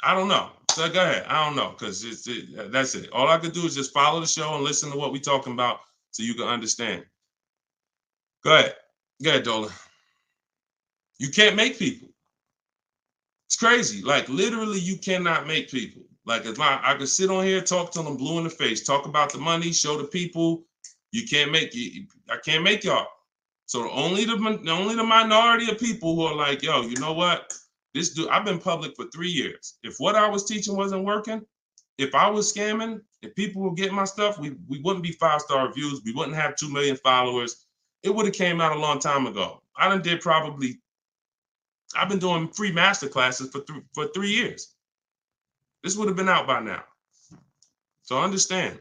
I don't know. So go ahead. I don't know, because that's it. All I could do is just follow the show and listen to what we're talking about so you can understand. Go ahead. Go ahead, Dolan. You can't make people. It's crazy. Like, literally, you cannot make people. Like, if I could sit on here, talk till I'm blue in the face, talk about the money, show the people. You can't make you. I can't make y'all. So only the minority of people who are like, yo, you know what? This dude, I've been public for 3 years. If what I was teaching wasn't working, if I was scamming, if people were getting my stuff, we wouldn't be 5-star reviews. We wouldn't have 2 million followers. It would have came out a long time ago. I've been doing free master classes for 3 years. This would have been out by now. So understand,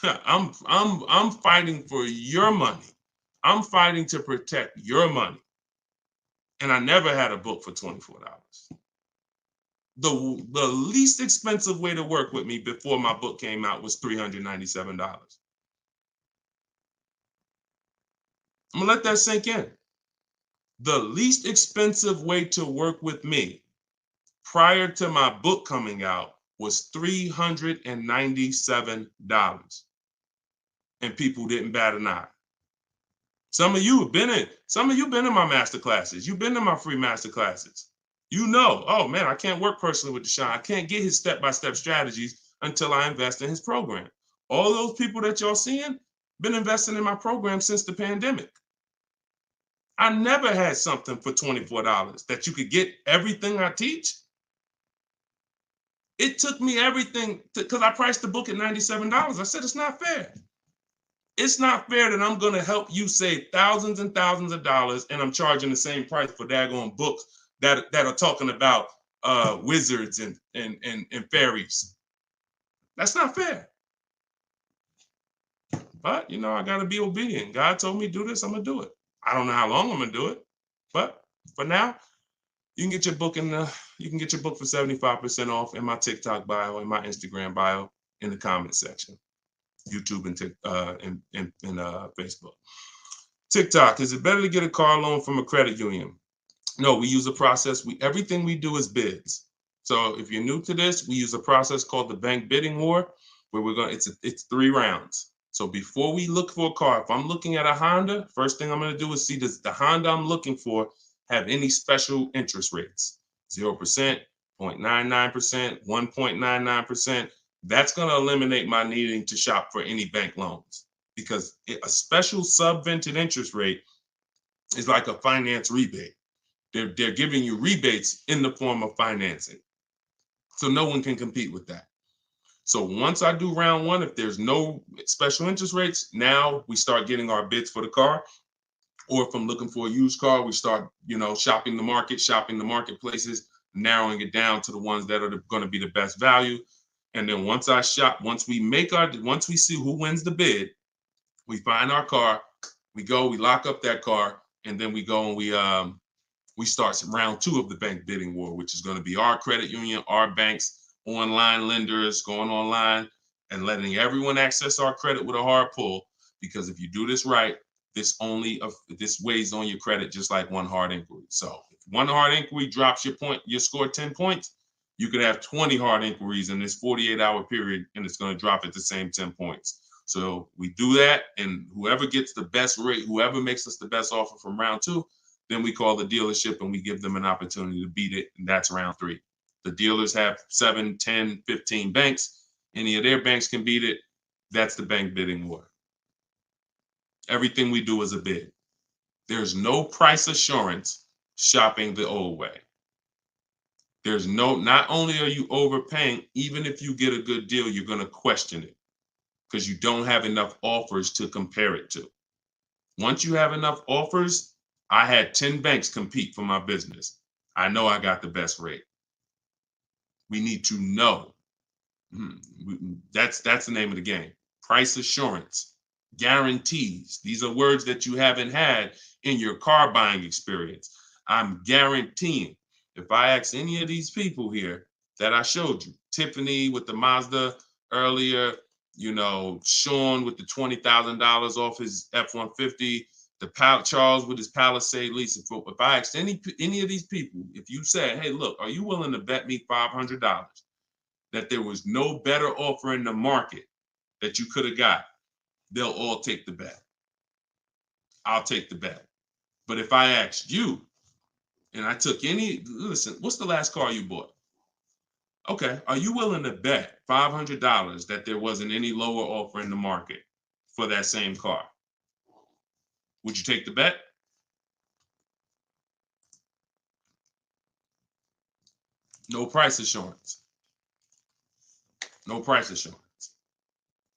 I'm fighting for your money. I'm fighting to protect your money. And I never had a book for $24. The least expensive way to work with me before my book came out was $397. I'm gonna let that sink in. The least expensive way to work with me prior to my book coming out was $397. And people didn't bat an eye. Some of you have been in my master classes. You've been in my free master classes. You know, oh man, I can't work personally with Deshone. I can't get his step-by-step strategies until I invest in his program. All those people that y'all seeing been investing in my program since the pandemic. I never had something for $24 that you could get everything I teach. It took me everything because I priced the book at $97. I said, it's not fair. It's not fair that I'm going to help you save thousands and thousands of dollars and I'm charging the same price for daggone books that are talking about wizards and fairies. That's not fair. But, you know, I got to be obedient. God told me do this, I'm going to do it. I don't know how long I'm going to do it, but for now, You can get your book you can get your book for 75% off in my TikTok bio, in my Instagram bio, in the comment section. YouTube and Facebook. TikTok, is it better to get a car loan from a credit union? No, we use a process. Everything we do is bids. So if you're new to this, we use a process called the bank bidding war, where it's 3 rounds. So before we look for a car, if I'm looking at a Honda, first thing I'm going to do is see, does the Honda I'm looking for have any special interest rates? 0%, 0.99%, 1.99%. That's going to eliminate my needing to shop for any bank loans, because a special subvented interest rate is like a finance rebate. They're giving you rebates in the form of financing. So no one can compete with that. So once I do round 1, if there's no special interest rates, now we start getting our bids for the car. Or if I'm looking for a used car, we start, shopping the marketplaces, narrowing it down to the ones that are going to be the best value. And then once we see who wins the bid, we find our car, we lock up that car, and then we go and we start round 2 of the bank bidding war, which is going to be our credit union, our banks, online lenders, going online and letting everyone access our credit with a hard pull. Because if you do this right, this weighs on your credit just like one hard inquiry. So if one hard inquiry drops your score 10 points, you could have 20 hard inquiries in this 48-hour period, and it's going to drop at the same 10 points. So we do that, and whoever gets the best rate, whoever makes us the best offer from round 2, then we call the dealership and we give them an opportunity to beat it, and that's round 3. The dealers have 7, 10, 15 banks. Any of their banks can beat it. That's the bank bidding war. Everything we do is a bid. There's no price assurance shopping the old way. Not only are you overpaying, even if you get a good deal, you're going to question it because you don't have enough offers to compare it to. Once you have enough offers, I had 10 banks compete for my business. I know I got the best rate. We need to know. That's the name of the game. Price assurance, guarantees. These are words that you haven't had in your car buying experience. I'm guaranteeing. If I ask any of these people here that I showed you, Tiffany with the Mazda earlier, Sean with the $20,000 off his F-150, Charles with his Palisade lease. If I asked any of these people, if you said, hey, look, are you willing to bet me $500 that there was no better offer in the market that you could have got, they'll all take the bet. I'll take the bet. But if I asked you, and I took listen, what's the last car you bought? Okay, are you willing to bet $500 that there wasn't any lower offer in the market for that same car? Would you take the bet? No price assurance. No price assurance.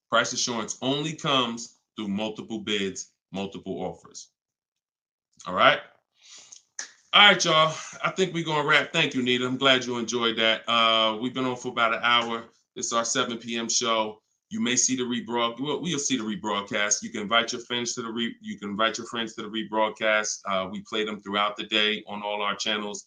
Price assurance only comes through multiple bids, multiple offers. All right? All right, y'all. I think we're going to wrap. Thank you, Nita. I'm glad you enjoyed that. We've been on for about an hour. This is our 7 p.m. show. You may see the rebroadcast. We'll see the rebroadcast. You can invite your friends to the rebroadcast. We play them throughout the day on all our channels.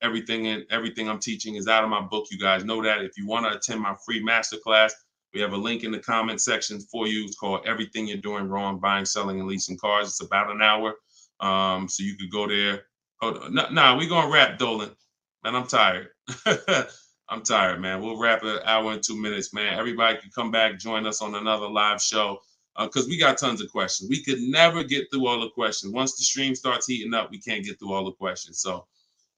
Everything I'm teaching is out of my book. You guys know that. If you want to attend my free masterclass, we have a link in the comment section for you. It's called Everything You're Doing Wrong, Buying, Selling, and Leasing Cars. It's about an hour. So you could go there. Hold on. We're going to wrap, Dolan. Man, I'm tired. I'm tired, man. We'll wrap an hour and 2 minutes, man. Everybody can come back, join us on another live show because we got tons of questions. We could never get through all the questions. Once the stream starts heating up, we can't get through all the questions. So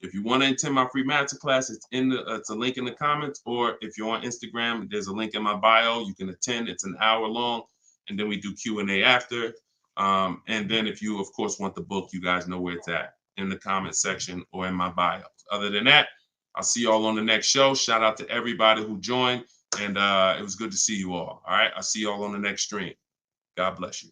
if you want to attend my free masterclass, it's a link in the comments, or if you're on Instagram, there's a link in my bio. You can attend. It's an hour long, and then we do Q&A after. And then if you, of course, want the book, you guys know where it's at, in the comment section or in my bio. Other than that, I'll see you all on the next show. Shout out to everybody who joined, and it was good to see you all. All right, I'll see you all on the next stream. God bless you.